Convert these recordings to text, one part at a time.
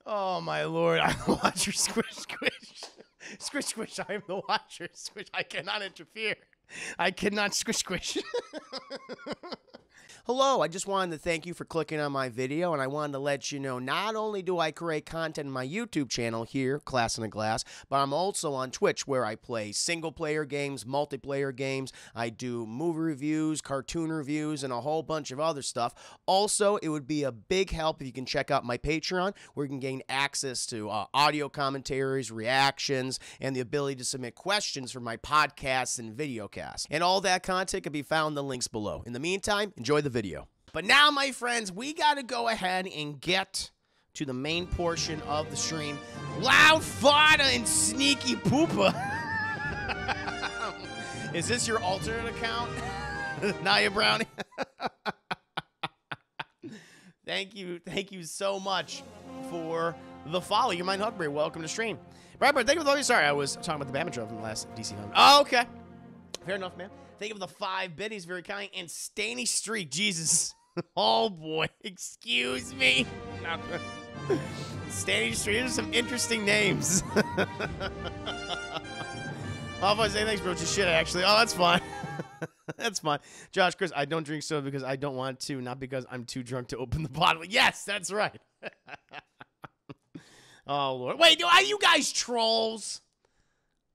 Oh, my Lord. I'm the watcher. Squish, squish. Squish, squish. I am the watcher. Squish. I cannot interfere. I cannot squish, squish. Hello, I just wanted to thank you for clicking on my video, and I wanted to let you know not only do I create content in my YouTube channel here, Class in a Glass, but I'm also on Twitch where I play single-player games, multiplayer games. I do movie reviews, cartoon reviews, and a whole bunch of other stuff. Also, it would be a big help if you can check out my Patreon, where you can gain access to audio commentaries, reactions, and the ability to submit questions for my podcasts and videocasts. And all that content can be found in the links below. In the meantime, enjoy the video. But now, my friends, we got to go ahead and get to the main portion of the stream. Loud Fada and Sneaky Poopa. Is this your alternate account? Naya Brownie. Thank you so much for the follow. You're mine, Huckberry. Welcome to stream. Right, but thank you for the sorry, I was talking about the Batman Drill from the last DC film. Oh, okay. Fair enough, man. Thank you for the 5 biddies, very kind. And Stanny Streak, Jesus. Oh, boy. Excuse me. Stanny Streak, those are some interesting names. I'll say thanks, bro. Just shit, actually. Oh, that's fine. That's fine. Josh, Chris, I don't drink soda because I don't want to, not because I'm too drunk to open the bottle. Yes, that's right. Oh, Lord. Wait, are you guys trolls?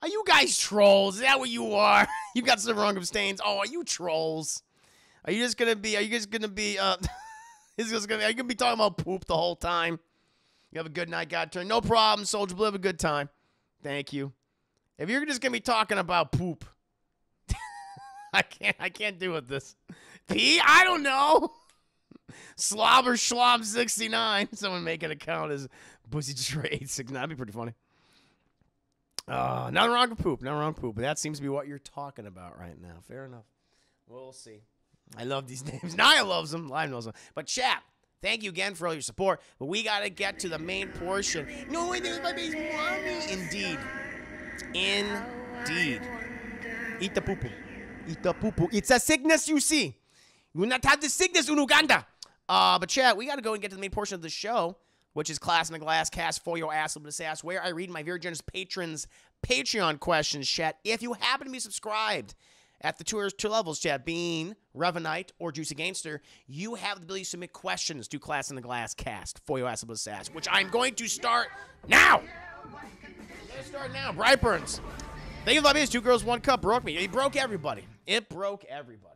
Are you guys trolls? Is that what you are? You got some wrong abstains. Oh, are you trolls? Are you just gonna be, are you guys gonna be, are you gonna be talking about poop the whole time? You have a good night, God turn. No problem, Soldier Blue, have a good time. Thank you. If you're just gonna be talking about poop, I can't do with this. P? I don't know. Slobber Schlob 69. Someone make an account as Pussy Trade 869. That'd be pretty funny. Nothing wrong with poop. Nothing wrong with poop. But that seems to be what you're talking about right now. Fair enough. We'll see. I love these names. Naya loves them. Live knows them. But chat, thank you again for all your support. But we got to get to the main portion. No, wait, there's my baby's mommy. Indeed. Indeed. Eat the poo-poo. Eat the poo-poo. It's a sickness you see. You will not have the sickness in Uganda. But chat, we got to go and get to the main portion of the show, which is Class in a Glass Cast for your ass, where I read my very generous patrons' Patreon questions, chat. If you happen to be subscribed at the two levels, chat, being Revanite or Juicy Gangster, you have the ability to submit questions to Class in the Glass Cast for your ass, which I'm going to start now. Let's start now. Brightburns. Thank you for loving this. 2 girls, 1 cup broke me. It broke everybody. It broke everybody.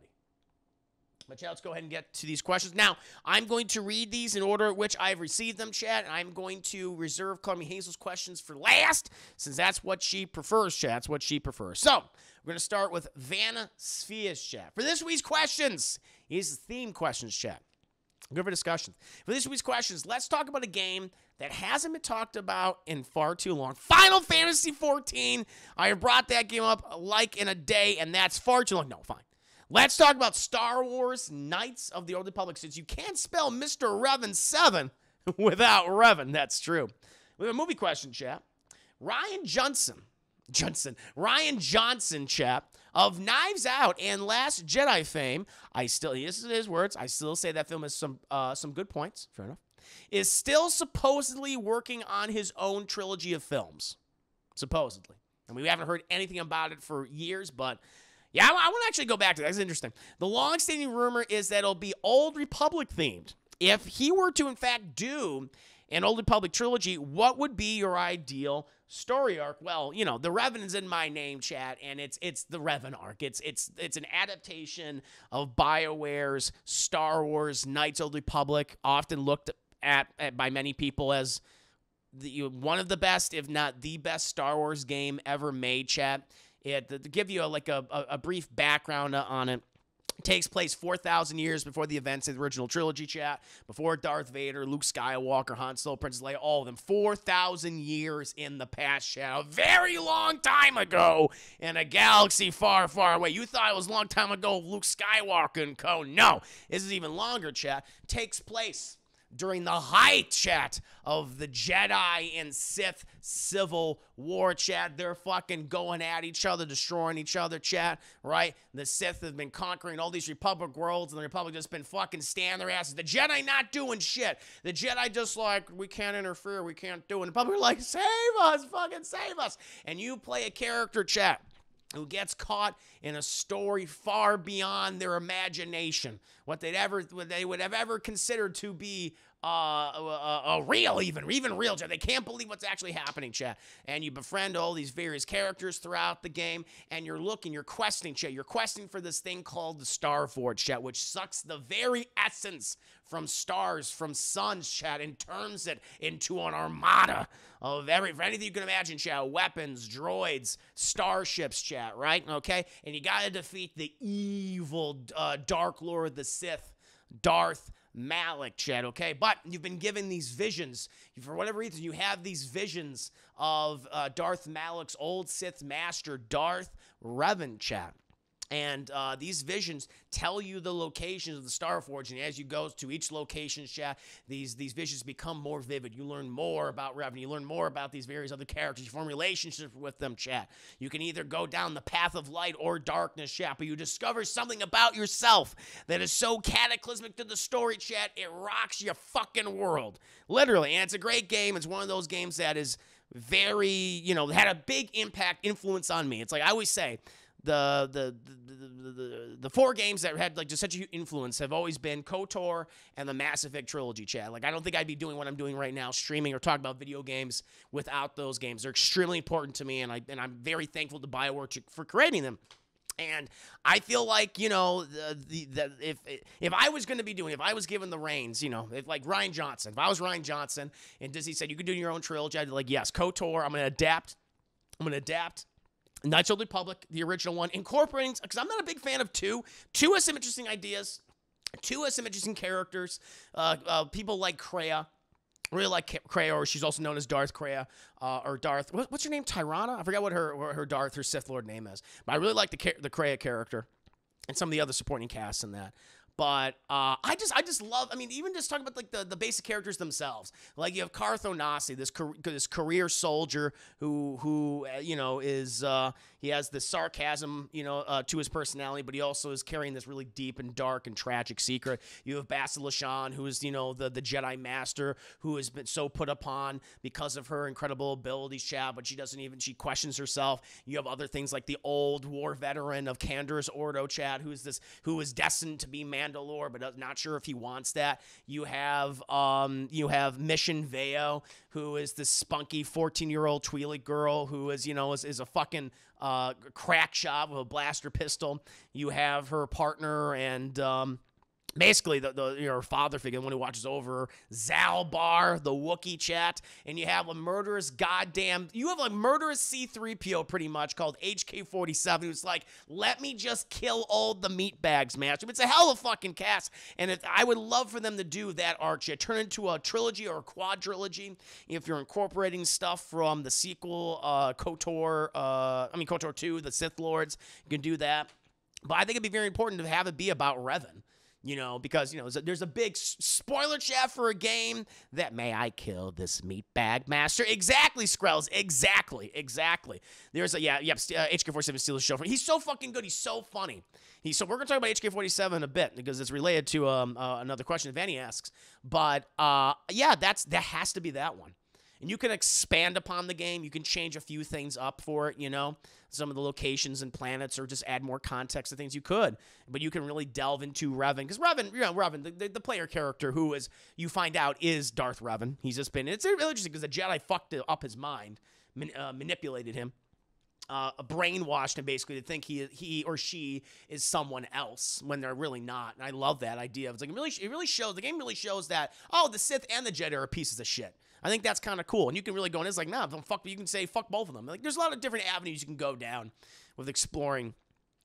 But chat, let's go ahead and get to these questions. Now, I'm going to read these in order at which I've received them, chat. And I'm going to reserve Carmi Hazel's questions for last, since that's what she prefers, chat. That's what she prefers. So, we're going to start with Vanna Spheres, chat. For this week's questions, here's the theme questions, chat. Good for discussion. For this week's questions, let's talk about a game that hasn't been talked about in far too long. Final Fantasy XIV. I have brought that game up like in a day, and that's far too long. No, fine. Let's talk about Star Wars Knights of the Old Republic, since you can't spell Mr. Revan 7 without Revan. That's true. We have a movie question, chat. Ryan Johnson, chat, of Knives Out and Last Jedi fame, this is his words, I still say that film has some good points, fair enough, is still supposedly working on his own trilogy of films. Supposedly. And we haven't heard anything about it for years, but yeah, I want to actually go back to that. That's interesting. The long-standing rumor is that it'll be Old Republic themed. If he were to, in fact, do an Old Republic trilogy, what would be your ideal story arc? Well, you know, the Revan is in my name, chat, and it's the Revan arc. It's an adaptation of BioWare's Star Wars Knights of the Republic, often looked at by many people as one of the best, if not the best, Star Wars game ever made, chat. To give you a brief background on it, it takes place 4,000 years before the events of the original trilogy, chat. Before Darth Vader, Luke Skywalker, Han Solo, Princess Leia, all of them. 4,000 years in the past, chat. A very long time ago in a galaxy far, far away. You thought it was a long time ago, Luke Skywalker and co. No, this is even longer, chat. Takes place during the height, chat, of the Jedi and Sith civil war, chat. They're fucking going at each other, destroying each other, chat, right? The Sith have been conquering all these Republic worlds, and the Republic just been fucking standing their asses. The Jedi not doing shit. The Jedi just like, we can't interfere, we can't do it. And the Republic are like, save us, fucking save us. And you play a character, chat, who gets caught in a story far beyond their imagination, what they would have ever considered to be real, even real, chat. They can't believe what's actually happening, chat. And you befriend all these various characters throughout the game, and you're questing, chat. You're questing for this thing called the Star Forge, chat, which sucks the very essence from stars, from suns, chat, and turns it into an armada of anything you can imagine, chat. Weapons, droids, starships, chat, right? Okay? And you gotta defeat the evil Dark Lord of the Sith, Darth Malak, chat, okay? But you've been given these visions. For whatever reason, you have these visions of Darth Malak's old Sith master, Darth Revan, chat. And these visions tell you the locations of the Star Forge, and as you go to each location, chat, these visions become more vivid. You learn more about Revan. You learn more about these various other characters. You form relationships with them, chat. You can either go down the path of light or darkness, chat, but you discover something about yourself that is so cataclysmic to the story, chat, it rocks your fucking world. Literally, and it's a great game. It's one of those games that is very, had a big influence on me. It's like I always say, the 4 games that had like just such a huge influence have always been KOTOR and the Mass Effect trilogy, chat. Like I don't think I'd be doing what I'm doing right now, streaming or talking about video games, without those games. They're extremely important to me, and I'm very thankful to BioWare for creating them. And I feel like, if I was going to be doing, if I was given the reins, if like Rian Johnson, if I was Rian Johnson and Disney said you could do your own trilogy, I'd be like, yes, KOTOR, I'm going to adapt. Knights of the Republic, the original one, incorporating, because I'm not a big fan of 2. 2 has some interesting ideas. 2 has some interesting characters. People like Kreia. Really like Kreia, or she's also known as Darth Kreia, or Darth. What's her name? Tyrana? I forgot what her Sith Lord name is. But I really like the Kreia character and some of the other supporting casts in that. But I just love, even just talking about like the basic characters themselves. Like you have Carth Onasi, this career soldier who is he has this sarcasm to his personality, but he also is carrying this really deep and dark and tragic secret. You have Bastila Shan, who is the Jedi Master, who has been so put upon because of her incredible abilities, chat, but she questions herself. You have other things like the old war veteran of Canderous Ordo, chat, who is destined to be Mandalore, but not sure if he wants that. You have Mission Veo, who is this spunky 14-year-old Twi'lek girl who is a fucking crack shot with a blaster pistol. You have her partner and basically her father figure, the one who watches over her, Zalbar, the Wookiee, chat, and you have a murderous C-3PO pretty much called HK-47, who's like, let me just kill all the meatbags, man. It's a hell of a fucking cast, and I would love for them to do that arc, chat, turn into a trilogy or a quadrilogy. If you're incorporating stuff from the sequel, KOTOR 2, the Sith Lords, you can do that. But I think it'd be very important to have it be about Revan. Because, there's a big spoiler, chat, for a game that, may I kill this meatbag master? Exactly, Skrells. Exactly. There's HK-47 steals the show from. He's so fucking good. He's so funny. So we're going to talk about HK-47 in a bit because it's related to another question that Vanny asks. But, that has to be that one. And you can expand upon the game. You can change a few things up for it, some of the locations and planets, or just add more context to things you could. But you can really delve into Revan. Because Revan, the player character who you find out is Darth Revan. He's just been, it's really interesting because the Jedi fucked up his mind, manipulated him. Brainwashed him basically to think he or she is someone else when they're really not. And I love that idea. It's like it really shows, the game really shows that, the Sith and the Jedi are pieces of shit. I think that's kind of cool. And you can really go in, it's like, nah, don't fuck, you can say fuck both of them. Like there's a lot of different avenues you can go down with exploring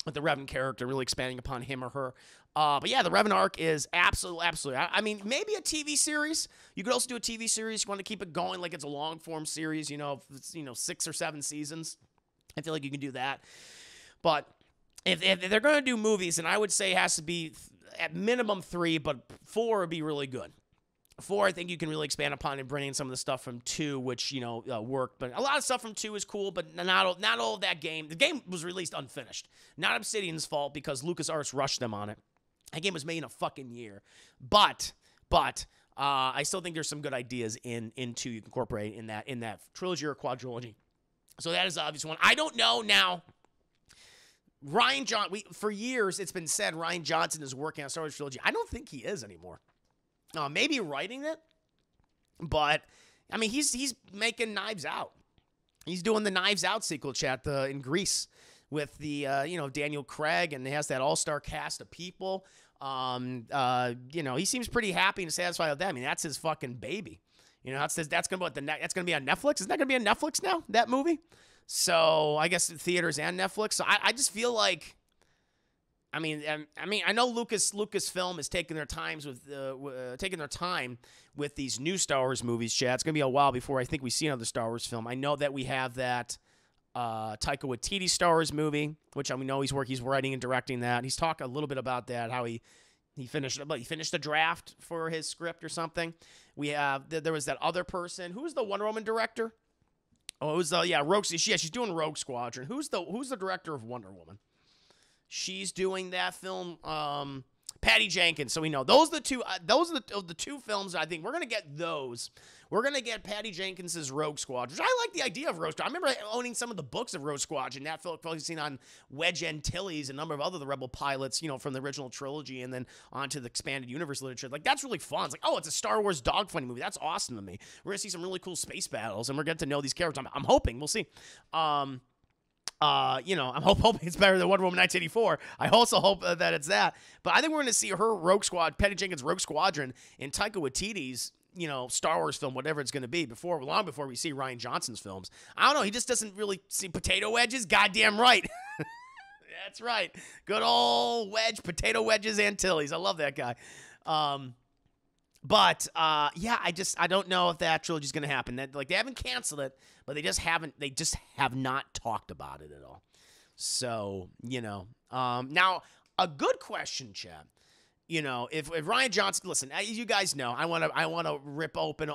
with the Revan character, really expanding upon him or her. But yeah, the Revan arc is absolutely. I mean, maybe a TV series. You could also do a TV series. You want to keep it going like it's a long form series, if it's, 6 or 7 seasons. I feel like you can do that. But if they're going to do movies, then I would say it has to be at minimum 3, but 4 would be really good. 4, I think you can really expand upon and bring in some of the stuff from 2, which, you know, worked. But a lot of stuff from 2 is cool, but not all of that game. The game was released unfinished. Not Obsidian's fault because LucasArts rushed them on it. That game was made in a fucking year. But I still think there's some good ideas in 2 you can incorporate in that trilogy or quadrilogy. So that is the obvious one. I don't know now. For years, it's been said Rian Johnson is working on Star Wars trilogy. I don't think he is anymore. Maybe writing it, but I mean, he's making Knives Out. He's doing the Knives Out sequel, chat in Greece with the Daniel Craig, and he has that all-star cast of people. He seems pretty happy and satisfied with that. I mean, that's his fucking baby. You know, that's gonna be on Netflix. Isn't that gonna be on Netflix now? That movie. So I guess theaters and Netflix. So I just feel like, I mean, I know Lucasfilm is taking their time with these new Star Wars movies. Chad, it's gonna be a while before I think we see another Star Wars film. I know that we have that Taika Waititi Star Wars movie, which we know he's writing and directing that. He's talked a little bit about that, how he finished the draft for his script or something. We have there was that other person. Who's the Wonder Woman director? Oh, it was Rogue. She's doing Rogue Squadron. Who's the director of Wonder Woman? She's doing that film. Patty Jenkins. So we know those are the two. Those are the two films. I think we're gonna get those. We're gonna get Patty Jenkins's Rogue Squadron. I like the idea of Rogue Squadron. I remember owning some of the books of Rogue Squadron. That focusing on Wedge Antilles, a number of other the Rebel pilots, from the original trilogy, and then onto the expanded universe literature. Like that's really fun. It's like, oh, it's a Star Wars dogfighting movie. That's awesome to me. We're gonna see some really cool space battles, and we're getting to know these characters. I'm hoping. We'll see. I'm hoping it's better than Wonder Woman 1984. I also hope that it's that. But I think we're going to see her Patty Jenkins' Rogue Squadron in Taika Waititi's, Star Wars film, whatever it's going to be, long before we see Rian Johnson's films. I don't know. He just doesn't really see potato wedges. Goddamn right. That's right. Good old potato wedges Antilles. I love that guy. I don't know if that trilogy is going to happen. They haven't canceled it, but they just have not talked about it at all. So, now a good question, Chad. If Rian Johnson, listen, you guys know, I want to rip open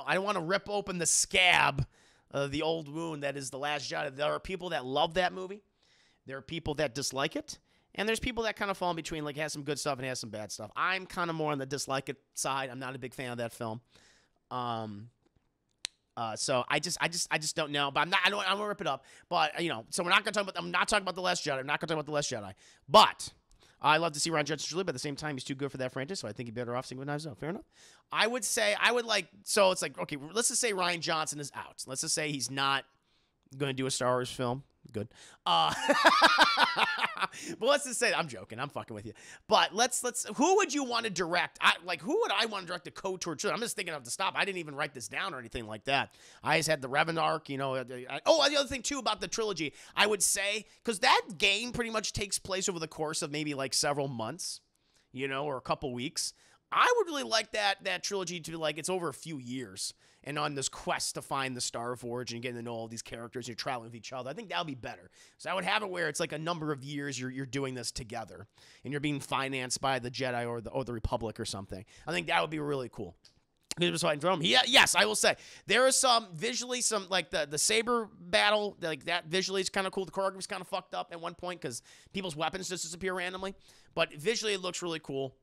the scab of the old wound that is The Last Jedi. There are people that love that movie. There are people that dislike it. And there's people that kind of fall in between, like it has some good stuff and it has some bad stuff. I'm kind of more on the dislike it side. I'm not a big fan of that film. So I just don't know. But I don't want to rip it up. But so we're not gonna talk about. I'm not talking about The Last Jedi. I'm not gonna talk about The Last Jedi. But I love to see Rian Johnson, but at the same time, he's too good for that franchise. So I think he'd be better off sticking with Knives Out. Fair enough. So it's like, okay, let's just say Rian Johnson is out. Let's just say he's not going to do a Star Wars film. Good. But let's just say, I'm joking. I'm fucking with you. But who would you want to direct? Who would I want to direct a KOTOR trilogy? I'm just thinking of the stop. I didn't even write this down or anything like that. I just had the Revan arc, the other thing too about the trilogy, I would say, because that game pretty much takes place over the course of maybe like several months, or a couple weeks. I would really like that trilogy to be like, it's over a few years and on this quest to find the Star of Origin, getting to know all these characters, you're traveling with each other. I think that would be better. So I would have it where it's like a number of years you're doing this together and you're being financed by the Jedi or the Republic or something. I think that would be really cool. Yes, I will say there is visually like the saber battle, like that visually is kind of cool. The choreography is kind of fucked up at one point because people's weapons just disappear randomly, but visually it looks really cool.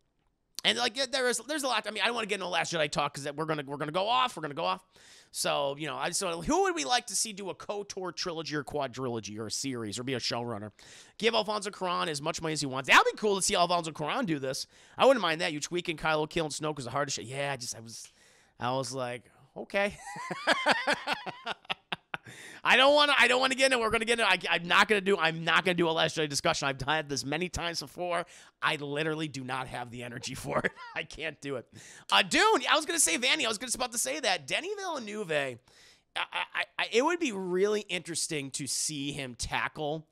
And like there's a lot. I mean, I don't want to get into Last Jedi talk because we're gonna go off. We're gonna go off. So I just want who would we like to see do a KOTOR trilogy or quadrilogy or a series or be a showrunner? Give Alfonso Cuarón as much money as he wants. That'd be cool to see Alfonso Cuarón do this. I wouldn't mind that. You tweaking Kylo, Kill, and Snoke is the hardest shit. Yeah, I was like, okay. I don't want to get into. We're gonna get into. I'm not gonna do a Last Jedi discussion. I've had this many times before. I literally do not have the energy for it. I can't do it. Dune. I was gonna say Vanny. I was just about to say that Denis Villeneuve. It would be really interesting to see him tackle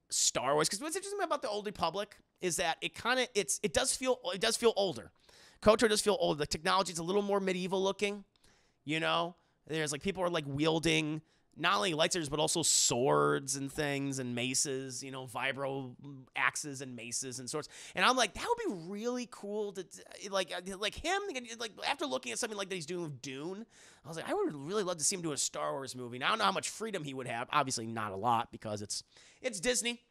Star Wars, because what's interesting about the Old Republic is that it does feel older. KOTOR does feel old. The technology is a little more medieval looking. There's like people are like wielding not only lightsabers but also swords and things and maces, you know, vibro axes and maces and swords. And I'm like, that would be really cool to like him. Like after looking at something like that he's doing with Dune, I was like, I would really love to see him do a Star Wars movie. Now I don't know how much freedom he would have. Obviously not a lot because it's Disney.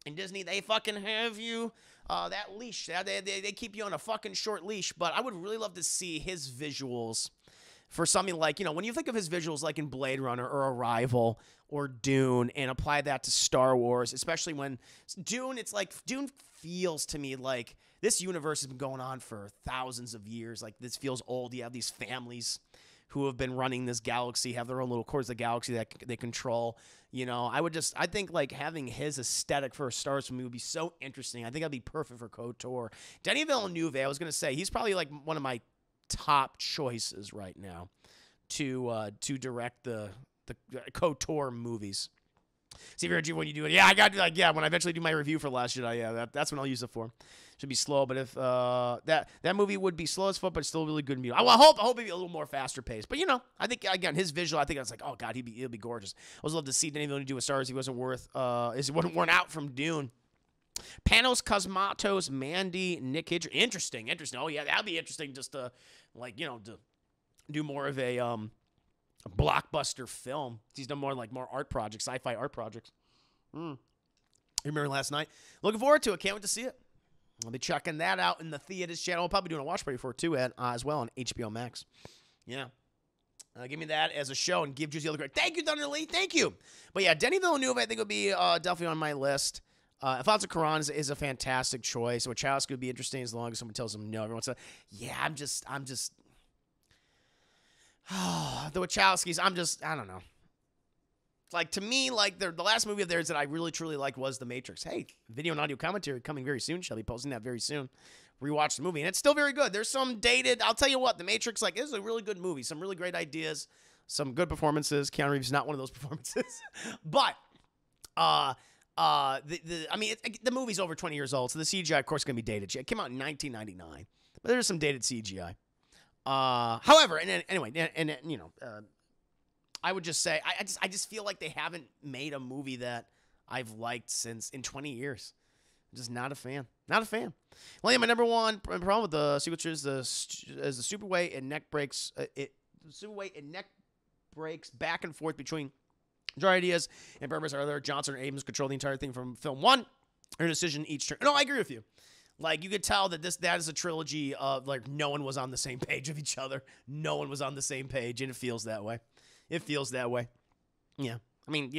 And Disney, they fucking have you that leash. They keep you on a fucking short leash. But I would really love to see his visuals for something like, you know, when you think of his visuals like in Blade Runner or Arrival or Dune and apply that to Star Wars, especially when Dune, it's like Dune feels to me like this universe has been going on for thousands of years. Like this feels old. You have these families who have been running this galaxy, have their own little corners of the galaxy that they control. You know, I think like having his aesthetic for a Star Wars movie would be so interesting. I think that'd be perfect for KOTOR. Denis Villeneuve, I was going to say, he's probably like one of my top choices right now to direct the KOTOR movies. See if you're when you do it. Yeah, I got to like when I eventually do my review for Last Jedi. Yeah, that's when I'll use it for. Should be slow, but if that movie would be slow as fuck, but still really good movie. I hope it'd be a little more faster paced. But you know, I think again his visual, I think I was like, oh god, he'll be gorgeous. I was love to see Denis Villeneuve do a Star Wars. He wasn't worn out from Dune. Panos Cosmatos, Mandy, Nick Cage. Interesting. Oh yeah, that'd be interesting. Just to to do more of a blockbuster film. He's done more art projects, sci-fi art projects. I remember last night. Looking forward to it. Can't wait to see it. I'll be checking that out in the theaters channel. I'll probably doing a watch party for it too, as well on HBO Max. Yeah. Give me that as a show and give Juicy the great. Thank you, Thunder Lee. Thank you. But yeah, Denis Villeneuve, I think would be definitely on my list. Alfonso Cuarón is a fantastic choice. Wachowski would be interesting as long as someone tells him no. Everyone's like, yeah, I'm just the Wachowskis, I don't know. Like, to me, like, the last movie of theirs that I really, truly liked was The Matrix. Hey, video and audio commentary coming very soon. Shall be posting that very soon. Rewatch the movie, and it's still very good. There's some dated, I'll tell you what, The Matrix, like, is a really good movie. Some really great ideas, some good performances. Keanu Reeves is not one of those performances. But, the movie's over 20 years old, so the CGI, of course, is going to be dated. It came out in 1999, but there's some dated CGI. However, I would just say, I just feel like they haven't made a movie that I've liked in 20 years. I'm just not a fan. Not a fan. Well, yeah, my number one problem with the sequel is the superweight and neck breaks. Back and forth between Jar Ideas and Burgess Arthur. Johnson or Abrams control the entire thing from film one. Or decision each turn. No, I agree with you. Like, you could tell that that is a trilogy of, like, no one was on the same page of each other. No one was on the same page, and it feels that way. It feels that way. Yeah. I mean,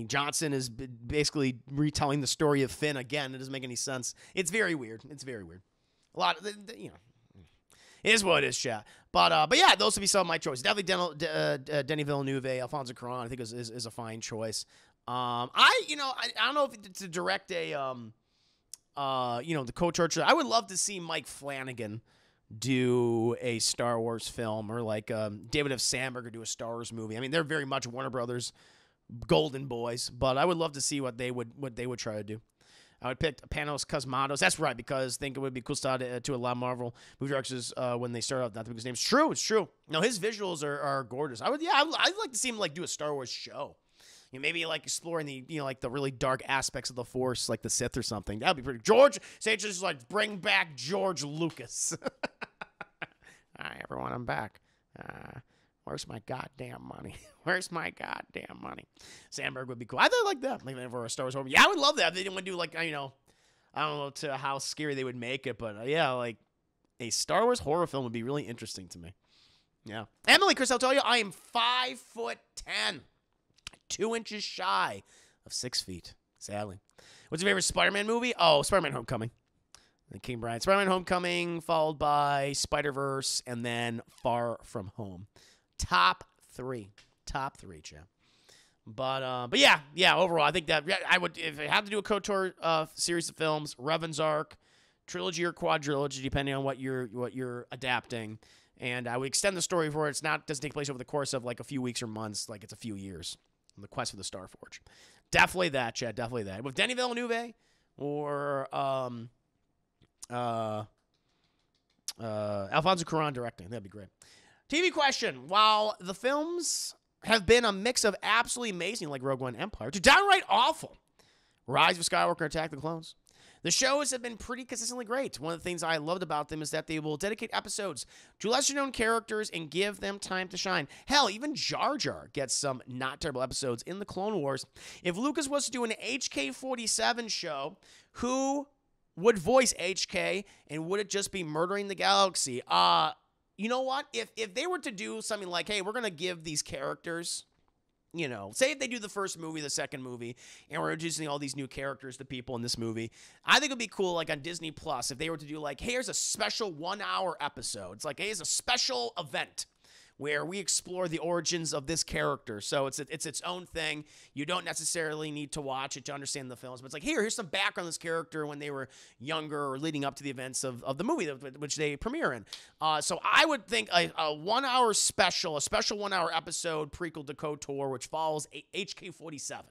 Johnson is basically retelling the story of Finn again. It doesn't make any sense. It's very weird. A lot of, it is what it is, chat. But yeah, those would be some of my choices. Definitely Denis Villeneuve, Alfonso Cuarón, I think is a fine choice. I don't know if to direct a the KOTOR. I would love to see Mike Flanagan do a Star Wars film, or like David F. Sandberg do a Star Wars movie. I mean, they're very much Warner Brothers golden boys, but I would love to see what they would try to do. I would pick Panos Cosmatos. That's right, because I think it would be cool to allow Marvel movie directors when they start out not to pick his name. It's true. No, his visuals are gorgeous. I'd like to see him do a Star Wars show. Maybe exploring the like the really dark aspects of the Force, like the Sith or something. That'd be pretty. George Sages bring back George Lucas. Hi everyone, I'm back. Where's my goddamn money? Where's my goddamn money? Sandberg would be cool. I thought like that. Like for a Star Wars horror. Yeah, I would love that. If they didn't want to do I don't know to how scary they would make it, but yeah, like a Star Wars horror film would be really interesting to me. Yeah. Emily, Chris, I'll tell you, I am 5'10". 2 inches shy of 6 feet, sadly. What's your favorite Spider-Man movie? Oh, Spider-Man Homecoming. And King Brian. Spider-Man Homecoming, followed by Spider-Verse, and then Far From Home. Top three, champ. But yeah, overall, I think that I would, if I had to do a KOTOR series of films, Revan's Arc, trilogy or quadrilogy, depending on what you're adapting. And I would extend the story for it. Doesn't take place over the course of a few weeks or months, it's a few years. The Quest for the Star Forge. Definitely that, Chad. Definitely that. With Denis Villeneuve or Alfonso Cuarón directing. That'd be great. TV question. While the films have been a mix of absolutely amazing, like Rogue One, Empire, to downright awful, Rise of Skywalker, Attack the Clones, the shows have been pretty consistently great. One of the things I loved about them is that they will dedicate episodes to lesser-known characters and give them time to shine. Hell, even Jar Jar gets some not terrible episodes in the Clone Wars. If Lucas was to do an HK-47 show, who would voice HK, and would it just be Murdering the Galaxy? You know what? If they were to do something like, hey, we're going to give these characters, you know, say if they do the first movie, the second movie, and we're introducing all these new characters to people in this movie, I think it would be cool, like on Disney Plus, if they were to do like, hey, here's a special 1-hour episode. It's like, hey, here's a special event where we explore the origins of this character. So it's its own thing. You don't necessarily need to watch it to understand the films, but it's like, here's some background on this character when they were younger or leading up to the events of the movie which they premiere in. So I would think a 1-hour special, a special 1-hour episode prequel to KOTOR, which follows HK-47.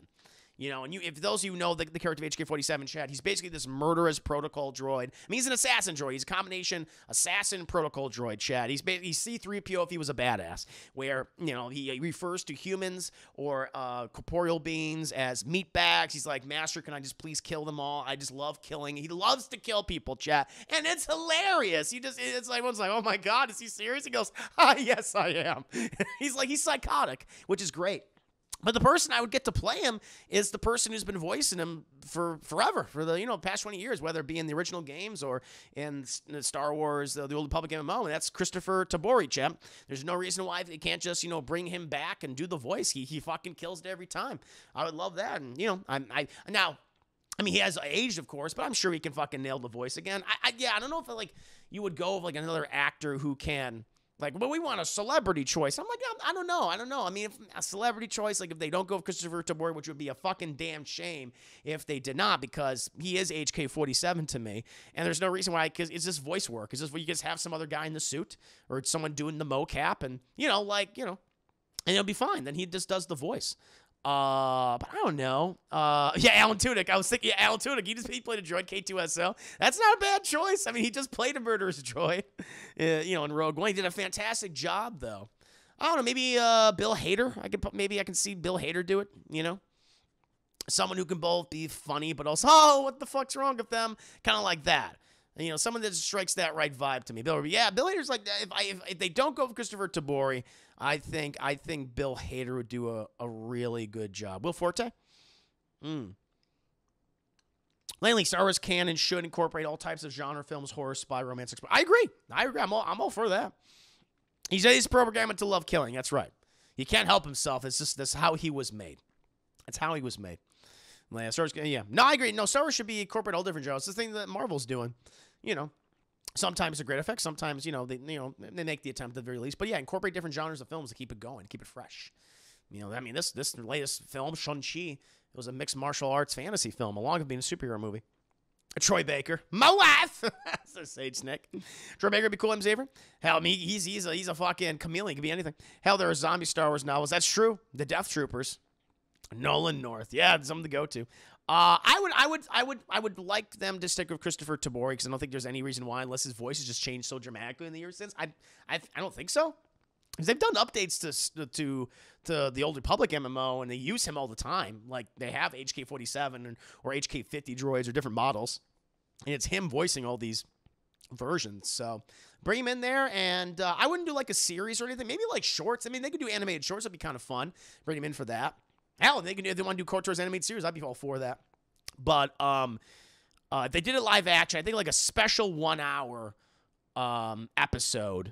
You know, and if those of you know the character of HK-47, Chad, he's basically this murderous protocol droid. I mean, he's an assassin droid. He's a combination assassin protocol droid, Chad. He's C-3PO if he was a badass, where, you know, he refers to humans or corporeal beings as meat bags. He's like, Master, can I just please kill them all? I just love killing. He loves to kill people, Chad, and it's hilarious. It's like, one's like, oh my God, is he serious? He goes, yes, I am. He's psychotic, which is great. But the person I would get to play him is the person who's been voicing him for forever, for the past 20 years, whether it be in the original games or in Star Wars, the Old Republic MMO, and that's Christopher Tabori, champ. There's no reason why they can't just bring him back and do the voice. He fucking kills it every time. I would love that, and I mean, he has aged, of course, but I'm sure he can fucking nail the voice again. I don't know if you would go with like another actor who can. Like, well, we want a celebrity choice. I'm like, I don't know. I mean, if a celebrity choice, like if they don't go with Christopher Tabori, which would be a fucking damn shame if they did not, because he is HK-47 to me, and there's no reason why, because it's just voice work. It's just you just have some other guy in the suit or someone doing the mocap, and, and it'll be fine. Then he just does the voice. But I don't know. Alan Tudyk. I was thinking, Alan Tudyk. He played a droid, K2SO. That's not a bad choice. I mean, he just played a murderous droid, in Rogue One. He did a fantastic job, though. I don't know. Maybe Bill Hader. I can see Bill Hader do it. Someone who can both be funny, but also, what the fuck's wrong with them? Kind of like that. Someone that strikes that right vibe to me. Bill Hader's like that. If they don't go for Christopher Tabori, I think Bill Hader would do a really good job. Will Forte? Lately, Star Wars canon should incorporate all types of genre films, horror, spy, romance. I agree. I'm all for that. He's programmed to love killing. That's right. He can't help himself. It's just that's how he was made. That's how he was made. Yeah, Star Wars, yeah. No, I agree. No, Star Wars should be incorporate all different genres. It's the thing that Marvel's doing. Sometimes they're great effects. Sometimes, they make the attempt at the very least. But yeah, incorporate different genres of films to keep it going, keep it fresh. This latest film, Shang-Chi, it was a mixed martial arts fantasy film, along with being a superhero movie. Troy Baker, my wife. That's a Sage Snick. Troy Baker would be cool, M. Xavier. Hell, I mean, he's a fucking chameleon. He could be anything. Hell, there are zombie Star Wars novels. That's true. The Death Troopers. Nolan North. Yeah, something to go to. I would like them to stick with Christopher Tabori, because I don't think there's any reason why, unless his voice has just changed so dramatically in the years since. I don't think so. Because they've done updates to the Old Republic MMO, and they use him all the time. Like, they have HK-47 or HK-50 droids or different models, and it's him voicing all these versions. So bring him in there, and I wouldn't do like a series or anything. Maybe like shorts. I mean, they could do animated shorts. That'd be kind of fun. Bring him in for that. Hell, if they want to do KOTOR's animated series, I'd be all for that. But if they did a live action, I think like a special 1-hour episode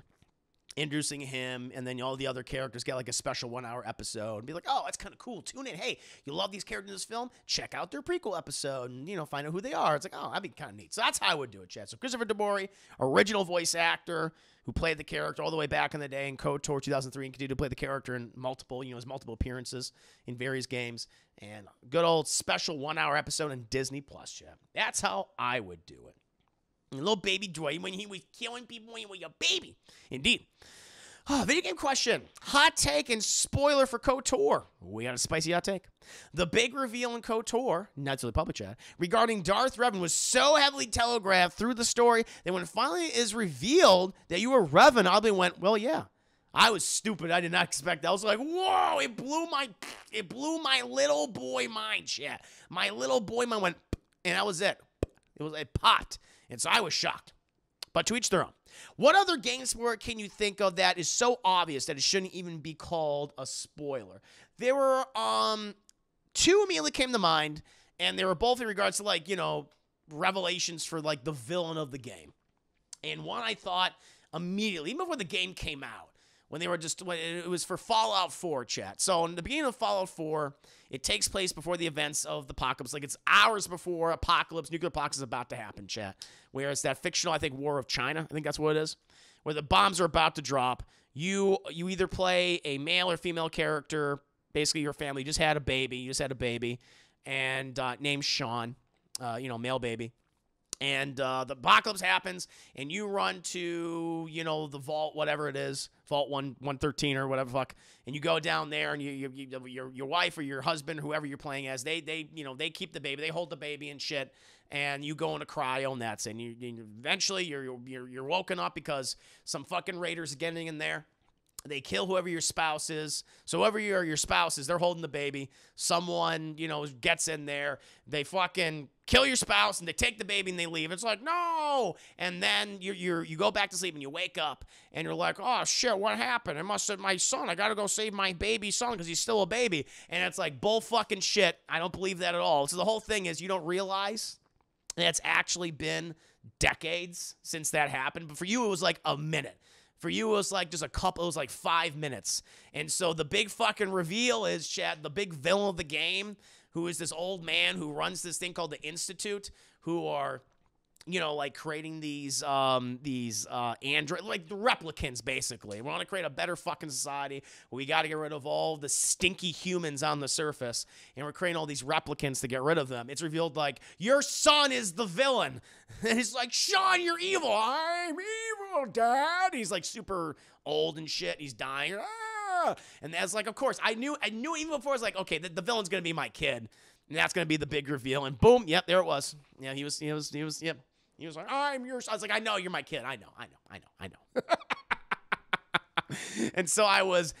introducing him, and then all the other characters get like a special 1-hour episode and be like, oh, that's kind of cool. Tune in. Hey, you love these characters in this film? Check out their prequel episode and, find out who they are. It's like, oh, that'd be kind of neat. So that's how I would do it, Chad. So Christopher Tabori, original voice actor who played the character all the way back in the day in KOTOR 2003 and continued to play the character in his multiple appearances in various games, and good old special 1-hour episode in Disney Plus, Chad. That's how I would do it. A little baby droid when he was killing people when he was a baby. Indeed. Video game question. Hot take and spoiler for KOTOR. We got a spicy hot take. The big reveal in KOTOR, not to the public chat, regarding Darth Revan was so heavily telegraphed through the story that when it finally is revealed that you were Revan, I went, well, yeah. I was stupid. I did not expect that. I was like, whoa, it blew my little boy mind, chat. My little boy mind went, and that was it. It popped. And so I was shocked. But to each their own. What other game sport can you think of that is so obvious that it shouldn't even be called a spoiler? There were two immediately came to mind, and they were both in regards to, like, you know, revelations for, like, the villain of the game. And one I thought immediately, even before the game came out, when it was for Fallout 4, chat. So in the beginning of Fallout 4, it takes place before the events of the apocalypse. Like, it's hours before nuclear apocalypse is about to happen, chat. Where it's that fictional, I think, War of China. I think that's what it is. Where the bombs are about to drop. You either play a male or female character. Basically, your family just had a baby. And named Sean, male baby. And the apocalypse happens, and you run to, the vault, whatever it is, vault 113 or whatever the fuck, and you go down there, and your wife or your husband, whoever you're playing as, they keep the baby, they hold the baby and shit, and you go into cryo, and that's it. And eventually you're woken up because some fucking raiders are getting in there. They kill whoever your spouse is. So whoever your spouse is, they're holding the baby. Someone, gets in there. They fucking kill your spouse, and they take the baby, and they leave. It's like, no! And then you go back to sleep, and you wake up, and you're like, oh, shit, what happened? It must have my son. I got to go save my baby son because he's still a baby. And it's like bull fucking shit. I don't believe that at all. So the whole thing is you don't realize that it's actually been decades since that happened. But for you, it was like a minute. For you, it was like just it was like 5 minutes. And so the big fucking reveal is, Chad, the big villain of the game, who is this old man who runs this thing called the Institute, who are, like creating these android, like the replicants, basically. We want to create a better fucking society. We got to get rid of all the stinky humans on the surface, and we're creating all these replicants to get rid of them. It's revealed, like, your son is the villain. And he's like, Sean, you're evil. I'm evil, Dad. He's like super old and shit. He's dying. Ah! And that's like, of course, I knew even before. I was like, okay, the villain's gonna be my kid, and that's gonna be the big reveal. And boom, yep, there it was. Yeah, he was, yep. He was like, I'm yours. I was like, I know you're my kid. I know. And so I was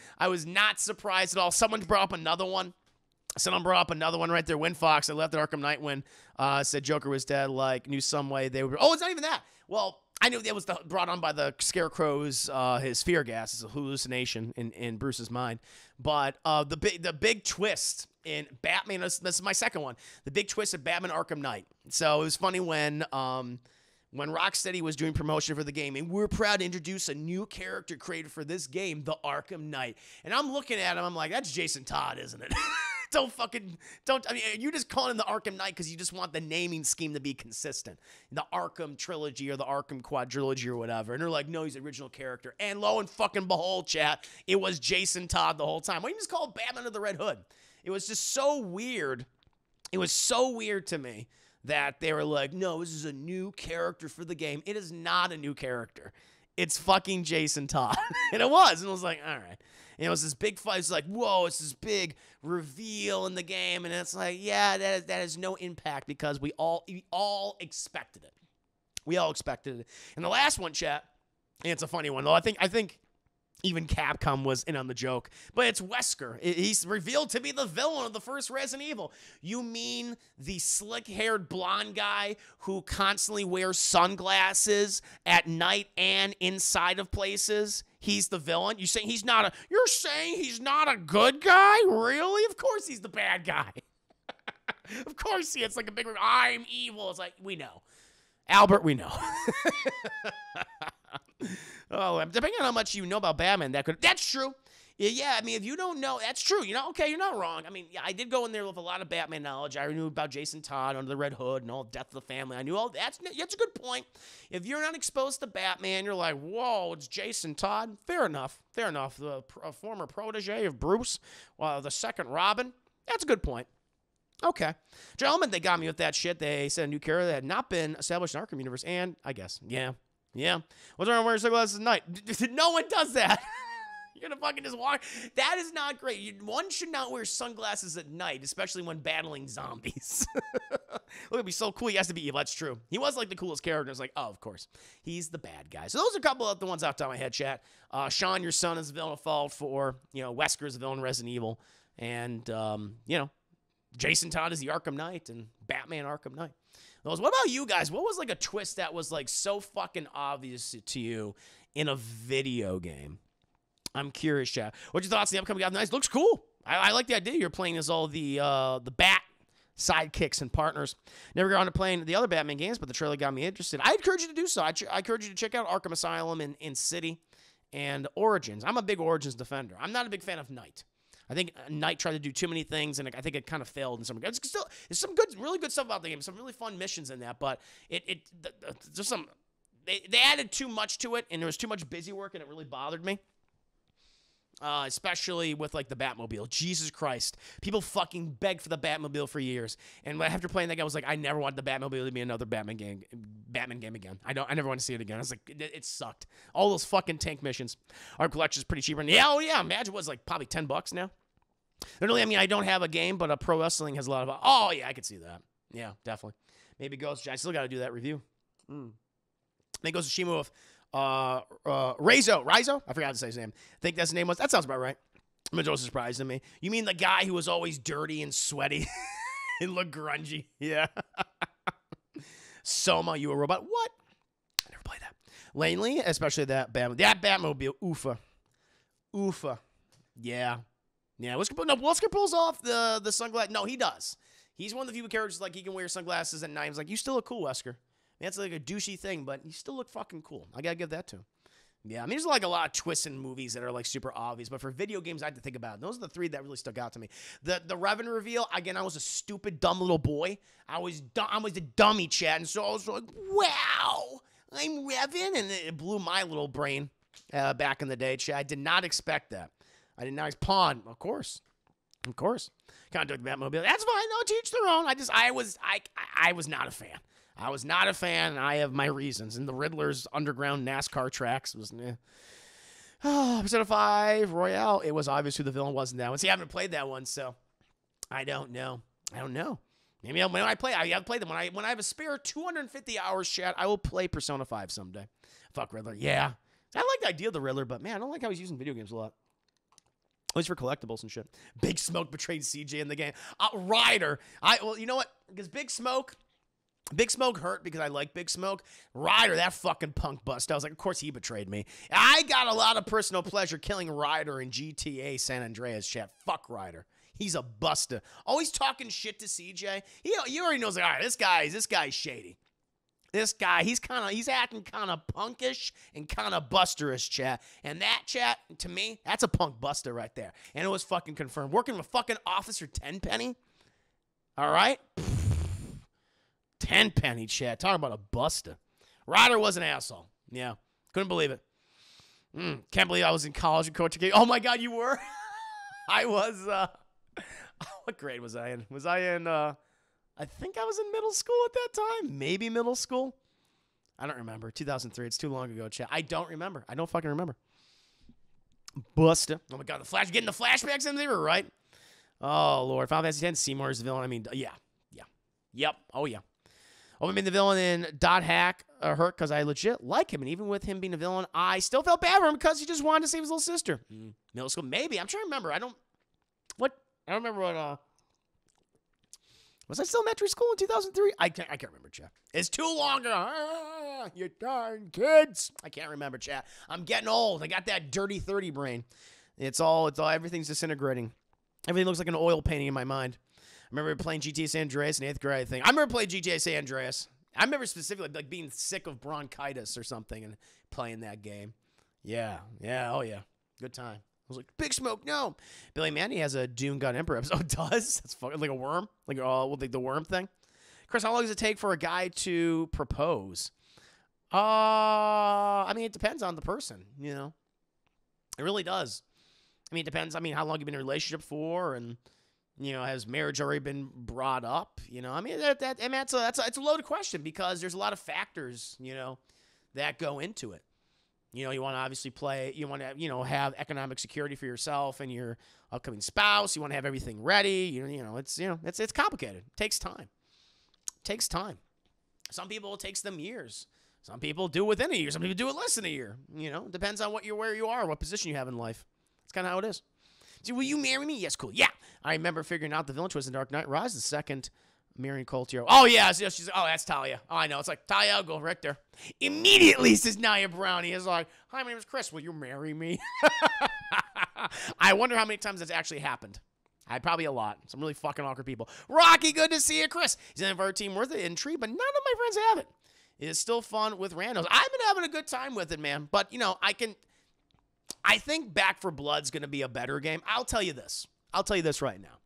not surprised at all. Someone brought up another one. Right there. WinFox, I left at Arkham Knight when said Joker was dead, like, knew some way they would. Oh, it's not even that. Well, I knew that was brought on by the Scarecrow's, his fear gas. It's a hallucination in Bruce's mind. But the big twist in Batman, this is my second one, the big twist of Batman Arkham Knight. So it was funny when Rocksteady was doing promotion for the game, and we're proud to introduce a new character created for this game, the Arkham Knight. And I'm looking at him, I'm like, that's Jason Todd, isn't it? I mean, you just calling him the Arkham Knight because you just want the naming scheme to be consistent. The Arkham trilogy or the Arkham quadrilogy or whatever. And they're like, no, he's the original character. And lo and fucking behold, chat, it was Jason Todd the whole time. Why don't you just call it Batman of the Red Hood? It was just so weird. It was so weird to me that they were like, no, this is a new character for the game. It is not a new character. It's fucking Jason Todd. And it was. And I was like, all right. And it was this big fight. It's like, whoa, it's this big reveal in the game. And it's like, yeah, that has no impact because we all expected it. We all expected it. And the last one, chat, and it's a funny one, though. I think even Capcom was in on the joke. But it's Wesker. He's revealed to be the villain of the first Resident Evil. You mean the slick-haired blonde guy who constantly wears sunglasses at night and inside of places? He's the villain? You're saying he's not a good guy? Really? Of course he's the bad guy. Of course he is. It's like a big, I'm evil. It's like, we know. Albert, we know. Oh, depending on how much you know about Batman, that's true. Yeah, I mean, if you don't know, that's true. Okay, you're not wrong. I mean, yeah, I did go in there with a lot of Batman knowledge. I knew about Jason Todd under the Red Hood and all Death of the Family. I knew all that's a good point. If you're not exposed to Batman, you're like, whoa, it's Jason Todd. Fair enough. The former protege of Bruce, the second Robin. That's a good point. Okay. Gentlemen, they got me with that shit. They said a new character that had not been established in Arkham universe, and I guess, yeah. What's wrong with wearing sunglasses at night? No one does that. You're gonna fucking just walk. That is not great. One should not wear sunglasses at night, especially when battling zombies. Look, it'd be so cool. He has to be evil. That's true. He was like the coolest character. It's like, oh, of course, he's the bad guy. So those are a couple of the ones off the top of my head, chat. Sean, your son, is the villain of Fallout 4. Wesker's the villain of Resident Evil, and Jason Todd is the Arkham Knight, and Batman Arkham Knight. What about you guys? What was like a twist that was like so fucking obvious to you in a video game? I'm curious, chat. What's your thoughts on the upcoming Gotham Knights? Looks cool. I like the idea. You're playing as all the Bat sidekicks and partners. Never got on to playing the other Batman games, but the trailer got me interested. I encourage you to do so. I encourage you to check out Arkham Asylum in City and Origins. I'm a big Origins defender. I'm not a big fan of Knight. I think Knight tried to do too many things, and I think it kind of failed in some regards. There's some good, really good stuff about the game. Some really fun missions in that, but there's some. They added too much to it, and there was too much busy work, and it really bothered me. Especially with like the Batmobile. Jesus Christ. People fucking begged for the Batmobile for years. And after playing that game, I was like, I never want the Batmobile to be another Batman game again. I never want to see it again. I was like, it sucked. All those fucking tank missions. Our collection's pretty cheap. And imagine what's like probably $10 now. Literally, I mean, I don't have a game, but pro wrestling has a lot of. Oh yeah, I could see that. Yeah, definitely. Maybe Ghost. I still got to do that review. Then goes to Shima with Rizzo. I forgot to say his name. I think that's the name. That sounds about right. It's also surprising me. You mean the guy who was always dirty and sweaty and looked grungy? Yeah. Soma, you a robot? What? I never played that. Lanely, especially that Batmobile. Oofa. Yeah. Wesker pulls off the sunglasses. No, he does. He's one of the few characters like he can wear sunglasses at night. He's like, you still look cool, Wesker. That's like a douchey thing, but you still look fucking cool. I gotta give that to him. Yeah, I mean, there's like a lot of twists in movies that are like super obvious, but for video games, I had to think about it. Those are the three that really stuck out to me. The Revan reveal, again, I was a stupid, dumb little boy. I was a dummy, chat, and so I was like, wow, I'm Revan, and it blew my little brain back in the day, chat. I did not expect that. I did not Pawn, of course. Kind of took the Batmobile. That's fine. No, to each their own. I was not a fan. I was not a fan, and I have my reasons. And the Riddler's underground NASCAR tracks was, Persona 5 Royale, it was obvious who the villain was in that one. See, I haven't played that one, so I don't know. Maybe when I play, I have played them. When I have a spare 250 hours, chat, I will play Persona 5 someday. Fuck Riddler. Yeah. I like the idea of the Riddler, but, man, I don't like how he's using video games a lot. At least for collectibles and shit. Big Smoke betrayed CJ in the game. Ryder. Well, you know what? Because Big Smoke hurt because I like Big Smoke. Ryder, that fucking punk bust. I was like, of course he betrayed me. I got a lot of personal pleasure killing Ryder in GTA San Andreas, chat. Fuck Ryder. He's a buster. Always talking shit to CJ. He already knows, like, all right, this guy's shady. This guy, he's acting kind of punkish and kind of busterish, chat. And that, chat, to me, that's a punk buster right there. And it was fucking confirmed. Working with fucking Officer Tenpenny. All right? Tenpenny, chat. Talk about a buster. Ryder was an asshole. Yeah. Couldn't believe it. Can't believe I was in college and coaching. Oh my God, you were? I was, what grade was I in? Was I in, I think I was in middle school at that time. Maybe middle school. I don't remember. 2003. It's too long ago, chat. I don't remember. I don't fucking remember. Buster. Oh my God, getting the flashbacks in there, right? Oh, Lord. Final Fantasy X, Seymour's the villain. I mean, yeah. Yep. Oh, yeah. I mean, the villain in Dot Hack hurt because I legit like him. And even with him being a villain, I still felt bad for him because he just wanted to save his little sister. Middle school, maybe. I'm trying to remember. I don't remember what, was I still in elementary school in 2003? I can't remember, chat. It's too long ago. You darn kids. I can't remember, chat. I'm getting old. I got that dirty 30 brain. It's all, everything's disintegrating. Everything looks like an oil painting in my mind. I remember playing GTA San Andreas in 8th grade, I think. I remember playing GTA San Andreas. I remember specifically like being sick of bronchitis or something and playing that game. Yeah. Oh, yeah. Good time. I was like, Big Smoke, no. Billy Mandy has a Dune God Emperor episode. Does? That's fucking like a worm? Like the worm thing? Chris, how long does it take for a guy to propose? I mean, it depends on the person, you know. It really does. I mean, it depends. I mean, how long you've been in a relationship for, and, you know, has marriage already been brought up? You know, I mean, it's a loaded question because there's a lot of factors, you know, that go into it. You know, you want to obviously play, you want to, have economic security for yourself and your upcoming spouse. You want to have everything ready. It's complicated. It takes time. Some people, it takes them years. Some people do it within a year. Some people do it less than a year. Depends on where you are, what position you have in life. That's kind of how it is. So, will you marry me? Yes, cool. Yeah. I remember figuring out the villain twist in Dark Knight Rises, the second marrying Cole Tiro. Oh, yeah. She's that's Talia. Oh, I know. It's like, Talia, I'll go right there. Immediately, says Nia Brownie. Is like, hi, my name is Chris. Will you marry me? I wonder how many times that's actually happened. Probably a lot. Some really fucking awkward people. Rocky, good to see you, Chris. He's in our team worth it intrigue, but none of my friends have it. It is still fun with randos. I've been having a good time with it, man. But, I think Back 4 Blood's going to be a better game. I'll tell you this right now.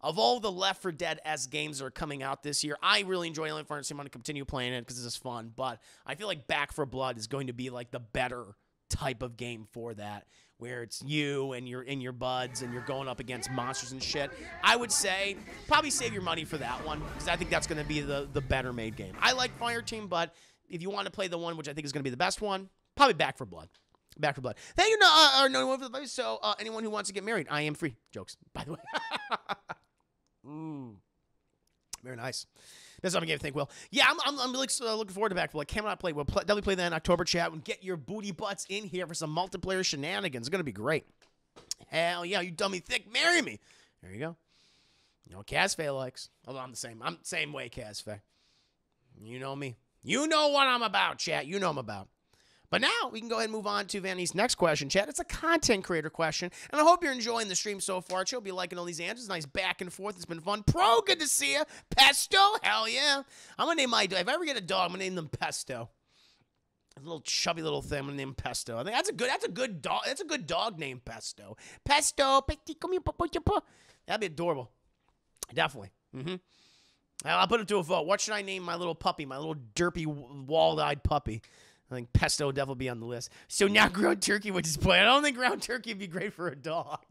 Of all the Left 4 Dead-esque games that are coming out this year, I really enjoy Alien Furnace. I'm going to continue playing it because it's just fun. But I feel like Back 4 Blood is going to be like the better type of game for that, where it's you and your buds and you're going up against monsters and shit. I would say probably save your money for that one because I think that's going to be the better made game. I like Fireteam, but if you want to play the one which I think is going to be the best one, probably Back 4 Blood. Back 4 Blood. Thank you, no one for the advice. So, anyone who wants to get married, I am free. Jokes, by the way. Very nice. That's something I think. Will. Yeah, I'm really looking forward to Back 4 Blood. Cannot play. We'll definitely play that in October, chat, and get your booty butts in here for some multiplayer shenanigans. It's gonna be great. Hell yeah, you dummy thick, marry me. There you go. You know what Casfay likes. Although I'm the same way, Casfay. You know me. You know what I'm about, chat. You know I'm about. But now we can go ahead and move on to Vanny's next question, chat. It's a content creator question, and I hope you're enjoying the stream so far. She'll be liking all these answers. Nice back and forth. It's been fun. Pro, good to see you. Pesto, hell yeah. I'm going to name my dog. If I ever get a dog, I'm going to name them Pesto. A little chubby little thing. I'm going to name him Pesto. I think that's a good dog. That's a good dog name, Pesto. Pesto, that'd be adorable. Definitely. I'll put it to a vote. What should I name my little puppy, my little derpy, walled-eyed puppy? I think Pesto will definitely be on the list. So now Ground Turkey would just play. I don't think Ground Turkey would be great for a dog.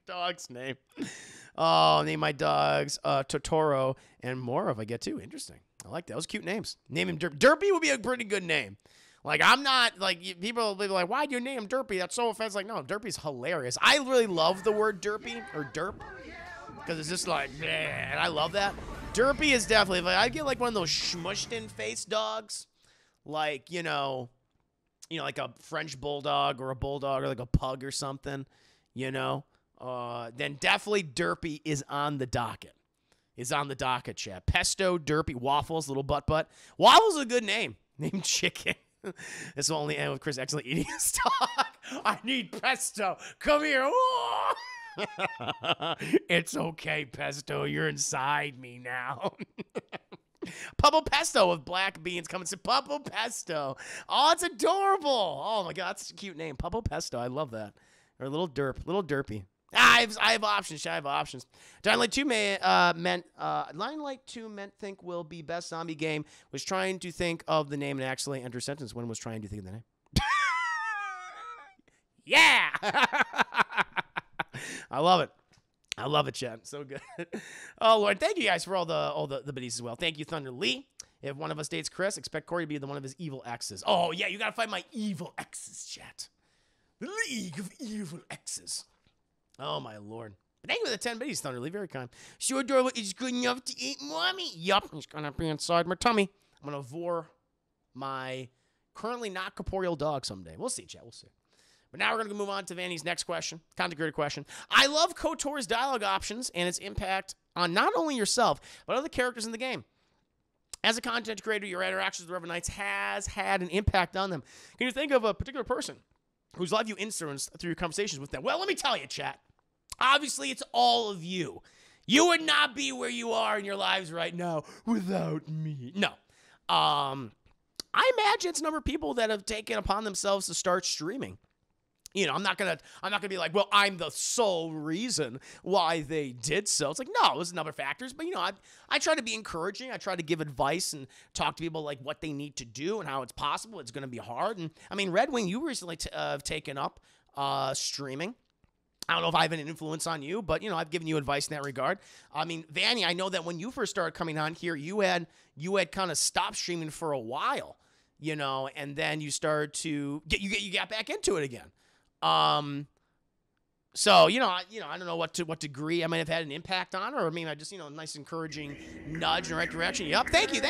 Dog's name. Oh, name my dogs Totoro and more if I get to. Interesting. I like that. Those cute names. Name him Derpy. Derpy would be a pretty good name. Like, I'm not, like, people will be like, why'd you name him Derpy? That's so offensive. Like, no, Derpy's hilarious. I really love the word Derpy or Derp because it's just like, man, I love that. Derpy is definitely, like, I get like one of those smushed in face dogs. Like, like a French bulldog or a bulldog or like a pug or something, then definitely Derpy is on the docket. Chat. Pesto, Derpy, Waffles, little butt. Waffles is a good name. Name Chicken. This will only end with Chris actually eating his dog. I need Pesto. Come here. It's okay, Pesto. You're inside me now. Puppo Pesto with black beans coming to Puppo Pesto. Oh, it's adorable. Oh my God, that's a cute name. Puppo Pesto. I love that. Or little derpy. I have options. I have options. Dying Light 2 meant think will be best zombie game. Was trying to think of the name and actually enter sentence when was trying to think of the name. Yeah. I love it. I love it, chat. So good. Oh, Lord. Thank you guys for all the biddies as well. Thank you, Thunder Lee. If one of us dates Chris, expect Corey to be one of his evil exes. Oh, yeah. You got to find my evil exes, chat. The League of Evil Exes. Oh, my Lord. Thank you for the 10 biddies, Thunder Lee. Very kind. So adorable. It's good enough to eat mommy. Yup. It's going to be inside my tummy. I'm going to vor my currently not corporeal dog someday. We'll see, chat. We'll see. But now we're going to move on to Vanny's next question, content creator question. I love KOTOR's dialogue options and its impact on not only yourself, but other characters in the game. As a content creator, your interactions with Revenant Knights has had an impact on them. Can you think of a particular person whose life you influenced through your conversations with them? Well, let me tell you, chat. Obviously, it's all of you. You would not be where you are in your lives right now without me. No. I imagine it's a number of people that have taken upon themselves to start streaming. I'm not gonna be like, well, I'm the sole reason why they did so. It's like, no, there's other factors. But I try to be encouraging. I try to give advice and talk to people like what they need to do and how it's possible. It's gonna be hard. And I mean, Red Wing, you recently have taken up streaming. I don't know if I have an influence on you, but I've given you advice in that regard. I mean, Vanny, I know that when you first started coming on here, you had kind of stopped streaming for a while. you know, and then you start to you get back into it again. So, I don't know what degree I might have had an impact on, or I mean, I just, a nice encouraging nudge in the right direction. Yep, thank you.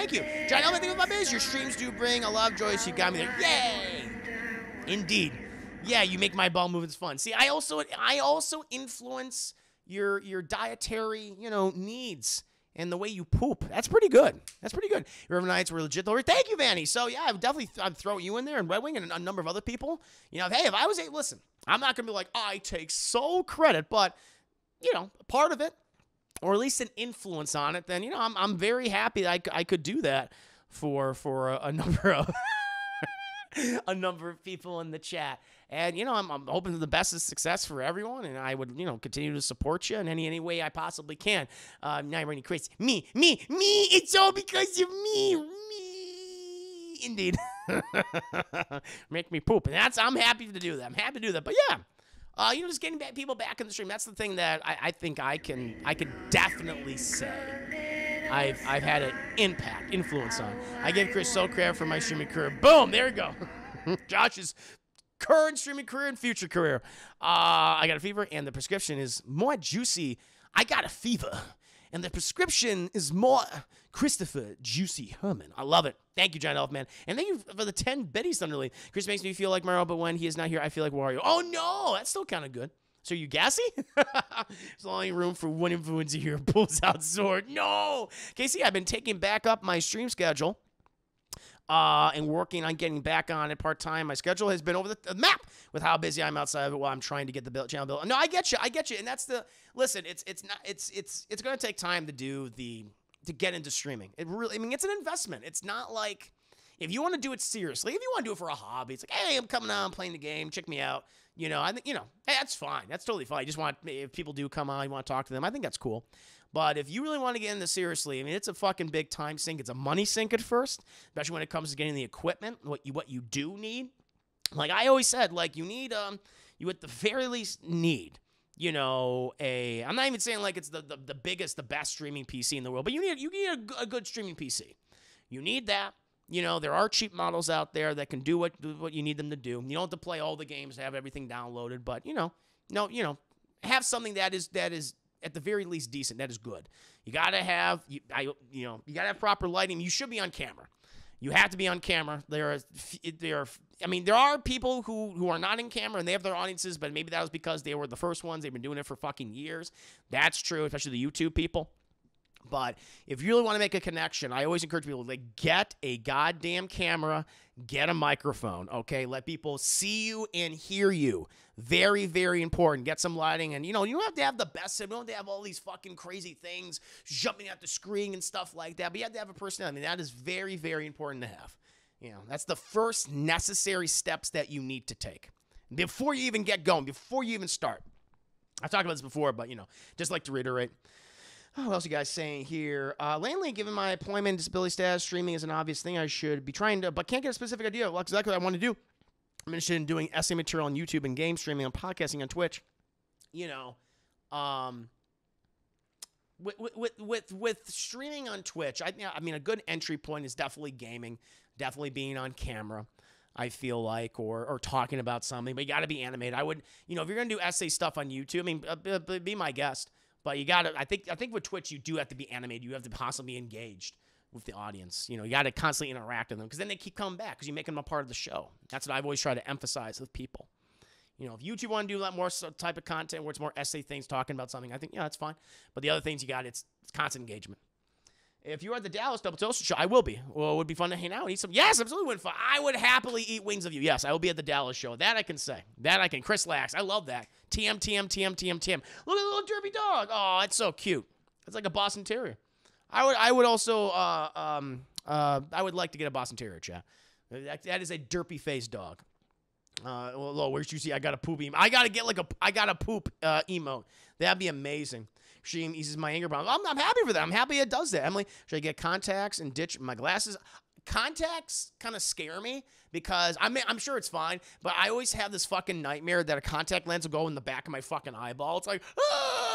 John Elman, think of my biz. Your streams do bring a lot of joy, so you got me there. Yay! Indeed. Yeah, you make my ball movements fun. See, I also influence your dietary, needs and the way you poop. That's pretty good. River Knights were legit though. Thank you, Vanny. So yeah, I'd throw you in there and Red Wing and a number of other people. Hey, if I was listen, I'm not gonna be like, I take sole credit, but part of it, or at least an influence on it, then I'm very happy that I could do that for a number of a number of people in the chat. And, I'm hoping for the best of success for everyone, and I would, continue to support you in any way I possibly can. Now you're running crazy. Me, it's all because of me. Indeed. Make me poop. And I'm happy to do that. But yeah, just getting people back in the stream, that's the thing that I think I can definitely say I've had an influence on. I give Chris so credit for my streaming career. Boom, there we go. Josh's current streaming career and future career. I got a fever, and the prescription is more juicy. I got a fever, and the prescription is more Christopher Juicy Herman. I love it. Thank you, John Elfman. And thank you for the 10 Betty Thunderly. Chris makes me feel like Mario, but when he is not here, I feel like Wario. Oh, no, that's still kind of good. So you gassy? There's only room for one influencer here. Pulls out sword. No. Casey, I've been taking back up my stream schedule. And working on getting back on it part-time. My schedule has been over the map with how busy I'm outside of it while I'm trying to get the channel built. No, I get you. And that's listen, it's going to take time to get into streaming. It's an investment. It's not like, if you want to do it seriously, if you want to do it for a hobby, it's like, hey, I'm coming on, I'm playing the game, check me out. I think, hey, that's fine. That's totally fine. If people do come on, you want to talk to them, I think that's cool. But if you really want to get into seriously, it's a fucking big time sink. It's a money sink at first, especially when it comes to getting the equipment, what you do need. Like I always said, like you need, you at the very least need, I'm not even saying like it's the biggest, the best streaming PC in the world, but you need a good streaming PC. You need that. There are cheap models out there that can do what you need them to do. You don't have to play all the games, have everything downloaded, but have something that is at the very least decent. That is good. You gotta have you gotta have proper lighting. You should be on camera. You have to be on camera. There are people who are not in camera and they have their audiences, but maybe that was because they were the first ones. They've been doing it for fucking years. That's true, especially the YouTube people. But if you really want to make a connection, I always encourage people to get a goddamn camera, get a microphone, okay? Let people see you and hear you. Very, very important. Get some lighting, and you don't have to have the best. You don't have to have all these fucking crazy things jumping at the screen and stuff like that. But you have to have a personality. That is very, very important to have. That's the first necessary steps that you need to take before you even get going, before you even start. I've talked about this before, but just like to reiterate. Oh, what else are you guys saying here? Lately, given my employment and disability status, streaming is an obvious thing I should be trying to, but can't get a specific idea. Well, exactly what I want to do. I'm interested in doing essay material on YouTube and game streaming and podcasting on Twitch. With streaming on Twitch, a good entry point is definitely gaming, definitely being on camera. I feel like, or talking about something, but you got to be animated. I would, if you're gonna do essay stuff on YouTube, be my guest. But you gotta, I think with Twitch, you do have to be animated. You have to constantly be engaged with the audience. You got to constantly interact with them because then they keep coming back because you make them a part of the show. That's what I've always tried to emphasize with people. If YouTube want to do that more type of content where it's more essay things talking about something, I think, that's fine. But the other things it's constant engagement. If you are at the Dallas Double Toaster Show, I will be. Well, it would be fun to hang out and eat some. Yes, absolutely would be fun. I would happily eat wings of you. Yes, I will be at the Dallas show. That I can say. That I can. Chris Lax. I love that. TM. Look at the little derby dog. Oh, it's so cute. It's like a Boston Terrier. I would also, I would like to get a Boston Terrier, chat. That is a derpy-faced dog. Where's Juicy? I got a poop emote. I got to get I got a poop emote. That'd be amazing. Stream eases my anger problem. I'm happy for that. I'm happy it does that. Emily, should I get contacts and ditch my glasses? Contacts kind of scare me because I'm sure it's fine, but I always have this fucking nightmare that a contact lens will go in the back of my fucking eyeball. It's like,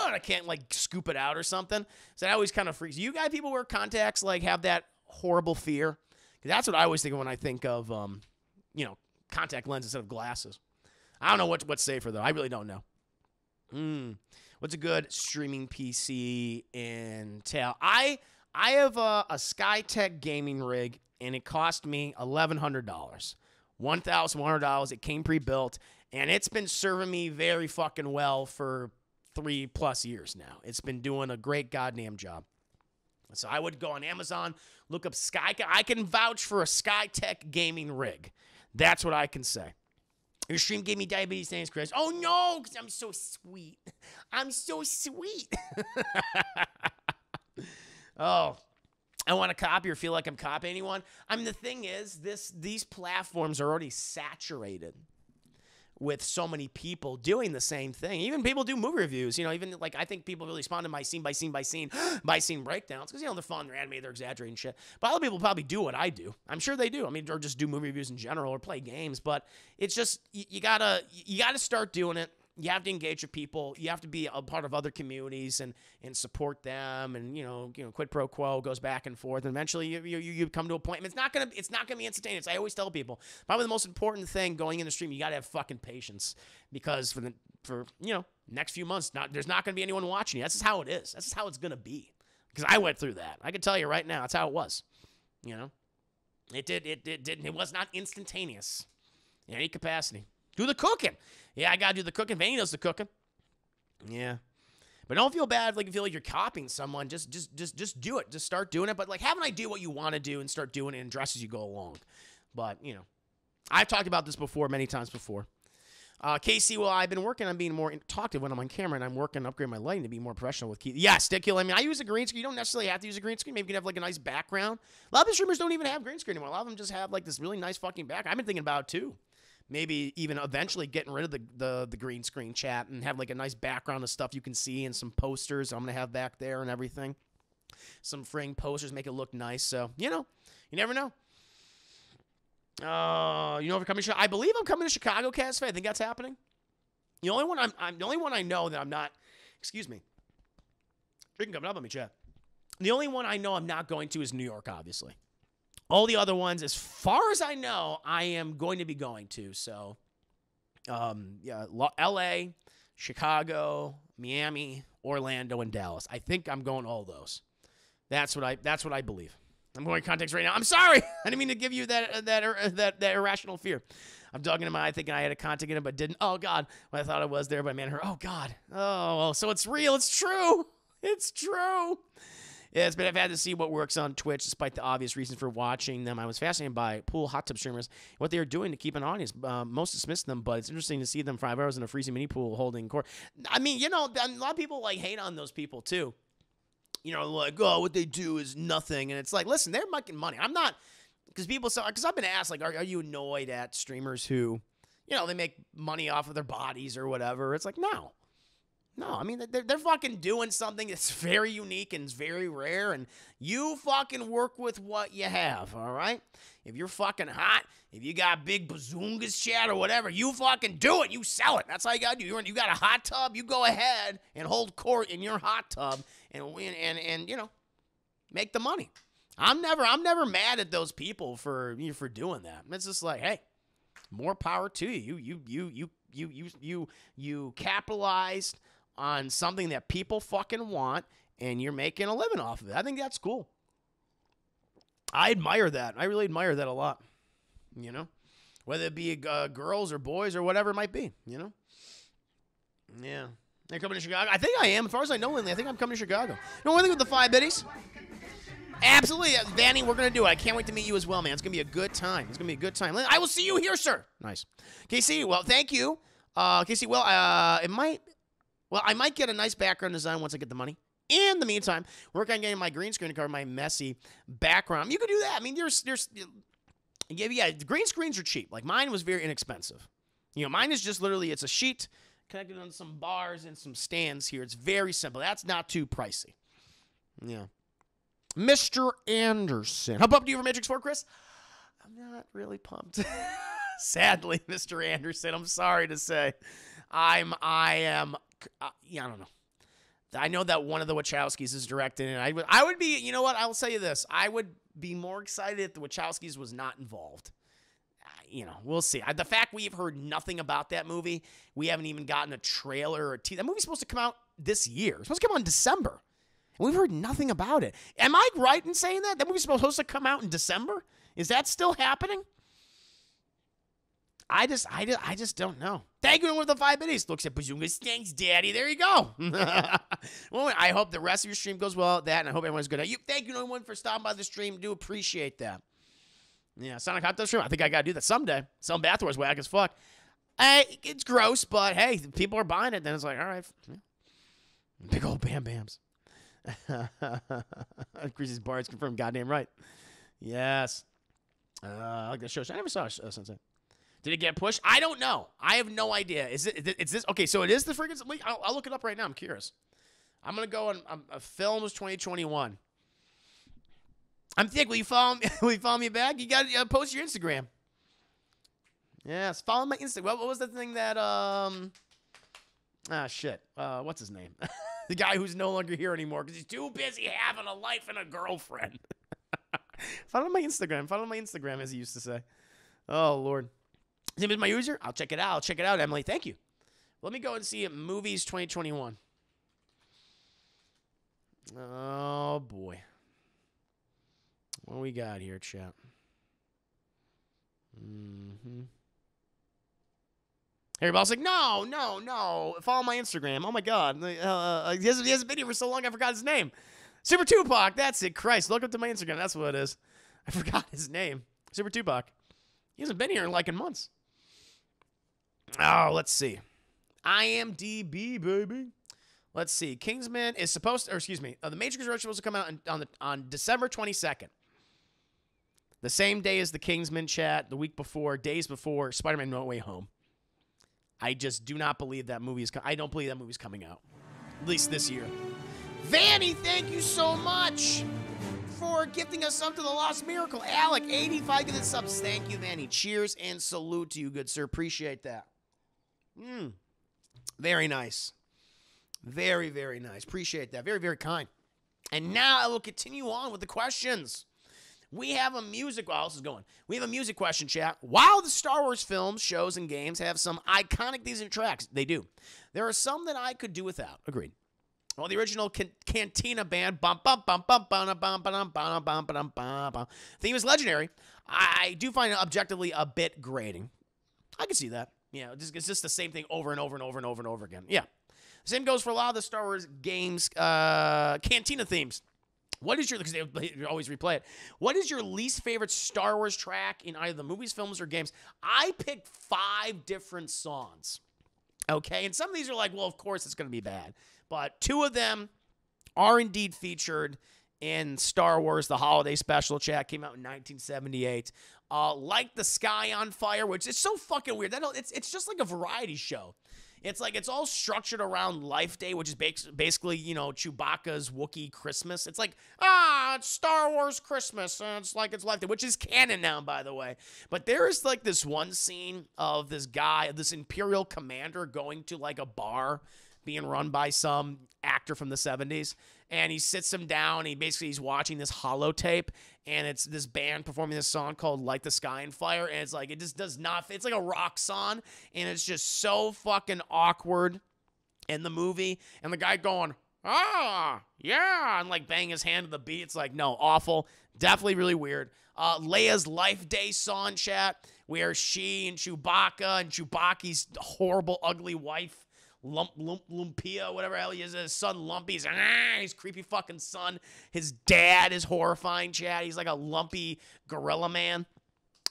and I can't scoop it out or something. So that always kind of freaks. You guys, people wear contacts, have that horrible fear? That's what I always think of when I think of, contact lens instead of glasses. I don't know what's safer, though. I really don't know. What's a good streaming PC in Intel? I have a Skytech gaming rig, and it cost me $1,100. $1,100. It came pre-built, and it's been serving me very fucking well for 3+ years now. It's been doing a great goddamn job. So I would go on Amazon, look up Skytech. I can vouch for a Skytech gaming rig. That's what I can say. Your stream gave me diabetes, thanks, Chris. Oh, no, because I'm so sweet. I'm so sweet. Oh, I want to copy or feel like I'm copying anyone. I mean, the thing is, these platforms are already saturated with so many people doing the same thing. Even people do movie reviews. Even like I think people really respond to my scene by scene breakdowns because they're fun, they're animated, they're exaggerating shit. But other people probably do what I do. I'm sure they do. I mean, or just do movie reviews in general or play games. But it's just you gotta start doing it. You have to engage with people. You have to be a part of other communities and support them. And quid pro quo goes back and forth. And eventually you come to a point. It's not gonna be instantaneous. I always tell people probably the most important thing going in the stream, you gotta have fucking patience because for next few months there's not gonna be anyone watching you. That's just how it is. That's just how it's gonna be. Because I went through that. I can tell you right now, that's how it was. It was not instantaneous in any capacity. Do the cooking. Yeah, I gotta do the cooking. Vanny does the cooking. Yeah. But don't feel bad if you feel like you're copying someone. Just do it. Just start doing it. But have an idea what you want to do and start doing it and dress as you go along. But, I've talked about this before, many times before. Casey, well, I've been working on being more talkative when I'm on camera, and I'm working to upgrade my lighting to be more professional with Keith. Yeah, Stickula. I mean, I use a green screen. You don't necessarily have to use a green screen. Maybe you can have a nice background. A lot of the streamers don't even have green screen anymore. A lot of them just have this really nice fucking background. I've been thinking about it too. Maybe even eventually getting rid of the green screen chat and have a nice background of stuff you can see and some posters I'm going to have back there and everything. Some framed posters make it look nice. So, you never know. If I'm coming to I believe I'm coming to Chicago, Casfe. I think that's happening. The only one the only one I know that I'm not, excuse me. Drinking coming up on me, chat. The only one I know I'm not going to is New York, obviously. All the other ones, as far as I know, I am going to be going to. So, L.A., Chicago, Miami, Orlando, and Dallas. I think I'm going all those. That's what I believe. I'm going context right now. I'm sorry. I didn't mean to give you that irrational fear. I'm talking to I thinking I had a contact in it, but didn't. Oh, God. When I thought I was there, but man, oh, God. Oh, so it's real. It's true. It's true. Yes, but I've had to see what works on Twitch, despite the obvious reasons for watching them. I was fascinated by pool hot tub streamers, what they are doing to keep an audience. Most dismiss them, but it's interesting to see them 5 hours in a freezing mini pool holding court. I mean, a lot of people hate on those people too. Oh, what they do is nothing, and it's listen, they're making money. I'm not, because I've been asked are you annoyed at streamers who, they make money off of their bodies or whatever? It's no. No, I mean, they're fucking doing something that's very unique and it's very rare, and you fucking work with what you have, all right? If you're fucking hot, if you got big bazoongas chat or whatever, you fucking do it. You sell it. That's how you got to do. You got a hot tub, you go ahead and hold court in your hot tub and win and make the money. I'm never mad at those people for doing that. It's just hey, more power to you. You capitalized on something that people fucking want, and you're making a living off of it. I think that's cool. I admire that. I really admire that a lot. Whether it be girls or boys or whatever it might be. Yeah. They're coming to Chicago. I think I am. As far as I know, Lindley, I think I'm coming to Chicago. One thing with the 5 biddies. Absolutely, Vanny, we're going to do it. I can't wait to meet you as well, man. It's going to be a good time. It's going to be a good time. I will see you here, sir. Nice. KC, well, thank you. KC, well, I might get a nice background design once I get the money. In the meantime, work on getting my green screen to cover my messy background. You could do that. I mean, there's green screens are cheap. Mine was very inexpensive. Mine is just literally, it's a sheet connected on some bars and some stands here. It's very simple. That's not too pricey. Yeah. Mr. Anderson. How pumped are you for Matrix 4, Chris? I'm not really pumped. Sadly, Mr. Anderson, I'm sorry to say. I am, I don't know. I know that one of the Wachowskis is directing it. I would be, I'll tell you this. I would be more excited if the Wachowskis was not involved. We'll see. The fact we've heard nothing about that movie, we haven't even gotten a trailer or that movie's supposed to come out this year. It's supposed to come out in December. And we've heard nothing about it. Am I right in saying that? That movie's supposed to come out in December? Is that still happening? I just don't know. Thank you for the 5 minutes. Looks at Bazunga. Thanks, Daddy. There you go. Well, I hope the rest of your stream goes well at that, and I hope everyone's good. Thank you, everyone, for stopping by the stream. Do appreciate that. Yeah, Sonic Hot Dog stream. I think I got to do that someday. Some Bathware's whack as fuck. It's gross, but hey, people are buying it. Then it's like, all right. Yeah. Big old Bam Bams. Greasy's Bard's confirmed. Goddamn right. Yes. I like the show. I never saw Sunset. Did it get pushed? I don't know. I have no idea. Is this okay? So it is the friggin'. I'll look it up right now. I'm curious. I'm gonna go on films 2021. I'm thick. Will you follow me? Will you follow me back? You got to post your Instagram. Yes, follow my Instagram. What was the thing that shit. What's his name? The guy who's no longer here anymore because he's too busy having a life and a girlfriend. Follow my Instagram. Follow my Instagram, as he used to say. Oh Lord. His name is my user. I'll check it out. I'll check it out, Emily. Thank you. Let me go and see movies 2021. Oh boy. What we got here, chat? Harry Ball's like, no. Follow my Instagram. Oh my God. He hasn't been here for so long. I forgot his name. Super Tupac. That's it. Christ. Look up to my Instagram. That's what it is. I forgot his name. Super Tupac. He hasn't been here in months. Oh, let's see. IMDb, baby. Let's see. Kingsman is supposed to, The Matrix Resurrection is supposed to come out on December 22nd. The same day as the Kingsman chat, the week before, days before Spider-Man No Way Home. I just do not believe that movie is I don't believe that movie's coming out. At least this year. Vanny, thank you so much for gifting us some to the Lost Miracle. Alec, 85 gifted subs. Thank you, Vanny. Cheers and salute to you, good sir. Appreciate that. Very nice. Very, very nice. Appreciate that. Very, very kind. And now I will continue on with the questions. We have a music. Well, how else is going? We have a music question, chat. While the Star Wars films, shows, and games have some iconic themes and tracks, they do. There are some that I could do without. Agreed. Well, the original Cantina band theme is legendary. I do find it objectively a bit grating. I can see that. Yeah, it's just the same thing over and over and over and over and over again. Yeah. Same goes for a lot of the Star Wars games, Cantina themes. What is because they always replay it. What is your least favorite Star Wars track in either the movies, films, or games? I picked 5 different songs. Okay, and some of these are like, well, of course it's going to be bad. But 2 of them are indeed featured in Star Wars, the holiday special chat. Came out in 1978. Like the Sky on Fire, which is so fucking weird. It's just like a variety show. It's like it's all structured around Life Day, which is basically, Chewbacca's Wookiee Christmas. It's like, it's Star Wars Christmas, and it's like it's Life Day, which is canon now, by the way. But there is like this one scene of this guy, this Imperial commander going to like a bar being run by some actor from the 70s. And he sits him down. He's watching this holotape, and it's this band performing this song called "Like the Sky and Fire," and it's like it just does not. It's like a rock song, and it's just so fucking awkward in the movie. And the guy going, yeah, and like bang his hand to the beat. It's like no, awful, definitely really weird. Leia's Life Day song chat, where she and Chewbacca and Chewbacca's horrible, ugly wife. Lumpia, whatever hell he is, his son Lumpy, his creepy fucking son. His dad is horrifying, chat. He's like a lumpy gorilla man.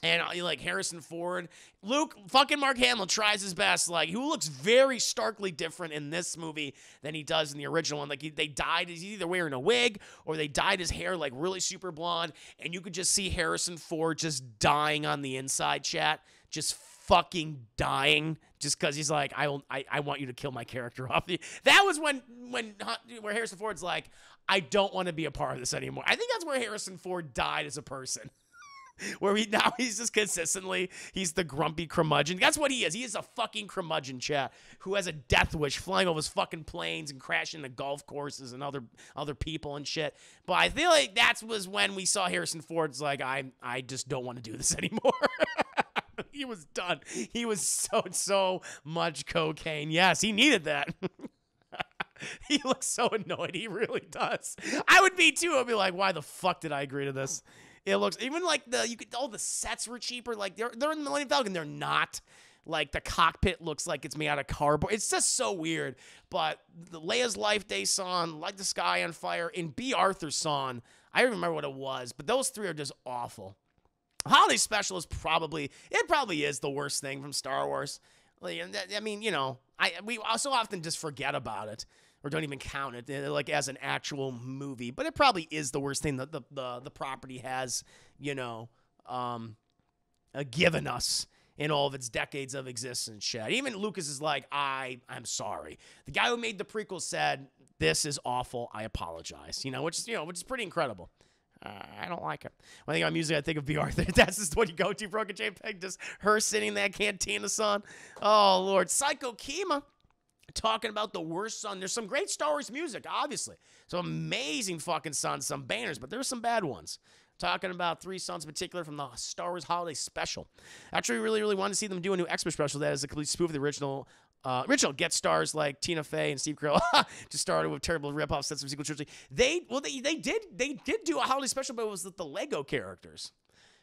And like Harrison Ford. Luke, fucking Mark Hamill tries his best. Like, who looks very starkly different in this movie than he does in the original one. Like, they dyed, he's either wearing a wig or they dyed his hair like really super blonde. And you could just see Harrison Ford just dying on the inside, chat. Just fucking dying just because he's like, I want you to kill my character off. That was where Harrison Ford's like, I don't want to be a part of this anymore. I think that's where Harrison Ford died as a person. Where now he's just consistently, he's the grumpy curmudgeon. That's what he is. He is a fucking curmudgeon, chat, who has a death wish, flying over his fucking planes and crashing into golf courses and other people and shit. But I feel like that was when we saw Harrison Ford's like, I just don't want to do this anymore. He was done. He was so much cocaine. Yes, he needed that. He looks so annoyed. He really does. I would be too. I'd be like, why the fuck did I agree to this? It looks, even like all the sets were cheaper. Like they're in the Millennium Falcon. They're not. Like the cockpit looks like it's made out of cardboard. It's just so weird. But the Leia's Life Day song, Light the Sky on Fire, and B. Arthur's song, I don't remember what it was, but those three are just awful. Holiday Special is probably is the worst thing from Star Wars. Like, I mean, you know, we so often just forget about it or don't even count it like as an actual movie. But it probably is the worst thing that the property has, you know, given us in all of its decades of existence. Shit. Even Lucas is like, I'm sorry. The guy who made the prequel said, "This is awful. I apologize." Which is pretty incredible. I don't like it. When I think about music, I think of B. Arthur. That's just what you go to, Broken JPEG. Just her sitting in that cantina song. Oh, Lord. Psycho Kima talking about the worst song. There's some great Star Wars music, obviously. Some amazing fucking songs, some bangers, but there's some bad ones. Talking about 3 songs in particular from the Star Wars Holiday Special. Actually, really, really wanted to see them do a new Extra Special that is a complete spoof of the original guest stars like Tina Fey and Steve Carell just started with terrible rip-offs sets of sequel trilogy. They did do a holiday special, but it was with the Lego characters,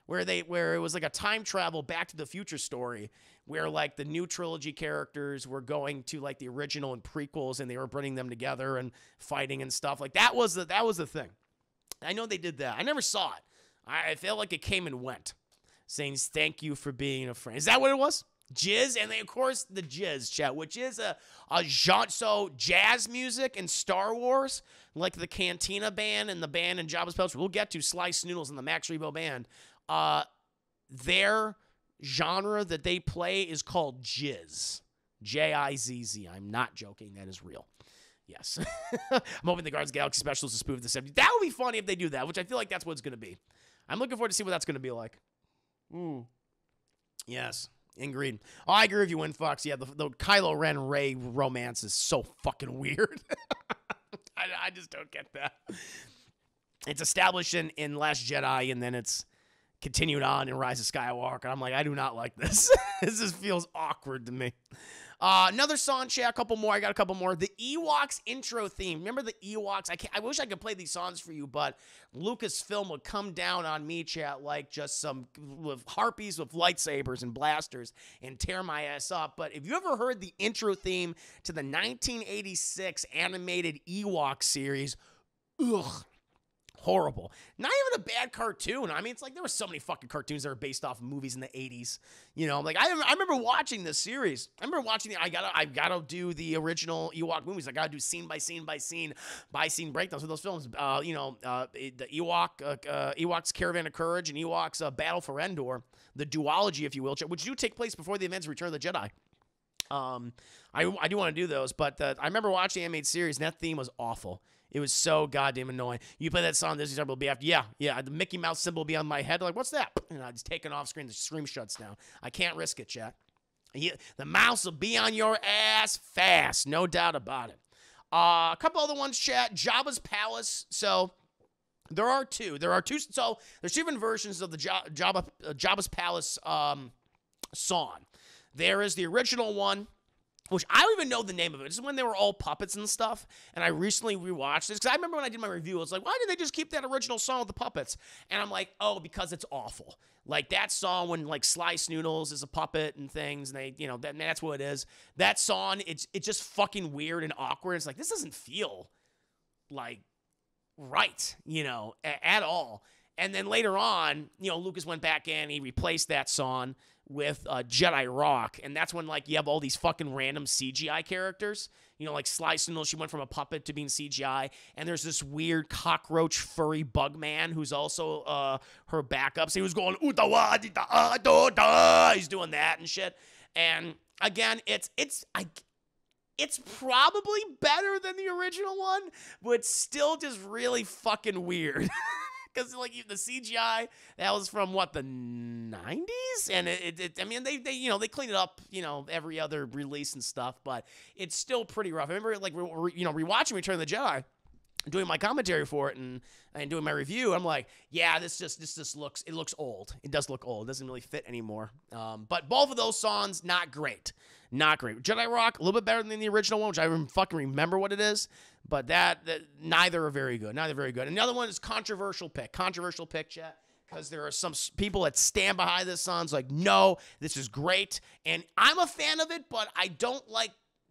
where it was like a time travel Back to the Future story, where like the new trilogy characters were going to like the original and prequels, and they were bringing them together and fighting and stuff. Like that was the thing. I know they did that. I never saw it. I felt like it came and went, saying thank you for being a friend. Is that what it was? Jizz, and then of course the Jizz chat, which is a genre. So jazz music and Star Wars, like the Cantina band and the band in Jabba's Palace, we'll get to Sly Snoodles and the Max Rebo band. Their genre that they play is called Jizz, Jizz. I'm not joking. That is real. Yes. I'm hoping the Guardians of the Galaxy special is a spoof of the 70s. That would be funny if they do that, which I feel like that's what it's going to be. I'm looking forward to see what that's going to be like. Yes. Agreed. Oh, I agree with you, Winfox. Yeah, the Kylo Ren Rey romance is so fucking weird. I just don't get that. It's established in Last Jedi, and then it's continued on in Rise of Skywalker. I'm like, I do not like this. This just feels awkward to me. Another song, chat, a couple more. I got a couple more. The Ewoks intro theme. Remember the Ewoks? I wish I could play these songs for you, but Lucasfilm would come down on me, chat, like just some with harpies with lightsabers and blasters and tear my ass up. But if you ever heard the intro theme to the 1986 animated Ewok series, ugh. Horrible. Not even a bad cartoon. I mean, it's like there were so many fucking cartoons that were based off of movies in the 80s. Like I remember watching this series. I remember watching I gotta do the original Ewok movies. I gotta do scene by scene breakdowns of those films. The Ewoks Caravan of Courage and Ewoks Battle for Endor, the duology, if you will, which do take place before the events of Return of the Jedi. I do want to do those, but I remember watching the animated series, and that theme was awful. It was so goddamn annoying. You play that song, Disney Star will be after. Yeah. The Mickey Mouse symbol will be on my head. Like, what's that? And I just take it off screen. The screen shuts down. I can't risk it, chat. The mouse will be on your ass fast. No doubt about it. A couple other ones, chat. Jabba's Palace. So there are two. So there's 2 different versions of the Jabba's Palace song. There is the original one, which I don't even know the name of it. This is when they were all puppets and stuff, and I recently rewatched this, because I remember when I did my review, I was like, why did they just keep that original song with the puppets? And I'm like, oh, because it's awful. Like, that song when, like, Sly Snoodles is a puppet and things, and they, that's what it is. That song, it's just fucking weird and awkward. It's like, this doesn't feel, like, right, at all. And then later on, Lucas went back in, he replaced that song with Jedi Rock, and that's when, like, you have all these fucking random CGI characters. Like Sly Snoodles, she went from a puppet to being CGI, and there's this weird cockroach furry bug man who's also her backup. So he was going, he's doing that and shit. And again, it's probably better than the original one, but it's still just really fucking weird. because like the CGI that was from what, the 90s, and I mean they they clean it up every other release and stuff, but it's still pretty rough. I remember like rewatching Return of the Jedi, doing my commentary for it and doing my review. I'm like, yeah, this just looks old. It does look old. It doesn't really fit anymore. But both of those songs, not great. Not great. Jedi Rock, a little bit better than the original one, which I fucking remember what it is. But that neither are very good. Neither very good. And the other one is controversial pick. Controversial pick, chat. Because there are some people that stand behind this song. It's like, no, this is great. And I'm a fan of it, but I don't like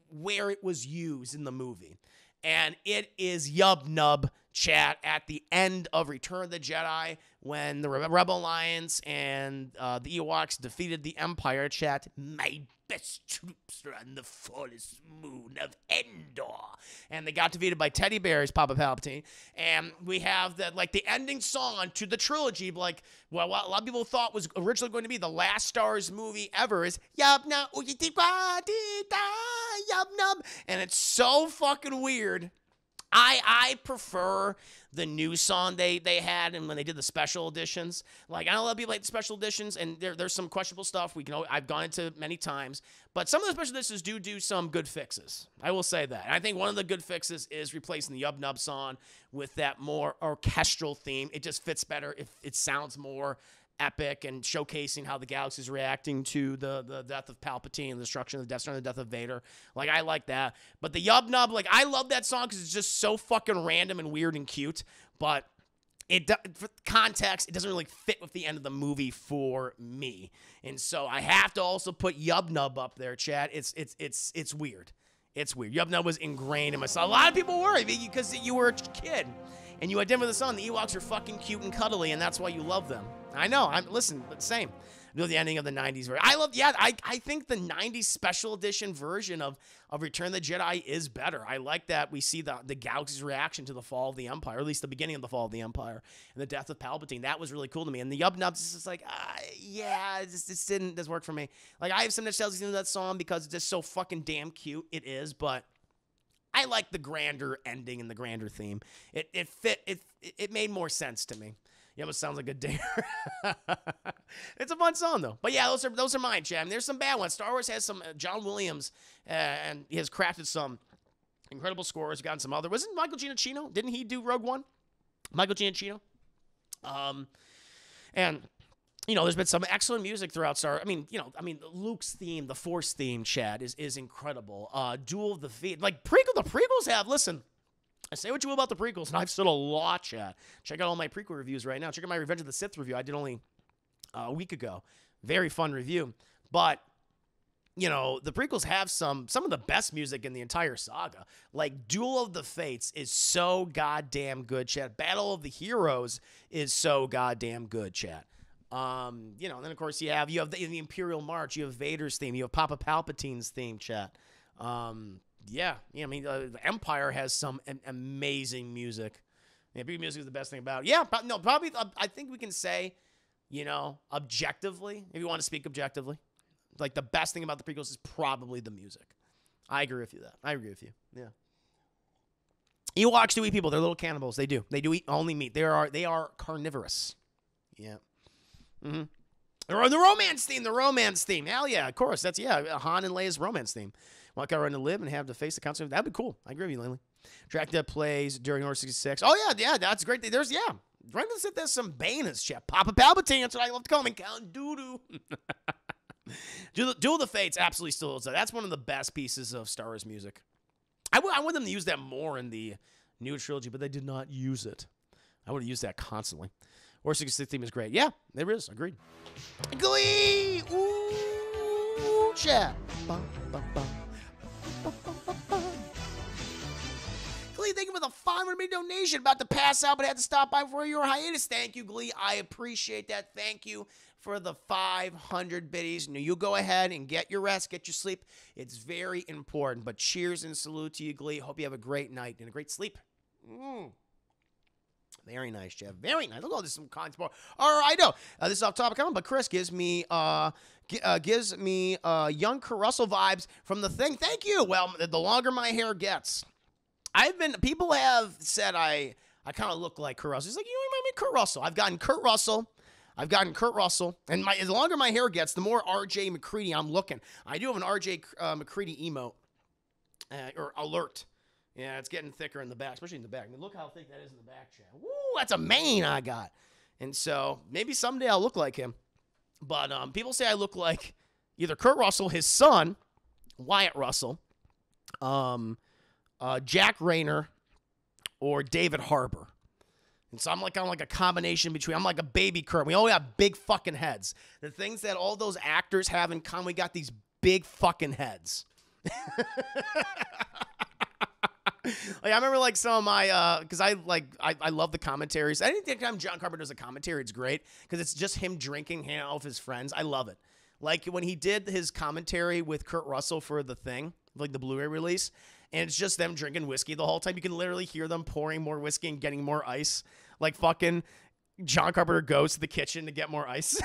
where it was used in the movie. And it is Yub Nub, chat, at the end of Return of the Jedi when the Rebel Alliance and the Ewoks defeated the Empire, chat. My best troops are on the farthest moon of Endor. And they got defeated by teddy bears, Papa Palpatine. And we have the ending song to the trilogy, like, well, what a lot of people thought was originally going to be the last Star Wars movie ever is Yub Nub, Yub Nub. And it's so fucking weird. I prefer the new song they had, and when they did the special editions. Like, I know a lot of people like the special editions, and there's some questionable stuff I've gone into many times, but some of the special editions do some good fixes. I will say that. And I think one of the good fixes is replacing the Yub Nub song with that more orchestral theme. It just fits better. It sounds more epic and showcasing how the galaxy is reacting to the death of Palpatine, the destruction of the Death Star, and the death of Vader. Like, I like that. But the Yub Nub, like, I love that song because it's just so fucking random and weird and cute. But for context, it doesn't really fit with the end of the movie for me. And so I have to also put Yub Nub up there, Chad. It's weird. It's weird. Yub Nub was ingrained in my soul. A lot of people were because you were a kid and you identify with the song. The Ewoks are fucking cute and cuddly, and that's why you love them. I know. Listen, same. The ending of the 90s version. I think the 90s special edition version of Return of the Jedi is better. I like that we see the galaxy's reaction to the fall of the Empire, or at least the beginning of the fall of the Empire, and the death of Palpatine. That was really cool to me. And the Yub Nubs is just like, it just doesn't work for me. Like, I have some nostalgia into that song because it's just so fucking damn cute. It is, but I like the grander ending and the grander theme. It fit. It made more sense to me. Yeah, it sounds like a dare. It's a fun song, though. But yeah, those are mine, Chad. And there's some bad ones. Star Wars has some John Williams, and he has crafted some incredible scores. We've gotten some other. Wasn't Michael Giacchino? Didn't he do Rogue One? Michael Giacchino. And there's been some excellent music throughout Star. Luke's theme, the Force theme, Chad, is incredible. Duel of the Fate, like the prequels have. Listen. I say what you will about the prequels, and I've said a lot, chat. Check out all my prequel reviews right now. Check out my Revenge of the Sith review I did only a week ago. Very fun review. But, the prequels have some of the best music in the entire saga. Like, Duel of the Fates is so goddamn good, chat. Battle of the Heroes is so goddamn good, chat. And then, of course, you have the Imperial March. You have Vader's theme. You have Papa Palpatine's theme, chat. Yeah, the Empire has some amazing music. Yeah, music is the best thing about it. Yeah, probably. I think we can say, objectively, if you want to speak objectively, like the best thing about the prequels is probably the music. I agree with you. I agree with you. Yeah. Ewoks do eat people. They're little cannibals. They do. They do eat only meat. They are carnivorous. Yeah. Mm-hmm. Or the romance theme. The romance theme. Hell yeah, of course. That's Han and Leia's romance theme. Want to run to live and have to face the consequences. That'd be cool. I agree with you, Lanley. Track that plays during Order 66. Oh, yeah, that's great. There's some Banas, chat. Papa Palpatine, that's what I love to call him. Count Doo-Doo. Duel of the Fates absolutely still is. That's one of the best pieces of Star Wars music. I want them to use that more in the new trilogy, but they did not use it. I would have used that constantly. Order 66 theme is great. Yeah, there is. Agreed. Glee! Ooh, chat. Bum, bum, bum. Glee, thank you for the $500 donation. About to pass out, but had to stop by for your hiatus. Thank you, Glee. I appreciate that. Thank you for the 500 biddies. Now, you go ahead and get your rest, get your sleep. It's very important. But cheers and salute to you, Glee. Hope you have a great night and a great sleep. Very nice, Jeff. Very nice. Look at all this some kind sport. All right, I know this is off topic, but Chris gives me young Caruso vibes from The Thing. Thank you. Well, the longer my hair gets, people have said I kind of look like Caruso. He's like, you remind me me Kurt Russell. I've gotten Kurt Russell. And the longer my hair gets, the more R.J. McCready I'm looking. I do have an R.J. McCready emote, or alert. Yeah, it's getting thicker in the back, especially in the back. I mean, look how thick that is in the back, Chad. Woo, that's a mane I got. And so maybe someday I'll look like him. But people say I look like either Kurt Russell, his son, Wyatt Russell, Jack Rayner, or David Harbour. And so I'm like a combination between, I'm like a baby Kurt. We all have big fucking heads. The things that all those actors have in common, we got these big fucking heads. Like I remember like some of my because I love the commentaries. Anytime John Carpenter does a commentary, it's great because it's just him drinking, hanging out with his friends. I love it. Like when he did his commentary with Kurt Russell for The Thing, like the Blu-ray release, and it's just them drinking whiskey the whole time. You can literally hear them pouring more whiskey and getting more ice. Like fucking John Carpenter goes to the kitchen to get more ice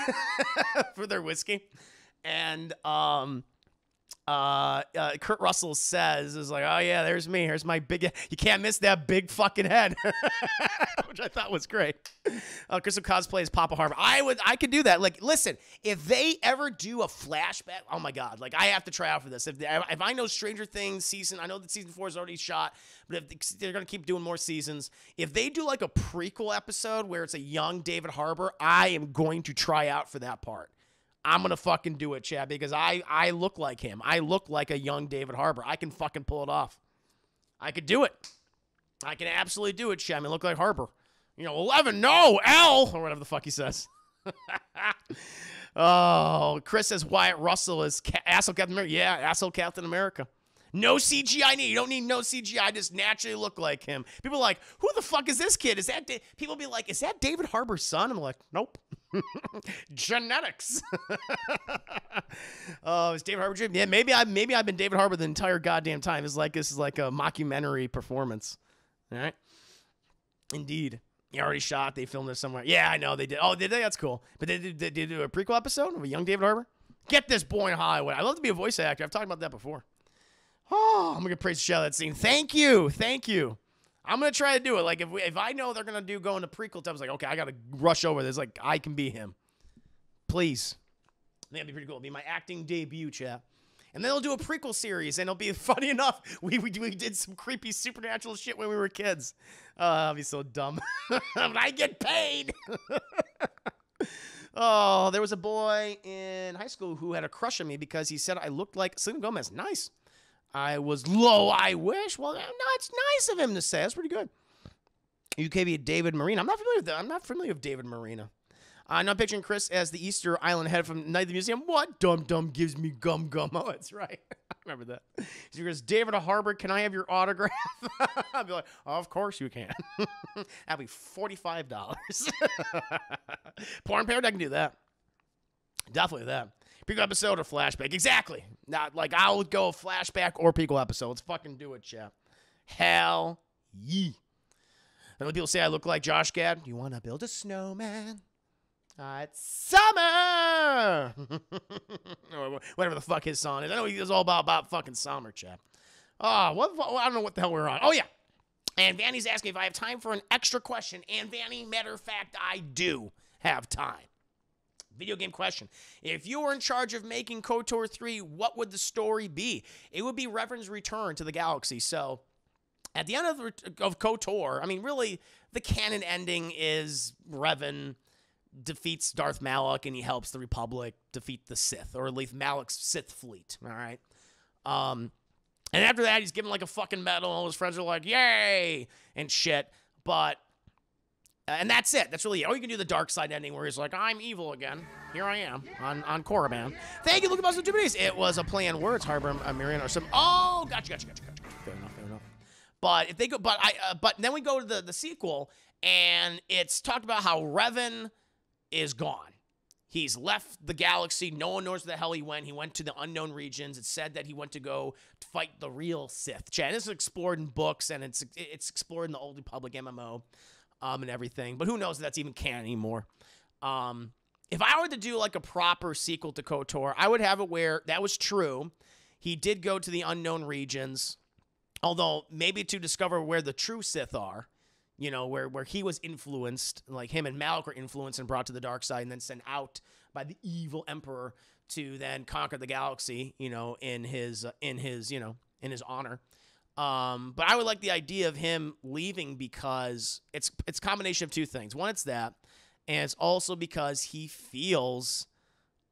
for their whiskey. And Kurt Russell is like, oh yeah, there's me. Here's my big, you can't miss that big fucking head, which I thought was great. Crystal cosplays Papa Harbour. I could do that. Like, listen, if they ever do a flashback, oh my God, like I have to try out for this. If I know Stranger Things season, I know that season 4 is already shot, but if they're going to keep doing more seasons, if they do like a prequel episode where it's a young David Harbour, I am going to try out for that part. I'm going to fucking do it, Chad, because I look like him. I look like a young David Harbour. I can fucking pull it off. I could do it. I can absolutely do it, Chad. I mean, look like Harbour. 11, no, L, or whatever the fuck he says. Oh, Chris says Wyatt Russell is asshole Captain America. Yeah, asshole Captain America. No CGI need. You don't need no CGI. I just naturally look like him. People are like, who the fuck is this kid? People be like, is that David Harbour's son? I'm like, nope. Genetics. Oh, is David Harbour dream? Yeah, maybe I've been David Harbour the entire goddamn time. This is like a mockumentary performance. All right. Indeed. You already shot. They filmed it somewhere. Yeah, I know they did. Oh, did they? That's cool. But they do a prequel episode of a young David Harbour? Get this boy in Hollywood. I'd love to be a voice actor. I've talked about that before. Oh, I'm gonna praise the show that scene. Thank you. I'm gonna try to do it. Like if I know they're gonna go into prequel time, I was like, okay, I gotta rush over this. Like I can be him. Please. I think that'd be pretty cool. It'll be my acting debut, chat. And then they'll do a prequel series, and it'll be funny enough. We did some creepy supernatural shit when we were kids. I'll be so dumb. But I get paid. Oh, there was a boy in high school who had a crush on me because he said I looked like Selena Gomez. Nice. I was low, I wish. Well, no, it's nice of him to say. That's pretty good. UKB David Marina. I'm not familiar with David Marina. I'm not picturing Chris as the Easter Island head from Night of the Museum. What? Dum Dum gives me gum gum. Oh, that's right. I remember that. He goes, David Harbour, can I have your autograph? I'll be like, oh, of course you can. That'll be $45. Porn parent, I can do that. Definitely that. Prequel episode or flashback. Exactly. Not like I would go flashback or prequel episode. Let's fucking do it, chap. Hell yeah. And when people say I look like Josh Gad, you want to build a snowman? It's summer. Or whatever the fuck his song is. I know he's all about fucking summer, chap. Oh, I don't know what the hell we're on. Oh, yeah. And Vanny's asking if I have time for an extra question. And Vanny, matter of fact, I do have time. Video game question. If you were in charge of making KOTOR 3, what would the story be? It would be Revan's return to the galaxy. So, at the end of KOTOR, I mean, really, the canon ending is Revan defeats Darth Malak and he helps the Republic defeat the Sith, or at least Malak's Sith fleet, all right? And after that, he's given like a fucking medal, and all his friends are like, yay, and shit, but... and that's it. That's really it. Or you can do the dark side ending where he's like, I'm evil again. Here I am on Korriban. Thank you, Luke Boss, for 2 minutes. It was a play on words, Harbour, Miriam, or some. Oh, gotcha. Fair enough. But if they go, but then we go to the sequel, and it's talked about how Revan is gone. He's left the galaxy. No one knows where the hell he went. He went to the unknown regions. It's said that he went to go fight the real Sith. Chad, this is explored in books, and it's explored in the Old Republic MMO. And everything, but who knows if that's even canon anymore. If I were to do like a proper sequel to KOTOR, I would have it where that was true. He did go to the unknown regions, although maybe to discover where the true Sith are. you know, where he was influenced, like him and Malak were influenced and brought to the dark side and then sent out by the evil emperor to then conquer the galaxy, you know, in his honor. But I would like the idea of him leaving because it's a combination of two things. One, it's that, and it's also because he feels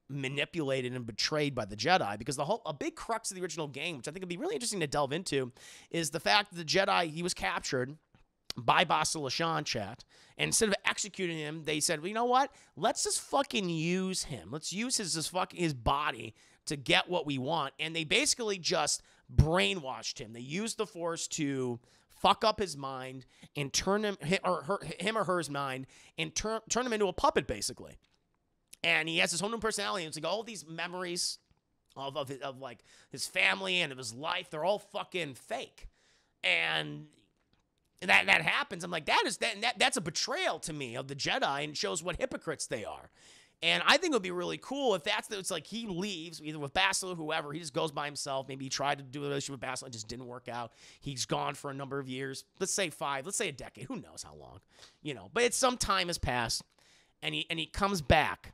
manipulated and betrayed by the Jedi, because a big crux of the original game, which I think would be really interesting to delve into, is the fact that the Jedi, he was captured by Bastila Shan, chat, and instead of executing him, they said, well, you know what? Let's just fucking use him. Let's use his body to get what we want. And they basically just brainwashed him. They used the Force to fuck up his mind and turn him or her's mind and turn him into a puppet, basically. And he has his whole new personality. It's like all these memories of like his family and of his life, they're all fucking fake. And that happens. I'm like, that's a betrayal to me of the Jedi, and shows what hypocrites they are. And I think it would be really cool if it's like he leaves, either with Bastila or whoever, he just goes by himself. Maybe he tried to do a relationship with Bastila, it just didn't work out. He's gone for a number of years. Let's say 5, let's say a decade. Who knows how long, you know. But some time has passed, and he comes back,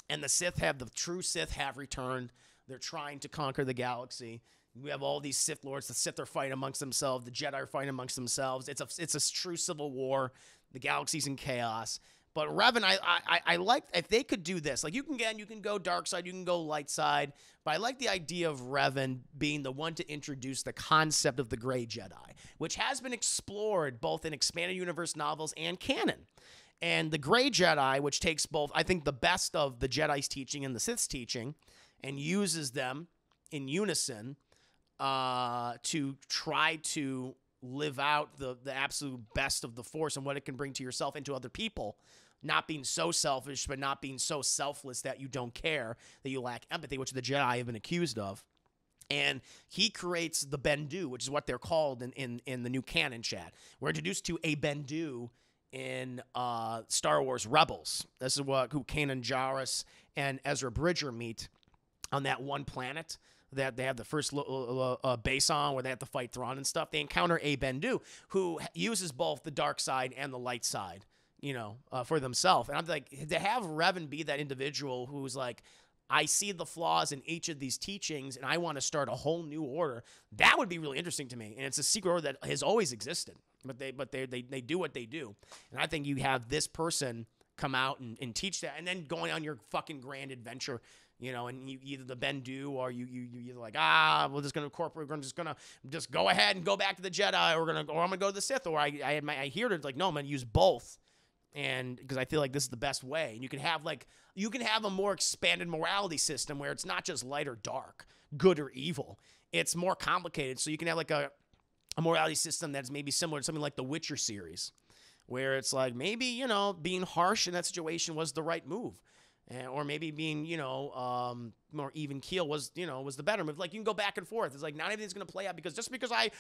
and the true Sith have returned. They're trying to conquer the galaxy. We have all these Sith lords. The Sith are fighting amongst themselves. The Jedi are fighting amongst themselves. It's a true civil war. The galaxy's in chaos. But Revan, I like if they could do this. Like you can go dark side, you can go light side. But I like the idea of Revan being the one to introduce the concept of the Grey Jedi, which has been explored both in expanded universe novels and canon. And the Grey Jedi, which takes both, I think, the best of the Jedi's teaching and the Sith's teaching, and uses them in unison to try to live out the absolute best of the Force and what it can bring to yourself and to other people. Not being so selfish, but not being so selfless that you don't care, that you lack empathy, which the Jedi have been accused of. And he creates the Bendu, which is what they're called in the new canon, chat. We're introduced to a Bendu in Star Wars Rebels. This is who Kanan Jarrus and Ezra Bridger meet on that one planet that they have the first base on, where they have to fight Thrawn and stuff. They encounter a Bendu who uses both the dark side and the light side, you know, for themselves. And I'm like, to have Revan be that individual who's like, I see the flaws in each of these teachings, and I want to start a whole new order. That would be really interesting to me. And it's a secret order that has always existed, but they do what they do. And I think you have this person come out and teach that, and then going on your fucking grand adventure, you know, and you either the Bendu or you're like, we're just gonna just go ahead and go back to the Jedi, or I'm gonna go to the Sith, or I hear it like, no, I'm gonna use both. And because I feel like this is the best way. And you can have a more expanded morality system where it's not just light or dark, good or evil. It's more complicated. So you can have like a morality system that's maybe similar to something like the Witcher series, where it's like maybe, you know, being harsh in that situation was the right move. Or maybe being, you know, more even keel was the better move. Like you can go back and forth. It's like not everything's going to play out because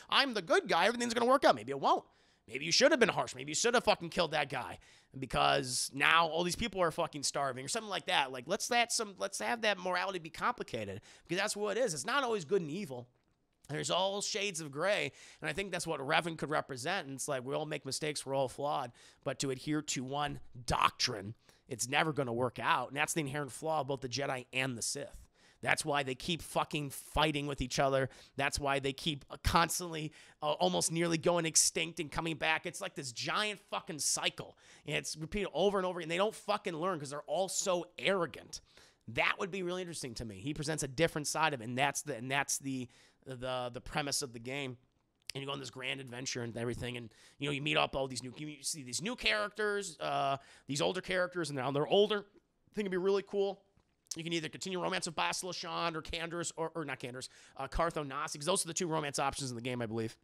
I'm the good guy, everything's going to work out. Maybe it won't. Maybe you should have been harsh. Maybe you should have fucking killed that guy because now all these people are fucking starving or something like that. Like let's have that morality be complicated, because that's what it is. It's not always good and evil. There's all shades of gray, and I think that's what Revan could represent. And it's like we all make mistakes, we're all flawed, but to adhere to one doctrine, it's never going to work out. And that's the inherent flaw of both the Jedi and the Sith. That's why they keep fucking fighting with each other. That's why they keep constantly almost nearly going extinct and coming back. It's like this giant fucking cycle. And it's repeated over and over, and they don't fucking learn because they're all so arrogant. That would be really interesting to me. He presents a different side of it, and that's the premise of the game. And you go on this grand adventure and everything, and you know, you meet up all these you see these new characters, these older characters, and now they're older. I think it'd be really cool. You can either continue romance with Bastila Shan or Canderous, or not Canderous, Cartho Nasi, because those are the two romance options in the game, I believe.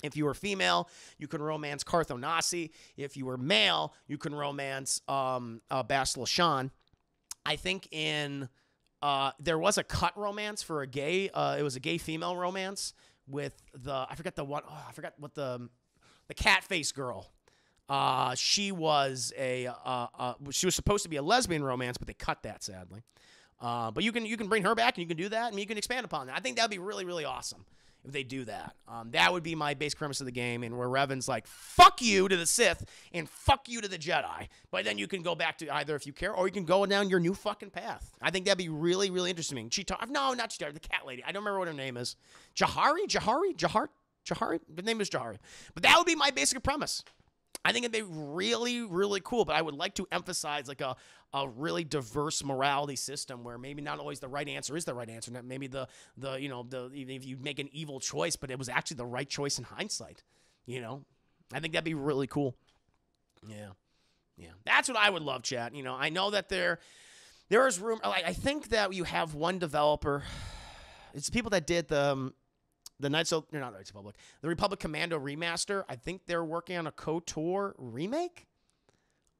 If you were female, you can romance Cartho Nasi. If you were male, you can romance Bastila Shan. I think there was a cut romance for a gay. It was a gay female romance with I forgot what the cat face girl. She was she was supposed to be a lesbian romance, but they cut that, sadly. But you can bring her back, and you can do that, and you can expand upon that. I think that'd be really, really awesome. if they do that. That would be my base premise of the game, and where Revan's like, fuck you to the Sith and fuck you to the Jedi. But then you can go back to either if you care, or you can go down your new fucking path. I think that'd be really, really interesting. Cheetar, no, not Cheetar, the cat lady. I don't remember what her name is. Jahari? The name is Jahari. But that would be my basic premise. I think it'd be really, really cool, but I would like to emphasize like a really diverse morality system where maybe not always the right answer is the right answer. Maybe if you make an evil choice, but it was actually the right choice in hindsight. I think that'd be really cool. Yeah. That's what I would love, chat. I know that there is room. Like, I think that you have one developer. It's the people that did the Republic Commando remaster. I think they're working on a KOTOR remake.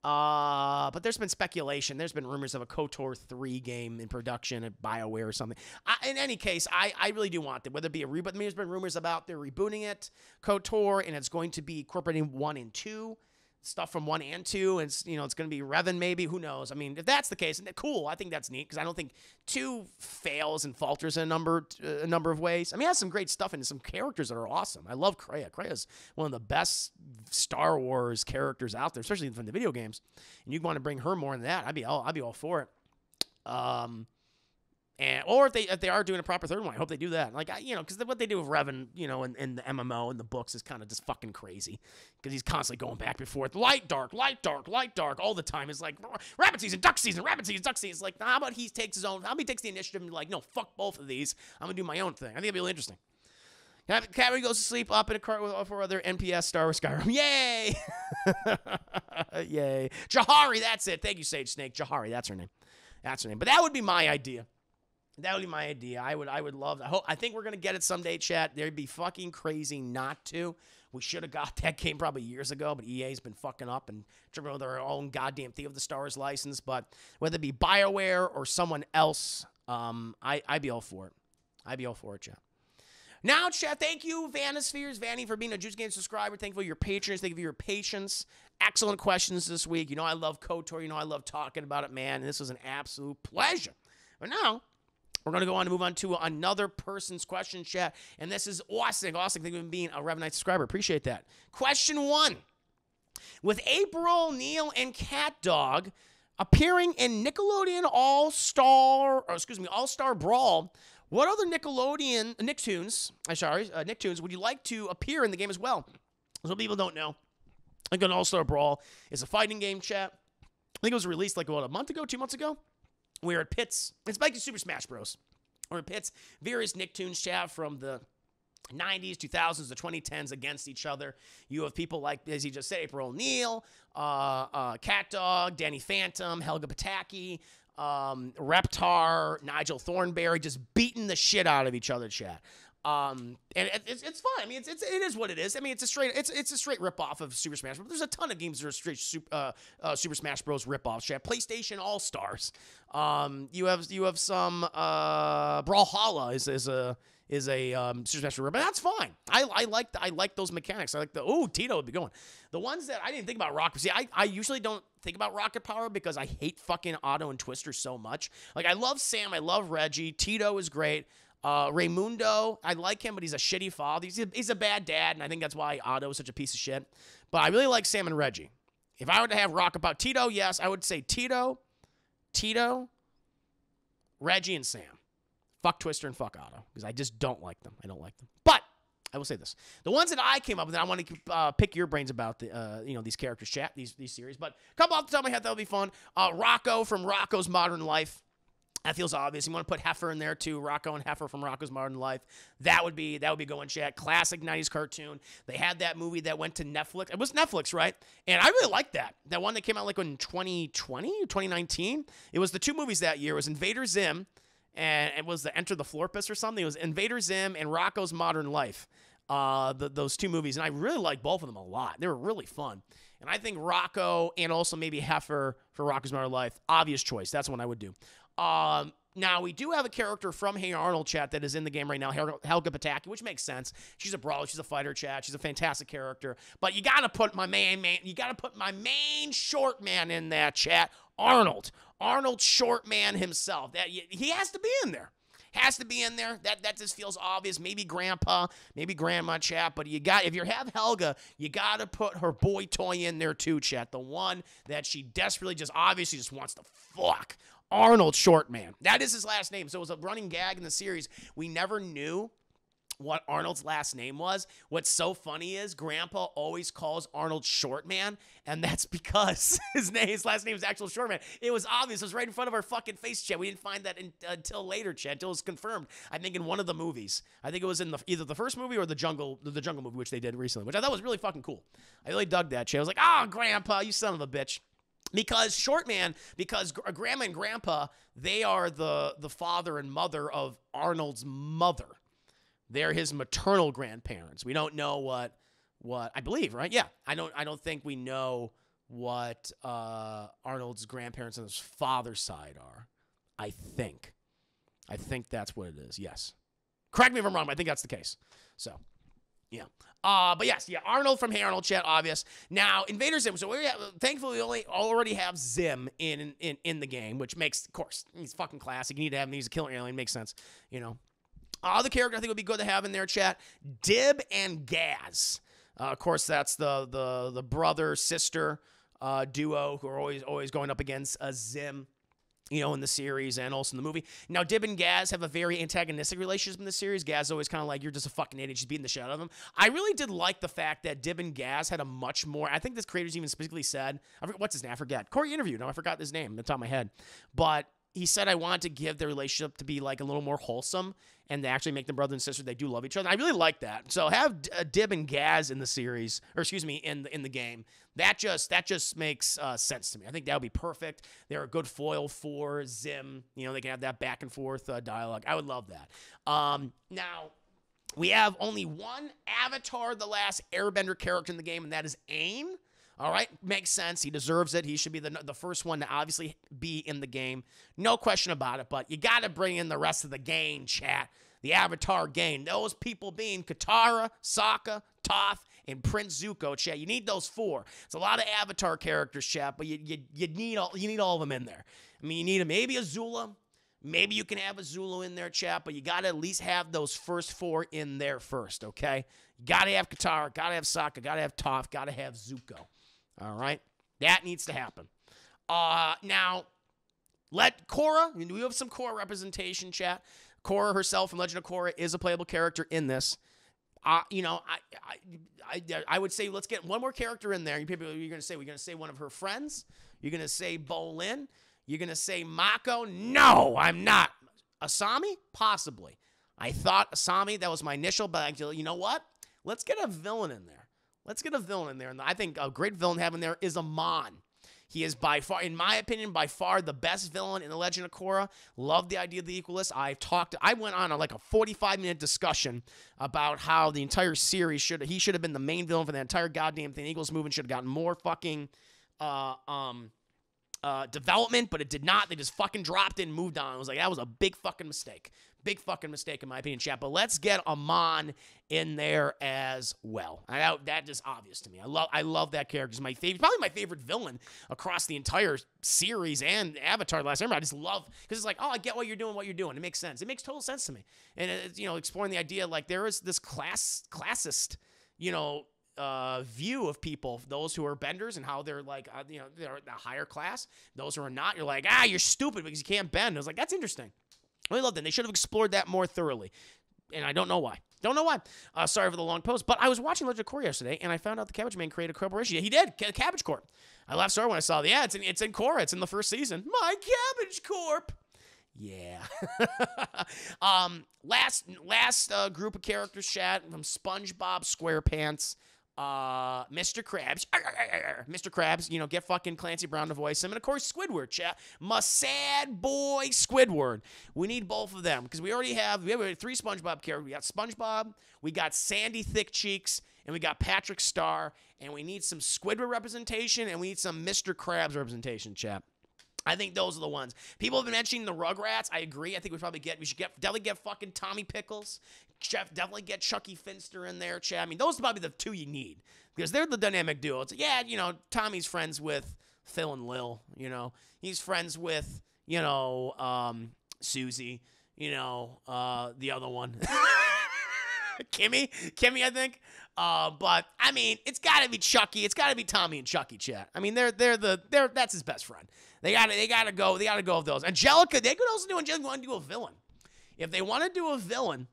But there's been speculation. There's been rumors of a KOTOR 3 game in production at BioWare or something. In any case, I really do want it. Whether it be a reboot. There's been rumors about they're rebooting it, KOTOR, and it's going to be incorporating 1 and 2. Stuff from 1 and 2, and it's going to be Revan maybe. Who knows? I mean, if that's the case, cool. I think that's neat because I don't think 2 fails and falters in a number of ways. I mean, it has some great stuff and some characters that are awesome. I love Kreia. Kreia's one of the best Star Wars characters out there, especially from the video games. And you want to bring her more than that, I'd be all for it. Or if they are doing a proper third one, I hope they do that. Like, because what they do with Revan, in the MMO and the books is kind of just fucking crazy. Because he's constantly going back and forth. Light, dark all the time. It's like, rabbit season, duck season, rabbit season, duck season. It's like, how about he takes the initiative and like, no, fuck both of these. I'm going to do my own thing. I think it'd be really interesting. Cadbury goes to sleep up in a cart with all 4 other NPS Star Wars Skyrim. Yay! Yay. Jahari, that's it. Thank you, Sage Snake. Jahari, that's her name. But that would be my idea. I would love that. I think we're going to get it someday, chat. They'd be fucking crazy not to. We should have got that game probably years ago, but EA's been fucking up and tripping with their own goddamn thing of the Star Wars license. But whether it be BioWare or someone else, I'd be all for it. Chat. Now, chat, thank you, Vanispheres, Vanny, for being a Juice Game subscriber. Thank you for your patronage. Thank you for your patience. Excellent questions this week. I love KOTOR. I love talking about it, man. And this was an absolute pleasure. But now, we're going to go on to move on to another person's question, chat. And this is Austin. Austin, thank you for being a Revanite subscriber. Appreciate that. Question 1. With April, Neil, and Cat Dog appearing in Nickelodeon All-Star Brawl, what other Nicktoons would you like to appear in the game as well? Some people don't know. Like an All-Star Brawl is a fighting game, chat. I think it was released like, a month ago, 2 months ago? Where it pits, it's like Super Smash Bros. Where it pits various Nicktoons, chat, from the 90s, 2000s, the 2010s against each other. You have people like, as he just said, April O'Neil, Cat Dog, Danny Phantom, Helga Pataki, Reptar, Nigel Thornberry, just beating the shit out of each other, chat. And it's fun. I mean, it is what it is. I mean, it's a straight ripoff of Super Smash Bros. There's a ton of games that are straight Super Smash Bros. Ripoffs. Chat. PlayStation All Stars. You have some Brawlhalla is a Super Smash Bros. But that's fine. I like those mechanics. I like Tito would be going. The ones that I didn't think about Rocket. See, I usually don't think about Rocket Power because I hate fucking Otto and Twister so much. Like, I love Sam. I love Reggie. Tito is great. Raymundo, I like him, but he's a shitty father. He's a bad dad, and I think that's why Otto is such a piece of shit. But I really like Sam and Reggie. If I were to have Rocket Power, Tito, yes, I would say Tito, Reggie, and Sam. Fuck Twister and fuck Otto, because I just don't like them. I don't like them. But I will say this: the ones that I came up with, I want to pick your brains about these characters, chat, these series. But a couple off the top of my head that would be fun. Rocco from Rocco's Modern Life. That feels obvious. You want to put Heifer in there too. Rocco and Heifer from Rocco's Modern Life. That would be going, chat. Classic 90s cartoon. They had that movie that went to Netflix. It was Netflix, right? And I really liked that. That one that came out like in 2020 or 2019. It was the 2 movies that year. It was Invader Zim and it was the Enter the Florpus or something. It was Invader Zim and Rocco's Modern Life. Those 2 movies. And I really liked both of them a lot. They were really fun. And I think Rocco and also maybe Heifer for Rocco's Modern Life. Obvious choice. That's what I would do. Now, we do have a character from Hey Arnold, chat, that is in the game right now, Helga Pataki, which makes sense. She's a brawler. She's a fighter, chat. She's a fantastic character. But you got to put my main short man in that, chat, Arnold. Arnold Short Man himself. He has to be in there. has to be in there. That just feels obvious. Maybe Grandpa, maybe Grandma, chat. But if you have Helga, you got to put her boy toy in there too, chat. The one that she desperately just obviously just wants to fuck. Arnold Shortman. That is his last name. So it was a running gag in the series. We never knew what Arnold's last name was. What's so funny is Grandpa always calls Arnold Shortman, and that's because his last name is actual Shortman. It was obvious. It was right in front of our fucking face, chat. We didn't find that until later, chat, until it was confirmed. I think in one of the movies. I think it was in either the first movie or the Jungle movie, which they did recently, which I thought was really fucking cool. I really dug that, chat. I was like, oh, Grandpa, you son of a bitch. Because Grandma and Grandpa, they are the father and mother of Arnold's mother. They're his maternal grandparents. We don't know what I believe, right? Yeah, I don't think we know what Arnold's grandparents on his father's side are. I think that's what it is. Yes, correct me if I'm wrong, but I think that's the case. So, yeah. But yes, yeah, Arnold from Hey Arnold, chat, obvious. Now, Invader Zim. So thankfully we already have Zim in the game, which makes, of course, he's fucking classic. You need to have him. He's a killer alien. Makes sense, you know. Other character I think would be good to have in there, chat. Dib and Gaz. Of course, that's the brother sister duo who are always going up against Zim, you know, in the series and also in the movie. Now, Dib and Gaz have a very antagonistic relationship in the series. Gaz is always kind of like, you're just a fucking idiot. She's beating the shit out of him. I really did like the fact that Dib and Gaz had a much more, I think this creator's even specifically said, what's his name? I forgot. Corey interviewed him. I forgot his name on the top of my head. But he said, I wanted to give their relationship to be like a little more wholesome and to actually make them brother and sister. They do love each other. I really like that. So have Dib and Gaz in the series, or excuse me, in the game. That just makes sense to me. I think that would be perfect. They're a good foil for Zim. You know, they can have that back and forth dialogue. I would love that. Now, we have only one Avatar: The Last Airbender character in the game, and that is Aang. All right, makes sense. He deserves it. He should be the first one to obviously be in the game. No question about it, but you got to bring in the rest of the gang, chat. The Avatar gang. Those people being Katara, Sokka, Toph, and Prince Zuko, chat. You need those four. It's a lot of Avatar characters, chat, but you need all of them in there. I mean, you need maybe Azula. Maybe you can have Azula in there, chat, but you got to at least have those first four in there first, okay? You got to have Katara, got to have Sokka, got to have Toph, got to have Zuko. All right? That needs to happen. Now, let Korra, we have some Korra representation, chat. Korra herself from Legend of Korra is a playable character in this. You know, I would say let's get one more character in there. You're going to say, we're going to say one of her friends. You're going to say Bolin. You're going to say Mako. No, I'm not. Asami? Possibly. I thought Asami, that was my initial, but you know what? Let's get a villain in there. And I think a great villain to have in there is Amon. He is by far, in my opinion, by far the best villain in The Legend of Korra. Love the idea of the Equalist. I went on like a 45-minute discussion about how the entire series he should have been the main villain for the entire goddamn thing. The Equalist movement should have gotten more fucking development, but it did not. They just fucking dropped it and moved on. I was like, that was a big fucking mistake. Big fucking mistake in my opinion, chat. But let's get Amon in there as well. That is obvious to me. I love that character. He's my favorite, probably my favorite villain across the entire series and Avatar: The Last Airbender. I just love, because it's like, oh, I get what you're doing. It makes sense. It makes total sense to me. And it's, you know, exploring the idea like there is this classist, you know, view of people, those who are benders and how they're like, you know, they're the higher class. Those who are not, you're like, you're stupid because you can't bend. I was like, that's interesting. I really love that. They should have explored that more thoroughly. And I don't know why. Sorry for the long post. But I was watching Legend of Korra yesterday, and I found out the Cabbage Man created a corporation. Yeah, he did. Cabbage Corp. I laughed so hard when I saw the ads. It's in Korra. It's in the first season. My Cabbage Corp. Yeah. Last group of characters, chat, from SpongeBob SquarePants. Mr. Krabs, you know, get fucking Clancy Brown to voice him, and of course Squidward, chat, my sad boy Squidward. We need both of them because we have 3 SpongeBob characters. We got SpongeBob, we got Sandy Thick Cheeks, and we got Patrick Star, and we need some Squidward representation, and we need some Mr. Krabs representation, chat. I think those are the ones. People have been mentioning the Rugrats. I agree. I think we should definitely get fucking Tommy Pickles. Definitely get Chucky Finster in there, chat. I mean, those are probably the 2 you need because they're the dynamic duo. It's, yeah, you know, Tommy's friends with Phil and Lil. You know, he's friends with, you know, Susie. the other one. Kimmy, I think. But I mean, it's got to be Chucky. It's got to be Tommy and Chucky, chat. I mean, they're that's his best friend. They gotta go with those. Angelica, they could also do Angelica. Want to do a villain? If they want to do a villain,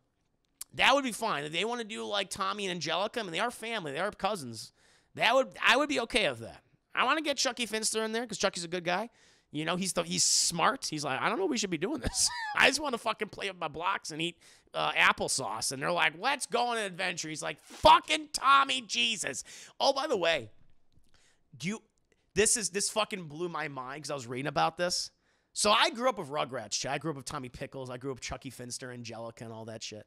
that would be fine. If they want to do like Tommy and Angelica, I mean, they are family, they are cousins. I would be okay with that. I want to get Chucky Finster in there because Chucky's a good guy. He's smart. He's like, I don't know if we should be doing this. I just want to fucking play with my blocks and eat applesauce. And they're like, let's go on an adventure. He's like, fucking Tommy Jesus. Oh, by the way, this fucking blew my mind because I was reading about this. So I grew up with Rugrats. I grew up with Tommy Pickles. I grew up with Chucky Finster, Angelica, and all that shit.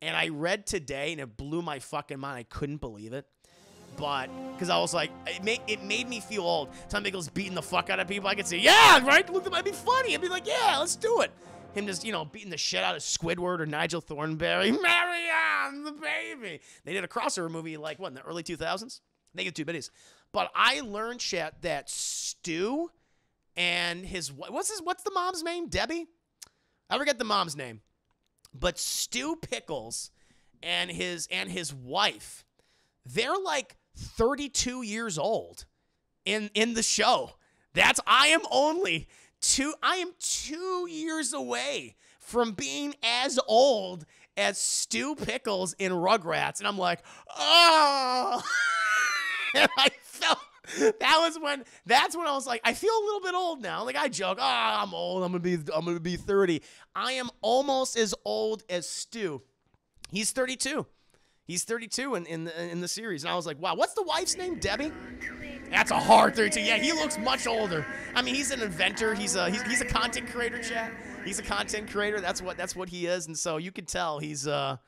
And I read today, and it blew my fucking mind. I couldn't believe it. But, because I was like, it made me feel old. Tommy Pickles beating the fuck out of people. I could say, yeah, right? Look, that might be funny. I'd be like, yeah, let's do it. Him just, beating the shit out of Squidward or Nigel Thornberry. Marianne, the baby. They did a crossover movie, like, what, in the early 2000s? Naked Two Biddies. But I learned, chat, that Stu and his, what's the mom's name? Debbie? I forget the mom's name. But Stu Pickles and his wife, they're like 32 years old in the show. I am 2 years away from being as old as Stu Pickles in Rugrats. And I'm like, oh. And I felt, that's when I was like, I feel a little bit old now. Like I joke, I'm old. I'm gonna be 30. I am almost as old as Stu. He's 32. He's 32 in the series. And I was like, wow, what's the wife's name? Debbie? That's a hard 32. Yeah, he looks much older. I mean, he's an inventor. He's a content creator, chat. He's a content creator. That's what he is. And so you can tell he's I'm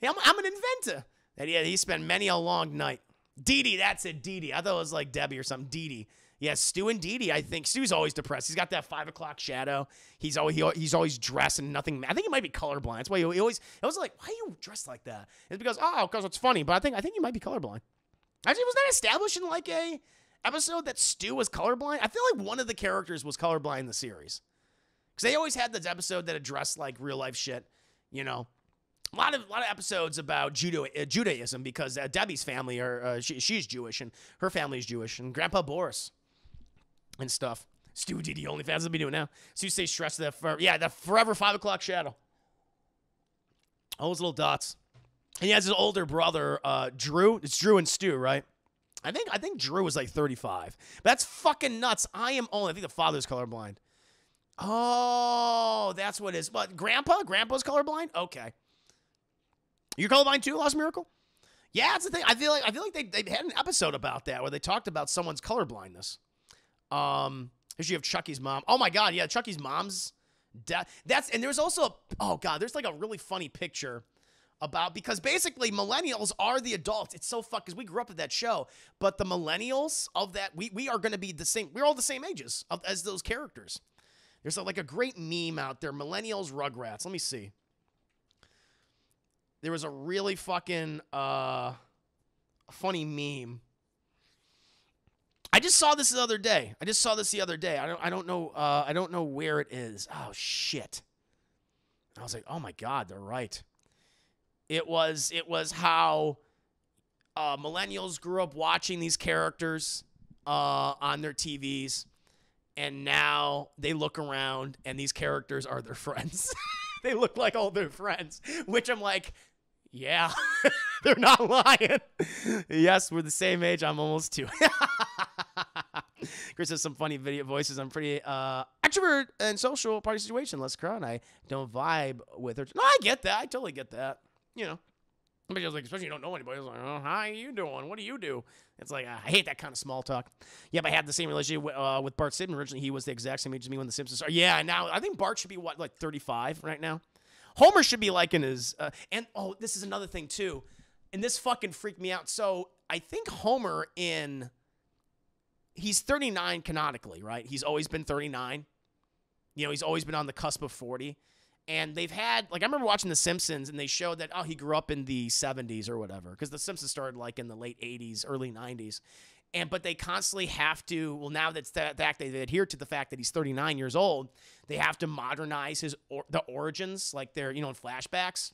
an inventor. And yeah, he spent many a long night. Dee Dee, that's it, Dee Dee. I thought it was like Debbie or something. Dee Dee. Yeah, Stu and Dee Dee, I think. Stu's always depressed. He's got that 5 o'clock shadow. He's always dressed in nothing. I think he might be colorblind. That's why I was like, why are you dressed like that? It's because it's funny. But I think you might be colorblind. Actually, was that established in like a episode that Stu was colorblind? I feel like one of the characters was colorblind in the series. Because they always had this episode that addressed like real life shit, A lot of episodes about Judaism because Debbie's family she's Jewish and her family's Jewish and Grandpa Boris and stuff. Stu Dee Dee OnlyFans will be doing now. Stu stays stressed the forever 5 o'clock shadow. All those little dots. And he has his older brother, Drew. It's Drew and Stu, right? I think Drew was like 35. But that's fucking nuts. I think the father's colorblind. Oh, that's what it is. But Grandpa's colorblind? Okay. You're colorblind too, Lost Miracle? Yeah, that's the thing. I feel like they had an episode about that where they talked about someone's colorblindness. Here you have Chucky's mom. Oh my God, yeah, Chucky's mom's death. And there's also there's like a really funny picture about, because basically millennials are the adults. It's so fucked because we grew up with that show, but the millennials of that, we are going to be the same. We're all the same ages as those characters. There's like a great meme out there, millennials Rugrats. Let me see. There was a really fucking funny meme. I just saw this the other day. I don't know where it is. Oh shit. I was like, oh my God, they're right. It was how millennials grew up watching these characters on their TVs, and now they look around and these characters are their friends. They look like all their friends, which I'm like, yeah, they're not lying. Yes, we're the same age. I'm almost 2. Chris has some funny video voices. I'm pretty extrovert and social party situation. Less crowd. I don't vibe with her. No, I get that. I totally get that. Somebody was like, especially you don't know anybody. I was like, oh, how you doing? What do you do? It's like, I hate that kind of small talk. Yeah, but I had the same relationship with Bart Simpson. Originally, he was the exact same age as me when The Simpsons started. Yeah, now I think Bart should be, like 35 right now? Homer should be like in his, this is another thing too. And this fucking freaked me out. So I think Homer he's 39 canonically, right? He's always been 39. He's always been on the cusp of 40. And they've had, like, I remember watching The Simpsons, and they showed that, he grew up in the 70s or whatever, because The Simpsons started, like, in the late 80s, early 90s. But they constantly have to, well, now that's the fact they adhere to the fact that he's 39 years old, they have to modernize the origins, like they're, in flashbacks.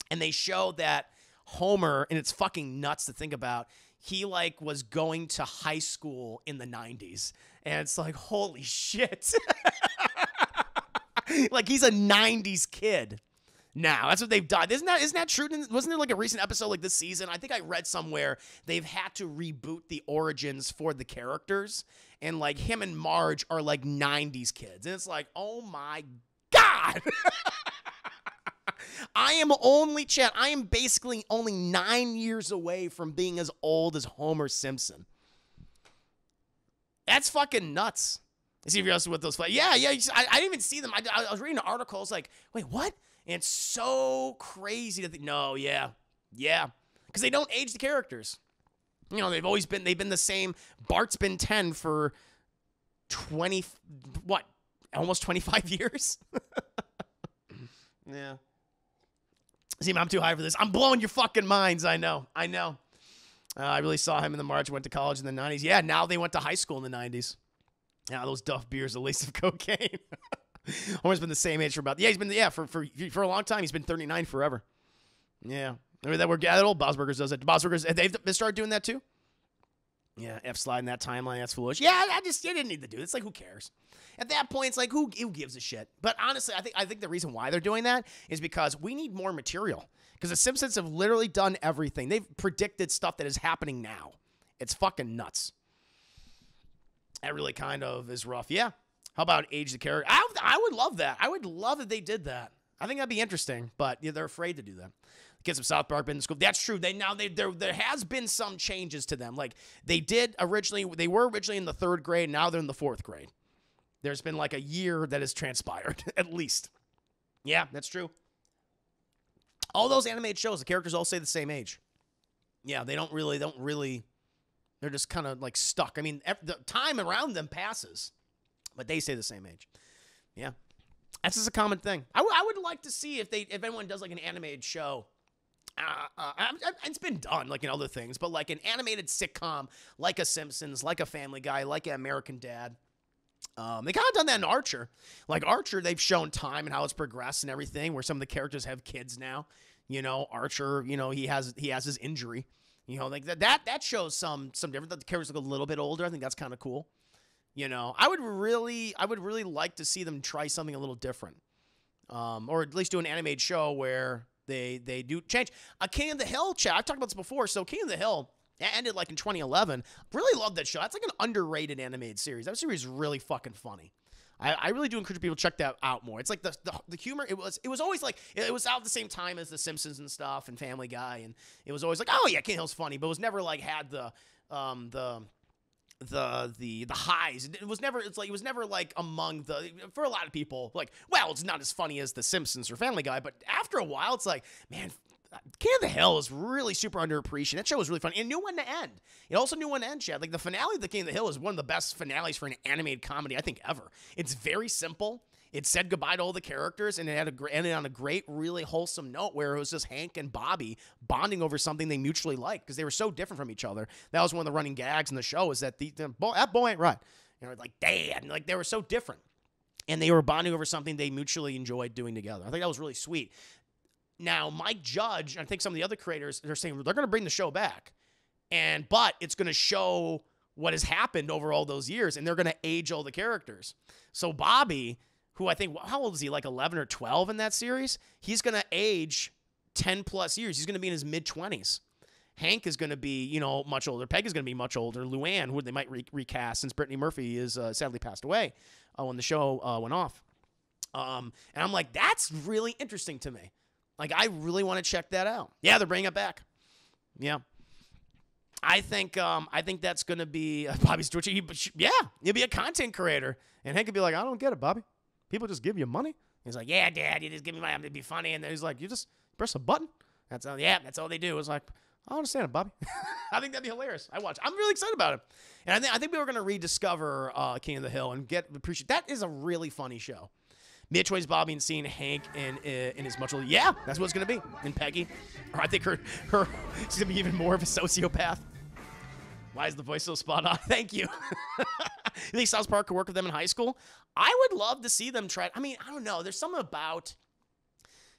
And they show that Homer, and it's fucking nuts to think about, he like was going to high school in the 90s. And it's like, holy shit. Like he's a 90s kid. Now, that's what they've done. Isn't that true? Wasn't there like a recent episode like this season? I think I read somewhere they've had to reboot the origins for the characters. And like him and Marge are like 90s kids. And it's like, oh my God. I am basically only 9 years away from being as old as Homer Simpson. That's fucking nuts. I see if you're also with those. Yeah. I didn't even see them. I was reading an article. I was like, wait, what? And it's so crazy to think. No, yeah. Because they don't age the characters. They've been the same. Bart's been 10 for 20, almost 25 years? Yeah. See, I'm too high for this. I'm blowing your fucking minds. I know. I really saw him in the March, went to college in the 90s. Yeah, now they went to high school in the 90s. Yeah, those Duff beers are laced with cocaine. Homer's been the same age for about, he's been, for a long time. He's been 39 forever. Yeah. Remember that old Bob's Burgers does it. Bob's Burgers, they started doing that too? Yeah, F-sliding that timeline, that's foolish. Yeah, you didn't need to do it. It's like, who cares? At that point, it's like, who gives a shit? But honestly, I think the reason why they're doing that is because we need more material. Because the Simpsons have literally done everything. They've predicted stuff that is happening now. It's fucking nuts. That really kind of is rough. Yeah. How about age the character? I would love that. I would love if they did that. I think that'd be interesting, but they're afraid to do that. Kids of South Park been in school. That's true. There has been some changes to them. Like they were originally in the 3rd grade. Now they're in the 4th grade. There's been like a year that has transpired at least. Yeah, that's true. All those animated shows, the characters all say the same age. Yeah, they don't really. They're just kind of like stuck. I mean, the time around them passes, but they say the same age. Yeah, that's just a common thing. I would like to see if anyone does like an animated show. It's been done like in other things, but like an animated sitcom, like a Simpsons, like a Family Guy, like an American Dad. They kind of done that in Archer. Like Archer, they've shown time and how it's progressed and everything, where some of the characters have kids now. Archer, he has his injury. Like that shows some different. The characters look a little bit older. I think that's kind of cool. I would really like to see them try something a little different, or at least do an animated show where they do change. King of the Hill, chat. I've talked about this before. So King of the Hill ended like in 2011. Really love that show. That's like an underrated animated series. That series is really fucking funny. I really do encourage people to check that out more. It's like the humor. It was always like, it was out at the same time as The Simpsons and stuff and Family Guy, and it was always like, oh yeah, King of the Hill's funny, but it was never like had the highs. It was never like among for a lot of people, like, well, it's not as funny as The Simpsons or Family Guy, but after a while it's like, man, King of the Hill is really super underappreciated. That show was really funny. And knew when to end. It also knew when to end, Chad. Like the finale of the King of the Hill is one of the best finales for an animated comedy I think ever. It's very simple. It said goodbye to all the characters, and it ended on a great, really wholesome note where it was just Hank and Bobby bonding over something they mutually liked because they were so different from each other. That was one of the running gags in the show, is that that boy ain't right. Like Dad, and like they were so different, and they were bonding over something they mutually enjoyed doing together. I think that was really sweet. Now, Mike Judge, and I think some of the other creators, they're saying they're going to bring the show back, but it's going to show what has happened over all those years, and they're going to age all the characters. So Bobby, who I think, how old is he, like 11 or 12 in that series? He's going to age 10 plus years. He's going to be in his mid-20s. Hank is going to be, much older. Peg is going to be much older. Luann, who they might recast since Brittany Murphy is sadly passed away when the show went off. And I'm like, that's really interesting to me. Like, I really want to check that out. Yeah, they're bringing it back. Yeah. I think that's going to be Bobby's Twitch. Yeah, he'll be a content creator. And Hank could be like, I don't get it, Bobby. People just give you money? He's like, yeah, Dad, you just give me money. I'm going to be funny. And then he's like, you just press a button? That's all they do. It's like, I understand it, Bobby. I think that'd be hilarious. I'm really excited about it. And I think we were going to rediscover King of the Hill and appreciate. That is a really funny show. Mitch Bobby and seeing Hank in his much older. Yeah, that's what it's going to be. And Peggy. Or I think her she's going to be even more of a sociopath. Why is the voice so spot on? Thank you. You think South Park could work with them in high school? I would love to see them try. I mean, I don't know. There's something about.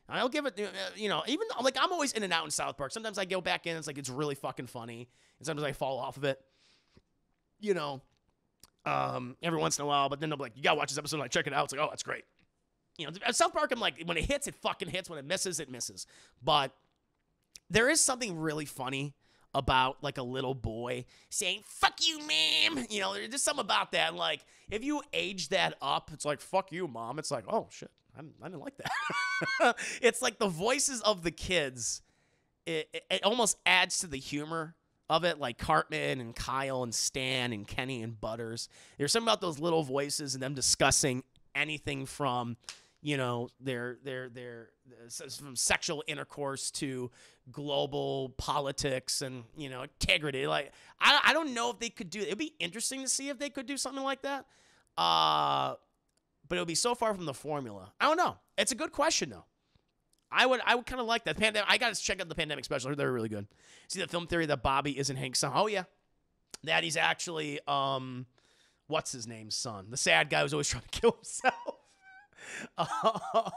I'll give it, even like I'm always in and out in South Park. Sometimes I go back in, it's like it's really fucking funny, and sometimes I fall off of it. Every once in a while, but then they'll be like, you gotta watch this episode, and I check it out. It's like, oh, that's great. South Park, I'm like, when it hits, it fucking hits. When it misses, it misses. But there is something really funny about like a little boy saying, fuck you, ma'am. There's just something about that. Like, if you age that up, it's like, fuck you, mom. It's like, oh, shit. I didn't like that. It's like the voices of the kids. It almost adds to the humor of it, like Cartman and Kyle and Stan and Kenny and Butters. There's something about those little voices and them discussing anything from, their from sexual intercourse to global politics and, integrity. Like, I don't know if they could do it. It'd be interesting to see if they could do something like that. But it would be so far from the formula. I don't know. It's a good question, though. I would kind of like that. I got to check out the Pandemic special. They're really good. See the film theory that Bobby isn't Hank's son. Oh, yeah. That he's actually, what's his name's son? The sad guy who's always trying to kill himself.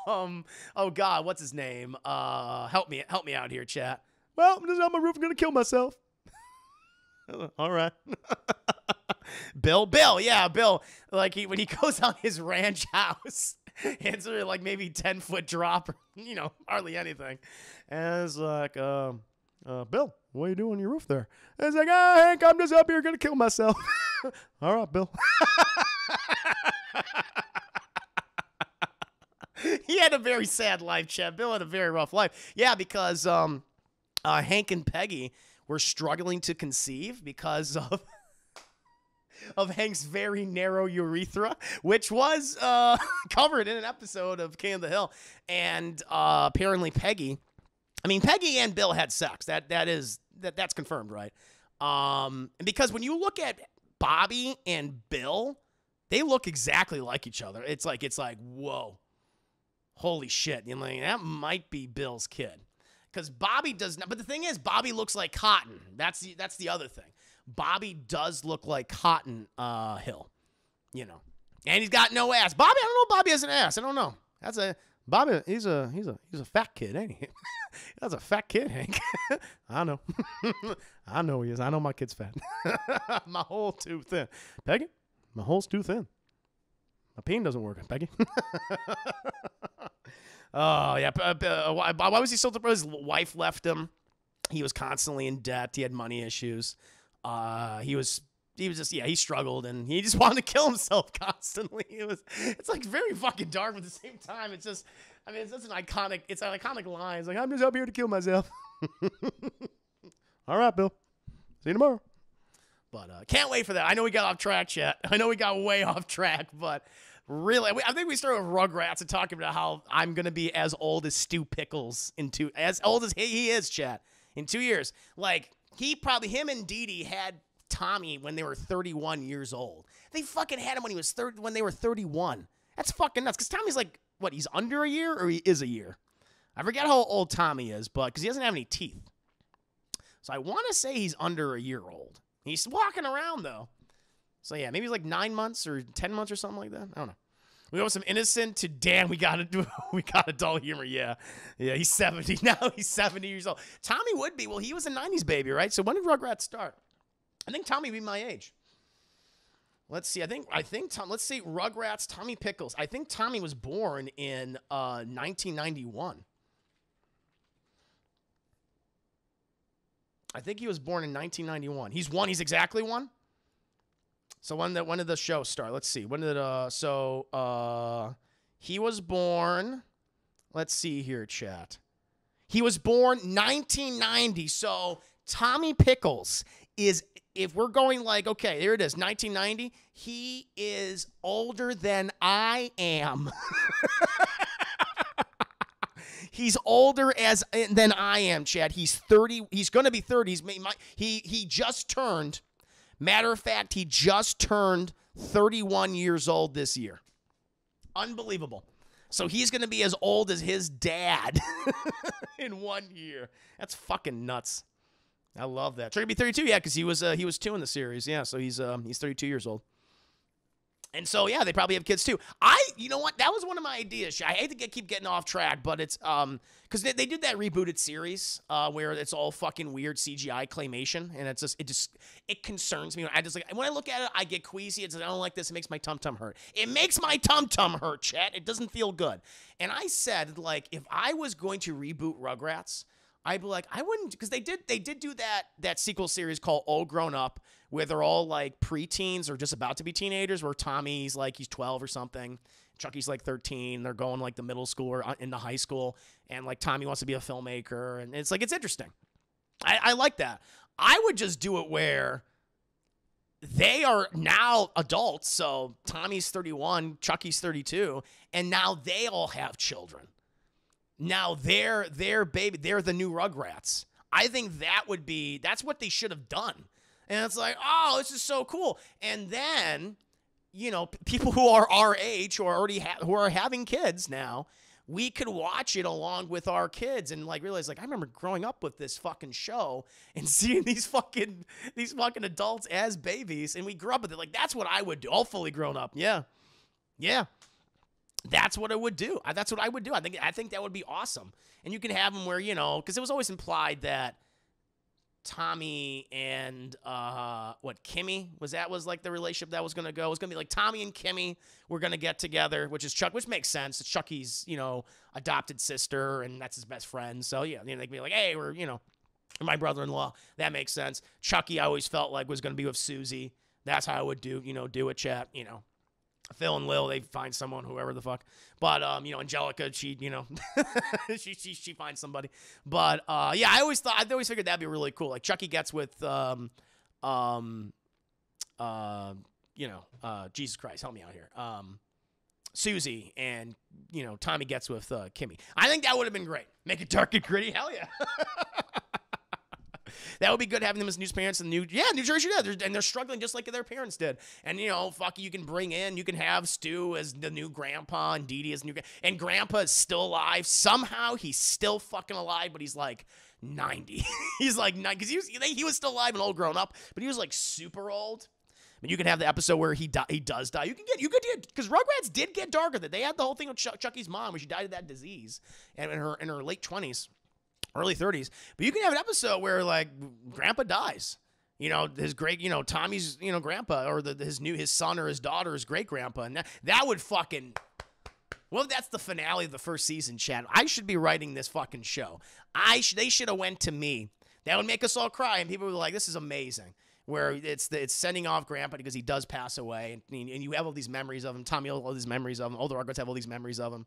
Oh, God, what's his name? Help me out here, chat. Well, I'm just on my roof. I'm going to kill myself. All right. Bill. Like when he goes on his ranch house, it's really like maybe 10-foot drop, or, hardly anything. And it's like, Bill, what are you doing on your roof there? And it's like, Hank, I'm just up here gonna kill myself. All right, Bill. He had a very sad life, Chad. Bill had a very rough life. Yeah, because Hank and Peggy were struggling to conceive because of Hank's very narrow urethra, which was covered in an episode of King of the Hill. And apparently Peggy and Bill had sex. That's confirmed, right? Because when you look at Bobby and Bill, they look exactly like each other. It's like, whoa, holy shit. That might be Bill's kid. Because Bobby does not, but the thing is, Bobby looks like Cotton. That's the other thing. Bobby does look like Cotton Hill, and he's got no ass. Bobby, I don't know if Bobby has an ass. I don't know. Bobby. He's a fat kid, ain't he? That's a fat kid, Hank. I know. I know he is. I know my kid's fat. My hole's too thin. Peggy, my hole's too thin. My peen doesn't work, Peggy. Oh, yeah. Why was he so depressed? His wife left him. He was constantly in debt. He had money issues. He struggled, and he just wanted to kill himself constantly. It's like very fucking dark, but at the same time, it's just an iconic line. It's like, I'm just up here to kill myself. All right, Bill. See you tomorrow. But can't wait for that. I know we got off track, chat. I know we got way off track, but really, I think we started with Rugrats and talking about how I'm going to be as old as Stu Pickles as old as he is, chat, in 2 years. Like, him and Dee Dee had Tommy when they were 31 years old. They fucking had him when they were 31. That's fucking nuts. Because Tommy's like, what, he's under a year or he is a year? I forget how old Tommy is, but because he doesn't have any teeth. So I want to say he's under a year old. He's walking around, though. So, yeah, maybe he's like 9 months or 10 months or something like that. I don't know. We go some innocent to damn, we got adult humor. Yeah, he's 70 now. He's 70 years old. Tommy would be. Well, he was a 90s baby, right? So when did Rugrats start? I think Tommy would be my age. Let's see. Let's see. Rugrats, Tommy Pickles. I think Tommy was born in 1991. I think he was born in 1991. He's exactly one. So when did the show start? Let's see. He was born, let's see here, chat. He was born 1990. So Tommy Pickles is, if we're going like, okay, there it is, 1990, he is older than I am. He's older than I am, Chad. He's 30. He's going to be 30. He just turned, matter of fact, he just turned 31 years old this year. Unbelievable. So he's going to be as old as his dad in 1 year. That's fucking nuts. I love that. Trying to be 32, yeah, because he was 2 in the series, yeah. So he's 32 years old. And so, yeah, they probably have kids too. You know what? That was one of my ideas. I hate to keep getting off track, but it's because they did that rebooted series where it's all fucking weird CGI claymation, and it concerns me. When I look at it, I get queasy. I don't like this. It makes my tum hurt. It makes my tum hurt, chat. It doesn't feel good. And I said, like, if I was going to reboot Rugrats, I'd be like, I wouldn't, because they did do that sequel series called All Grown Up, where they're all like preteens or just about to be teenagers, where Tommy's like, he's 12 or something, Chucky's like 13, they're going like the middle school or into high school, and like Tommy wants to be a filmmaker, and it's interesting. I like that. I would just do it where they are now adults, so Tommy's 31, Chucky's 32, and now they all have children. Now they're the new Rugrats. I think that's what they should have done. And it's like, oh, this is so cool. And then, people who are our age, who are having kids now, we could watch it along with our kids and like realize, like, I remember growing up with this fucking show and seeing these fucking adults as babies, and we grew up with it. Like, that's what I would do. All fully grown up. Yeah. Yeah. That's what I would do. That's what I would do. I think that would be awesome. And you can have them where, because it was always implied that Tommy and Kimmy was like the relationship that was going to go. It was going to be like Tommy and Kimmy were going to get together, which makes sense. It's Chucky's, adopted sister, and that's his best friend. So yeah, they could be like, hey, we're, my brother-in-law. That makes sense. Chucky, I always felt like was going to be with Susie. That's how I would do it, chat, Phil and Lil, they find someone, whoever the fuck. But, Angelica, she, she finds somebody. But, yeah, I always figured that'd be really cool. Like, Chucky gets with, Jesus Christ, help me out here. Susie, and, Tommy gets with Kimmy. I think that would have been great. Make it dark and gritty. Hell yeah. That would be good, having them as new parents in New Jersey. Yeah, and they're struggling just like their parents did. And, you can have Stu as the new grandpa and Dee Dee as new, and grandpa is still alive. Somehow he's still fucking alive, but he's like 90. He's like 90, because he was still alive and all grown up, but he was like super old. I mean, you can have the episode where he does die. You could because Rugrats did get darker. That they had the whole thing with Chucky's mom, where she died of that disease, and in her late 20s. Early 30s, but you can have an episode where like grandpa dies, his great, Tommy's, grandpa, or his son or his daughter's great grandpa, and that would fucking, well, that's the finale of the first season, chat. I should be writing this fucking show. They should have went to me. That would make us all cry, and people were like, this is amazing. Where it's sending off grandpa because he does pass away, and you have all these memories of him. Tommy, all these memories of him. All the Rugrats have all these memories of him.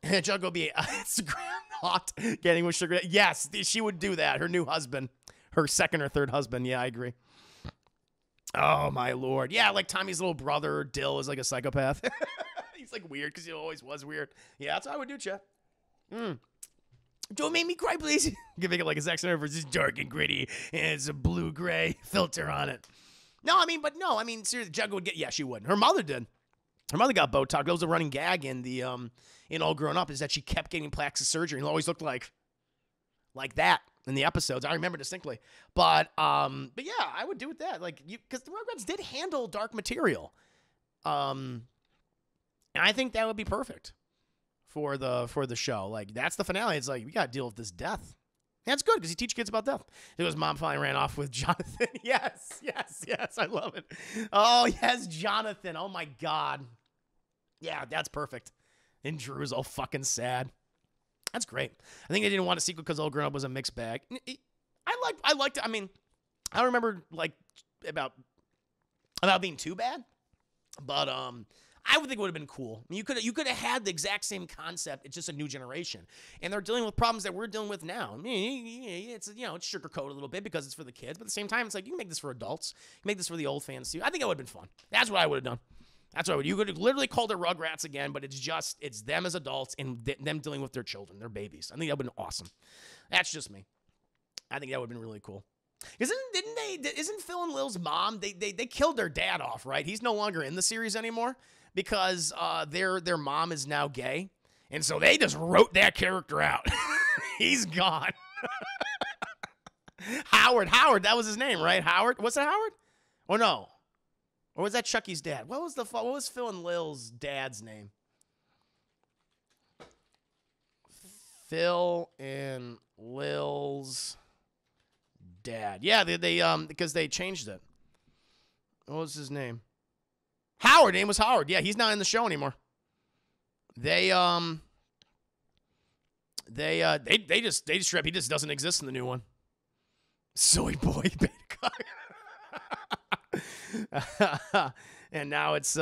And Jug will be Instagram hot, getting with sugar. Yes, she would do that. Her new husband, her second or third husband. Yeah, I agree. Oh my lord. Yeah, like Tommy's little brother Dill is like a psychopath. He's like weird because he always was weird. Yeah, that's how I would do, chat. Don't make me cry, please. Giving it like a Zack Snyder versus dark and gritty, and it's a blue-gray filter on it. No, seriously, Jug would get. Yeah, she would. Her mother did. Her mother got Botox. That was a running gag in the in All Grown Up, is that she kept getting plastic surgery and always looked like that in the episodes. I remember distinctly. But yeah, I would do with that. Like, because the Rugrats did handle dark material. And I think that would be perfect for the show. Like, that's the finale. It's like, we got to deal with this death. That's good, because you teach kids about death. His mom finally ran off with Jonathan. Yes, I love it. Oh, yes, Jonathan. Oh, my God. Yeah, that's perfect. And Drew's all fucking sad. That's great. I think they didn't want a sequel because All Grown Up was a mixed bag. I liked it. I mean, I don't remember, like, about being too bad. But, I would think it would have been cool. I mean, you could have had the exact same concept. It's just a new generation, and they're dealing with problems that we're dealing with now. I mean, it's it's sugarcoated a little bit because it's for the kids, but at the same time, it's like, you can make this for adults. You can make this for the old fans too. I think it would have been fun. That's what I would have done. That's what I would. You could have literally called it Rugrats again, but it's them as adults and them dealing with their children, their babies. I think that would have been awesome. That's just me. I think that would have been really cool. Isn't Phil and Lil's mom? They killed their dad off, right? He's no longer in the series anymore, because their mom is now gay, and so they just wrote that character out. He's gone. Howard. Howard. That was his name, right? Howard. What's that, Howard? Or no? Or was that Chucky's dad? What was Phil and Lil's dad's name? Phil and Lil's dad. Yeah, they because they changed it. What was his name? Howard. Name was Howard. Yeah, he's not in the show anymore. They just strip. He just doesn't exist in the new one. Soy boy beta cock. And now it's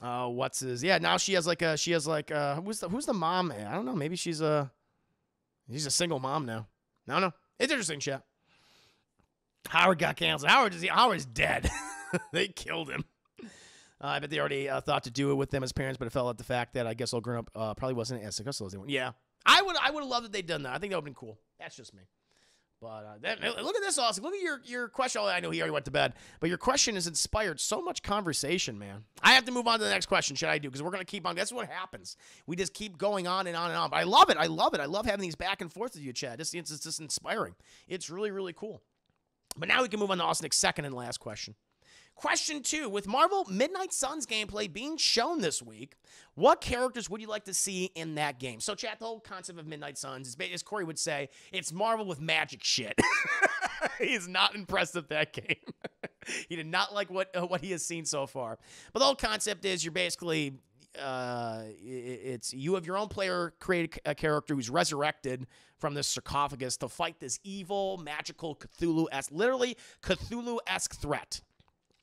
what's his? Yeah, now she has like who's the mom? I don't know. Maybe she's a single mom now. No. It's interesting, chat. Howard got canceled. Howard's dead. They killed him. I bet they already thought to do it with them as parents, but it fell at the fact that I guess all grown up probably wasn't as successful as they were. Yeah, I would have loved if they'd done that. I think that would have been cool. That's just me. But look at this, Austin. Look at your question. Oh, I know he already went to bed, but your question has inspired so much conversation, man. I have to move on to the next question. Should I do? Because we're going to keep on. That's what happens. We just keep going on and on and on. But I love it. I love having these back and forth with you, Chad. It's just inspiring. It's really, really cool. But now we can move on to Austin's second and last question. Question 2, with Marvel Midnight Suns gameplay being shown this week, what characters would you like to see in that game? So, chat, the whole concept of Midnight Suns is, as Corey would say, it's Marvel with magic shit. He's not impressed with that game. He did not like what he has seen so far. But the whole concept is you're basically, you have your own player create a character who's resurrected from this sarcophagus to fight this evil, magical Cthulhu-esque, literally Cthulhu-esque threat.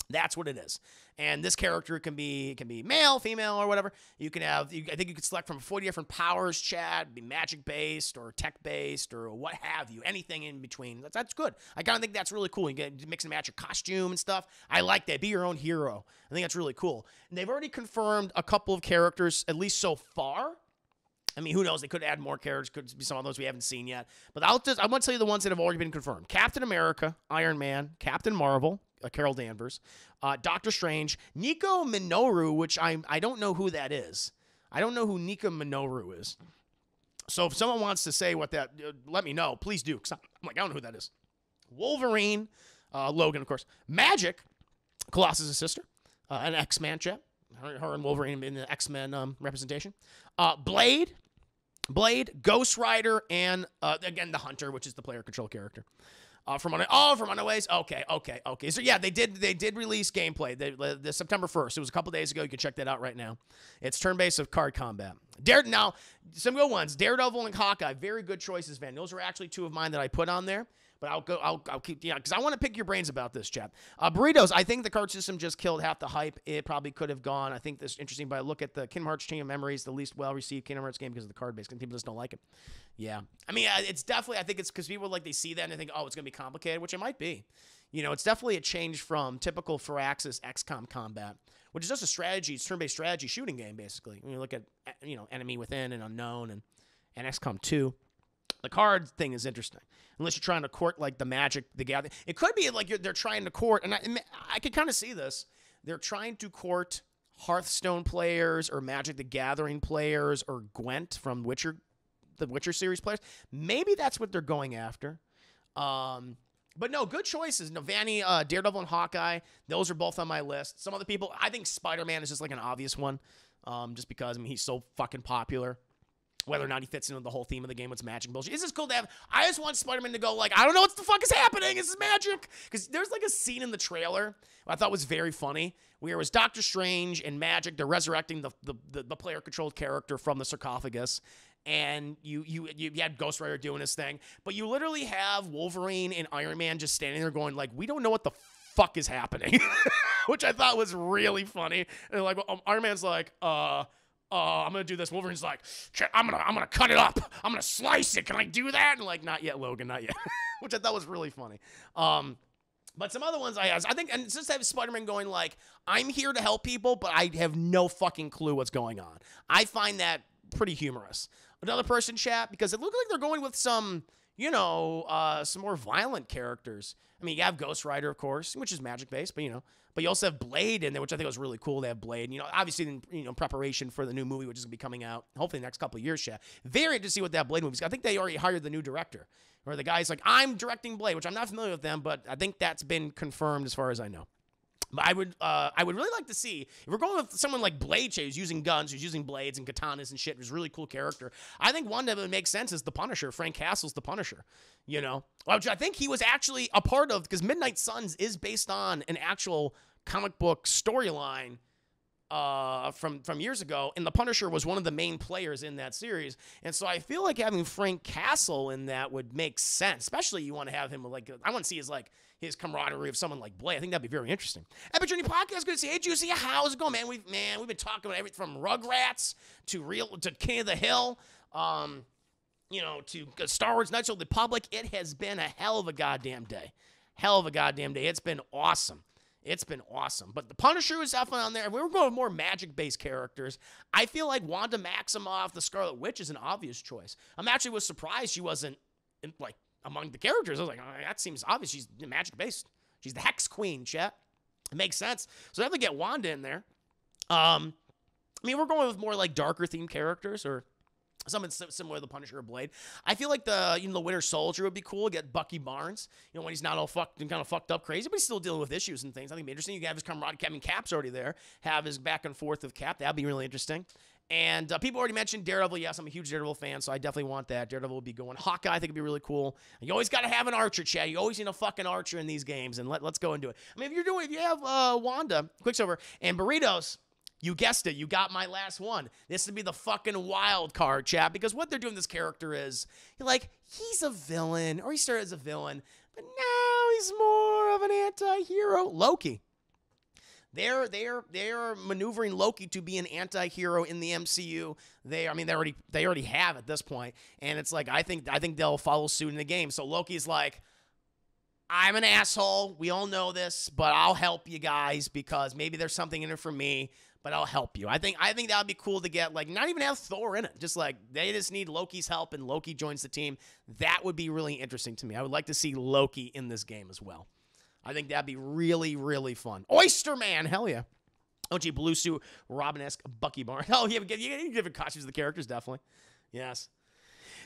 That's what it is. And this character can be male, female, or whatever. You can have, I think you could select from 40 different powers, Chad, be magic-based or tech-based or what have you, anything in between. That's good. I kind of think that's really cool. You get mix and match your costume and stuff. I like that. Be your own hero. I think that's really cool. And they've already confirmed a couple of characters, at least so far. I mean, who knows? They could add more characters. Could be some of those we haven't seen yet. But I want to tell you the ones that have already been confirmed. Captain America, Iron Man, Captain Marvel, Carol Danvers, Doctor Strange, Nico Minoru, which I don't know who that is. I don't know who Nico Minoru is. So if someone wants to say what that, let me know. Please do. Because I'm like, I don't know who that is. Wolverine, Logan, of course. Magic, Colossus' sister, an X-Man chap. Her and Wolverine in the X-Men representation. Blade, Ghost Rider, and again, the Hunter, which is the player control character. From Unaways. Okay. So yeah, they did release gameplay the September 1st. It was a couple days ago. You can check that out right now. It's turn-based of card combat. Now, some good ones. Daredevil and Hawkeye, very good choices, man. Those are actually two of mine that I put on there. But I'll keep, because I want to pick your brains about this, chap. Burritos, I think the card system just killed half the hype. It probably could have gone. I think this is interesting, but I look at the Kingdom Hearts Chain of Memories, the least well-received Kingdom Hearts game because of the card base, and people just don't like it. Yeah. I mean, it's definitely, I think it's because people, they see that and they think, oh, it's going to be complicated, which it might be. It's definitely a change from typical Firaxis XCOM combat, which is just a strategy, it's turn-based strategy shooting game, basically. When you look at, Enemy Within and Unknown and XCOM 2. The card thing is interesting, unless you're trying to court the Magic, the Gathering. It could be they're trying to court, and I could kind of see this. They're trying to court Hearthstone players or Magic the Gathering players or Gwent from the Witcher series players. Maybe that's what they're going after. But no, good choices. Vanny, Daredevil, and Hawkeye. Those are both on my list. Some other people, I think Spider-Man is just an obvious one, just because he's so fucking popular. Whether or not he fits into the whole theme of the game, what's magic bullshit. It's just cool to have. I just want Spider-Man to go I don't know what the fuck is happening. This is magic. Because there's a scene in the trailer I thought was very funny where it was Doctor Strange and Magic. They're resurrecting the player-controlled character from the sarcophagus. And you had Ghost Rider doing his thing. But you literally have Wolverine and Iron Man just standing there going we don't know what the fuck is happening. Which I thought was really funny. And Iron Man's I'm going to do this. Wolverine's I'm going to cut it up. I'm going to slice it. Can I do that? And not yet, Logan, not yet. Which I thought was really funny. But some other ones I think, and just have Spider-Man going I'm here to help people, but I have no fucking clue what's going on. I find that pretty humorous. Another person, chat, because it looked like they're going with some some more violent characters. I mean, you have Ghost Rider, of course, which is magic-based, but you also have Blade in there, which I think was really cool. They have Blade, obviously in preparation for the new movie, which is going to be coming out hopefully the next couple of years, yeah. Very interested to see what that Blade movie's got. I think they already hired the new director, or the guy's like, I'm directing Blade, which I'm not familiar with them, but I think that's been confirmed as far as I know. But I would really like to see, if we're going with someone like Blade, who's using guns, who's using blades and katanas and shit, who's a really cool character. I think one that would make sense is the Punisher. Frank Castle's the Punisher, which I think he was actually a part of, because Midnight Suns is based on an actual comic book storyline from years ago, and the Punisher was one of the main players in that series. And so I feel like having Frank Castle in that would make sense, especially you want to have him I want to see his camaraderie of someone like Blade. I think that'd be very interesting. Epic Journey Podcast, good to see you. Hey, Juicy, how's it going, man? We've been talking about everything from Rugrats to King of the Hill, to Star Wars Knights of the Republic. It has been a hell of a goddamn day. It's been awesome. But the Punisher is definitely on there. We were going with more magic-based characters. I feel like Wanda Maximoff, the Scarlet Witch, is an obvious choice. Was surprised she wasn't among the characters. I was like, oh, that seems obvious. She's magic-based. She's the Hex Queen, chat. It makes sense. So I have to get Wanda in there. We're going with more darker-themed characters, or something similar to the Punisher or Blade. I feel like the Winter Soldier would be cool. Get Bucky Barnes, when he's not all fucked and kind of fucked up crazy, but he's still dealing with issues and things. I think it'd be interesting. You can have his camaraderie. Kevin Cap's already there. Have his back and forth of Cap. That'd be really interesting. And people already mentioned Daredevil. Yes, I'm a huge Daredevil fan, so I definitely want that. Daredevil will be going. Hawkeye, I think, would be really cool. You always got to have an archer, Chad. You always need a fucking archer in these games, and let's go and do it. If you have Wanda, Quicksilver, and Burritos, you guessed it. You got my last one. This would be the fucking wild card, chat, because what they're doing this character is, he's a villain, or he started as a villain, but now he's more of an anti-hero. Loki. They're maneuvering Loki to be an anti-hero in the MCU. They already have at this point, and it's I think they'll follow suit in the game. So Loki's like, I'm an asshole. We all know this, but I'll help you guys because maybe there's something in it for me. But I'll help you. I think that would be cool to get, not even have Thor in it. Just they just need Loki's help and Loki joins the team. That would be really interesting to me. I would like to see Loki in this game as well. I think that'd be really, really fun. Oyster Man, hell yeah. OG Blue Suit, Robin-esque Bucky Barnes. Oh, you have different costumes of the characters, definitely. Yes.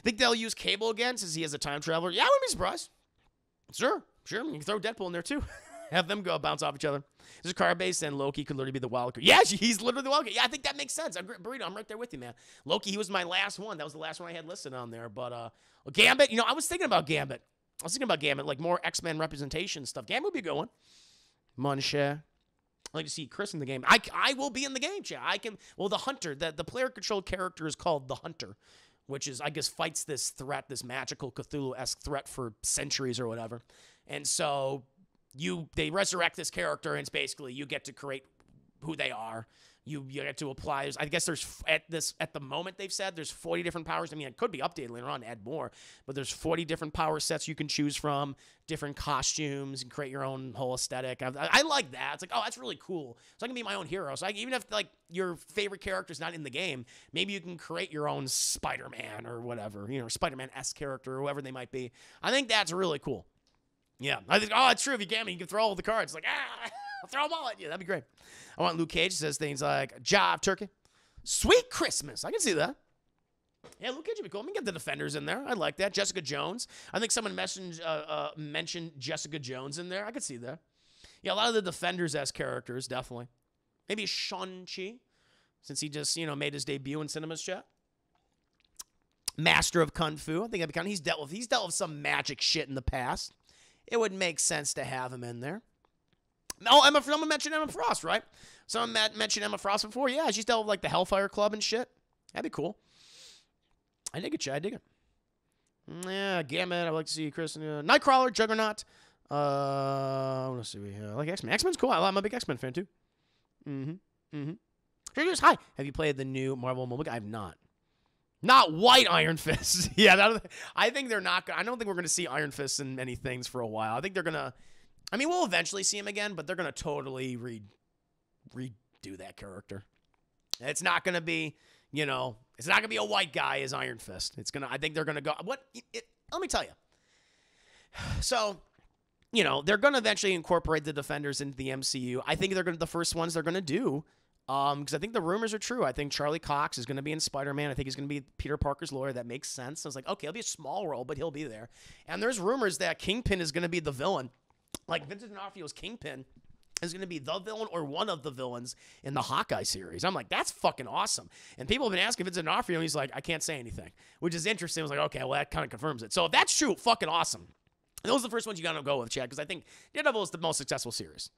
Think they'll use Cable again since he has a time traveler? Yeah, I wouldn't be surprised. Sure. You can throw Deadpool in there too. Have them go bounce off each other. This is card-based, and Loki could literally be the wild card. Yeah, he's literally the wild card. Yeah, I think that makes sense. Burrito, I'm right there with you, man. Loki, he was my last one. That was the last one I had listed on there. But Gambit, I was thinking about Gambit. More X-Men representation stuff. Gambit would be a good one. Muncher. I like to see Chris in the game. I will be in the game, chat. The Hunter, the player-controlled character is called the Hunter, which is, I guess, fights this threat, this magical Cthulhu-esque threat for centuries or whatever. And so they resurrect this character, and it's basically you get to create who they are. You get to apply. I guess there's at the moment they've said there's 40 different powers. I mean, it could be updated later on, add more, but there's 40 different power sets you can choose from, different costumes, and create your own whole aesthetic. I like that. It's oh, that's really cool. So I can be my own hero. So even if your favorite character's not in the game, maybe you can create your own Spider-Man or whatever, Spider-Man-esque character or whoever they might be. I think that's really cool. Yeah, I think, it's true. If you gamble, you can throw all the cards. I'll throw them all at you. That'd be great. I want Luke Cage says things like, job, turkey. Sweet Christmas. I can see that. Yeah, Luke Cage would be cool. I mean, get the Defenders in there. I like that. Jessica Jones. I think someone mentioned Jessica Jones in there. I could see that. Yeah, a lot of the Defenders-esque characters, definitely. Maybe Shang-Chi, since he just, made his debut in cinemas, chat. Master of Kung Fu. I think that'd be kind of, he's dealt with some magic shit in the past. It would make sense to have him in there. Oh, someone mentioned Emma Frost, right? Someone mentioned Emma Frost before. Yeah, she's dealt with the Hellfire Club and shit. That'd be cool. I dig it, Chad. I dig it. Yeah, Gambit. I'd like to see Chris. Nightcrawler, Juggernaut. I want to see. I like X-Men. X-Men's cool. I'm a big X-Men fan, too. Hi. Have you played the new Marvel mobile? I have not. Not White Iron Fist. Yeah, I think they're not. I don't think we're going to see Iron Fist in many things for a while. I think they're going to. I mean, we'll eventually see him again, but they're going to totally redo that character. It's not going to be, it's not going to be a white guy as Iron Fist. I think they're going to go. Let me tell you. So, you know, they're going to eventually incorporate the Defenders into the MCU. I think they're going to the first ones they're going to do. Because I think the rumors are true. I think Charlie Cox is going to be in Spider-Man. I think he's going to be Peter Parker's lawyer. That makes sense. I was like, okay, he'll be a small role, but he'll be there. And there's rumors that Kingpin is going to be the villain. Like Vincent D'Onofrio's Kingpin is going to be the villain or one of the villains in the Hawkeye series. I'm like, that's fucking awesome. And people have been asking Vincent D'Onofrio, and he's like, I can't say anything, which is interesting. I was like, okay, well, that kind of confirms it. So if that's true, fucking awesome. And those are the first ones you got to go with, Chad, because I think Daredevil is the most successful series.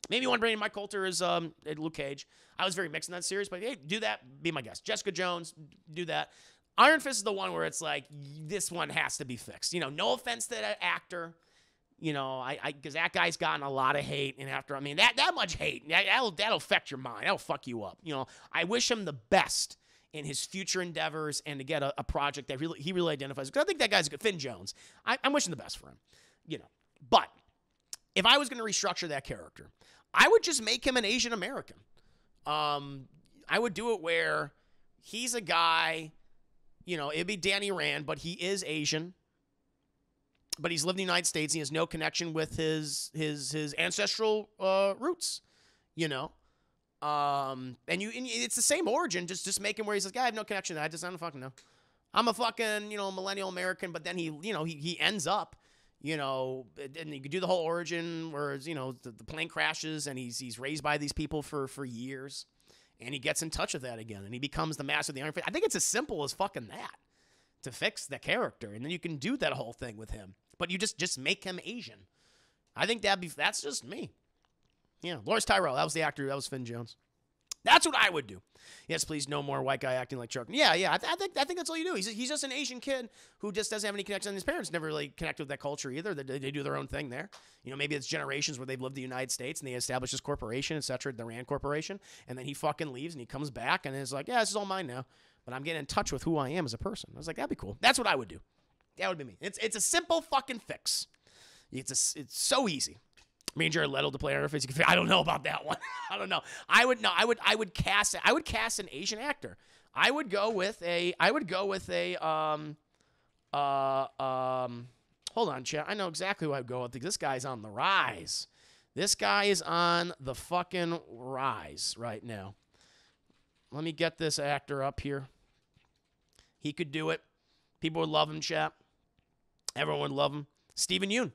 Maybe one brain Mike Coulter is Luke Cage. I was very mixed in that series, but hey, do that. Be my guest. Jessica Jones, do that. Iron Fist is the one where it's like, this one has to be fixed. You know, no offense to that actor. You know, because that guy's gotten a lot of hate, and after, I mean, that much hate, that'll affect your mind. That'll fuck you up. You know, I wish him the best in his future endeavors and to get a project that he really identifies. Because I think that guy's good. Finn Jones. I'm wishing the best for him. You know, but if I was going to restructure that character, I would just make him an Asian American. I would do it where he's a guy, you know, it'd be Danny Rand, but he is Asian. But he's lived in the United States. He has no connection with his ancestral roots, you know. And it's the same origin. Just make him where he's like, I have no connection. I don't fucking know. I'm a fucking, you know, millennial American. But then he ends up, you know, and you could do the whole origin where, you know, the plane crashes and he's raised by these people for years, and he gets in touch with that again, and he becomes the master of the Iron Fist. I think it's as simple as fucking that to fix the character, and then you can do that whole thing with him. But you just make him Asian. I think that's just me. Yeah, Loris Tyrell, that was the actor. That was Finn Jones. That's what I would do. Yes, please, no more white guy acting like Chuck. Yeah. I think that's all you do. He's just an Asian kid who just doesn't have any connection. His parents never really connected with that culture either. They do their own thing there. You know, maybe it's generations where they've lived in the United States and they established this corporation, etc., the Rand Corporation, and then he fucking leaves and he comes back and is like, yeah, this is all mine now. But I'm getting in touch with who I am as a person. I was like, that'd be cool. That's what I would do. That would be me. It's a simple fucking fix. It's so easy. Me and Jared Leto to play Iron Fist. I don't know about that one. I don't know. I would cast an Asian actor. I would go with a hold on, chat. I know exactly who I'd go with because this guy's on the rise. This guy is on the fucking rise right now. Let me get this actor up here. He could do it. People would love him, chat. Everyone would love him. Steven Yeun.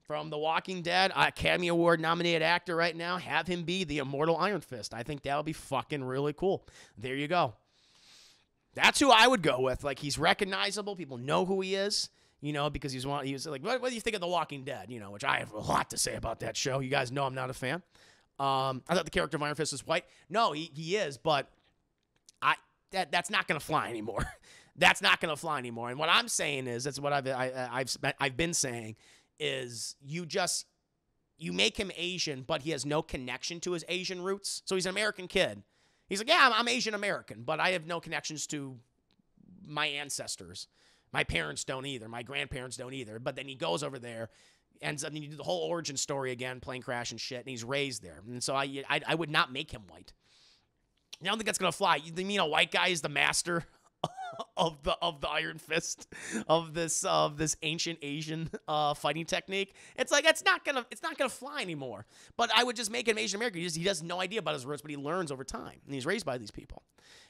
From The Walking Dead, Academy Award nominated actor right now. Have him be the immortal Iron Fist. I think that would be fucking really cool. There you go. That's who I would go with. Like, he's recognizable. People know who he is, you know, because he was like, what do you think of The Walking Dead? You know, which I have a lot to say about that show. You guys know I'm not a fan. I thought the character of Iron Fist was white. No, he is, but that's not going to fly anymore. That's not going to fly anymore. And what I'm saying is, that's what I've been saying, is you make him Asian, but he has no connection to his Asian roots. So he's an American kid. He's like, yeah, I'm Asian American, but I have no connections to my ancestors. My parents don't either. My grandparents don't either. But then he goes over there, ends up, and you do the whole origin story again, plane crash and shit, and he's raised there. And so I would not make him white. I don't think that's going to fly. You mean a white guy is the master of the Iron Fist, of this ancient Asian fighting technique? It's like it's not gonna fly anymore. But I would just make him Asian American. He has no idea about his roots, but he learns over time, and he's raised by these people.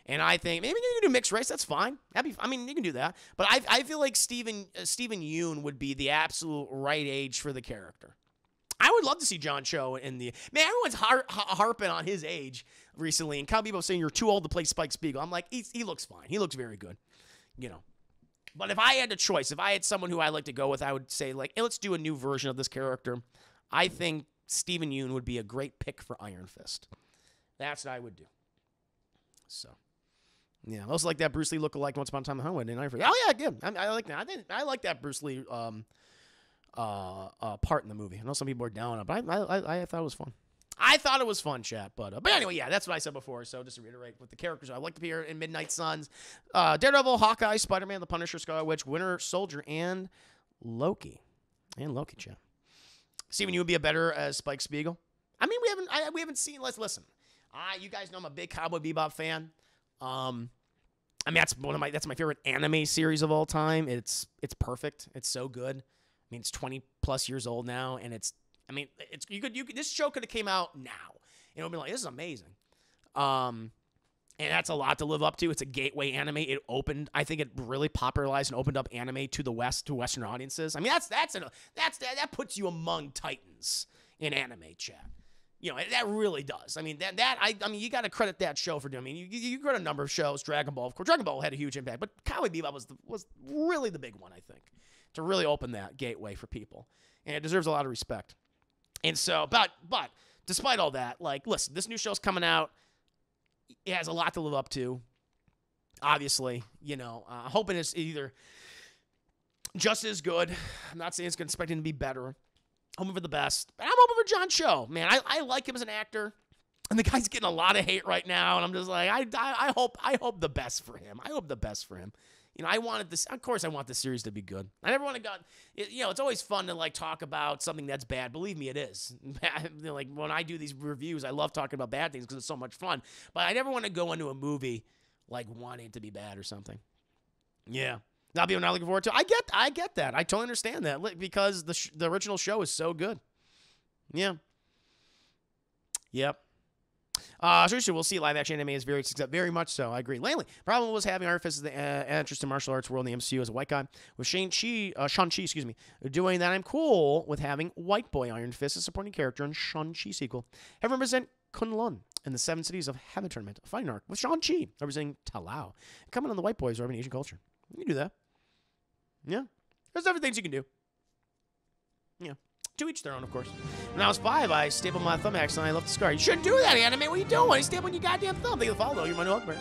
And I think maybe you can do mixed race. That's fine. You can do that. But I feel like Steven Yeun would be the absolute right age for the character. I would love to see John Cho in the... Man, everyone's harping on his age recently, and people saying you're too old to play Spike Spiegel. I'm like, he looks fine. He looks very good, you know. But if I had a choice, if I had someone who I'd like to go with, I would say, like, hey, let's do a new version of this character. I think Steven Yeun would be a great pick for Iron Fist. That's what I would do. So, yeah. I also like that Bruce Lee lookalike Once Upon a Time in Hollywood in Iron Fist. Oh, yeah, good. I like that. I like that Bruce Lee... part in the movie. I know some people are down on it, but I thought it was fun. I thought it was fun, chat. But anyway, yeah, that's what I said before. So just to reiterate, with the characters, I like to be here in Midnight Suns, Daredevil, Hawkeye, Spider-Man, The Punisher, Scarlet Witch, Winter Soldier, and Loki. Chat. Steven, you would be a better as Spike Spiegel. I mean, we haven't seen. Let's listen. You guys know I'm a big Cowboy Bebop fan. I mean, that's my favorite anime series of all time. It's perfect. It's so good. I mean, it's 20 plus years old now, and it's you could this show could have came out now, and it would be like, this is amazing. And that's a lot to live up to. It's a gateway anime. I think it really popularized and opened up anime to the West, to Western audiences. I mean, that puts you among titans in anime, chat. You know, that really does. I mean, I mean, you got to credit that show for doing. I mean, you credit a number of shows. Dragon Ball, of course, Dragon Ball had a huge impact, but Cowboy Bebop was really the big one, I think, to really open that gateway for people, and it deserves a lot of respect. And so, but despite all that, like, listen, this new show's coming out. It has a lot to live up to, obviously. You know, hoping it's either just as good. I'm not saying it's expecting to be better. Hoping for the best. But I'm hoping for John Cho. Man, I like him as an actor. And the guy's getting a lot of hate right now. And I'm just like, I hope the best for him. I hope the best for him. You know, of course I want this series to be good. I never want to you know, it's always fun to, like, talk about something that's bad. Believe me, it is. Like, when I do these reviews, I love talking about bad things because it's so much fun. But I never want to go into a movie, like, wanting it to be bad or something. Yeah. Not being not looking forward to. I get that. I totally understand that because the original show is so good. Yeah. Yep. So we'll see. Live action anime is very much so. I agree. Langley, problem was having Iron Fist as the interest in martial arts world in the MCU as a white guy. With Shang-Chi, doing that, I'm cool with having white boy Iron Fist as a supporting character in Shang-Chi sequel. Have represent Kunlun in the Seven Cities of Heaven tournament, a fighting arc with Shang-Chi representing Talao. Coming on the white boys representing Asian culture. You can do that. Yeah. There's other things you can do. Yeah. To each their own, of course. When I was 5, I stapled my thumb accidentally. I left the scar. You shouldn't do that, anime. What are you doing? You stapling your goddamn thumb. They follow. You're my new husband.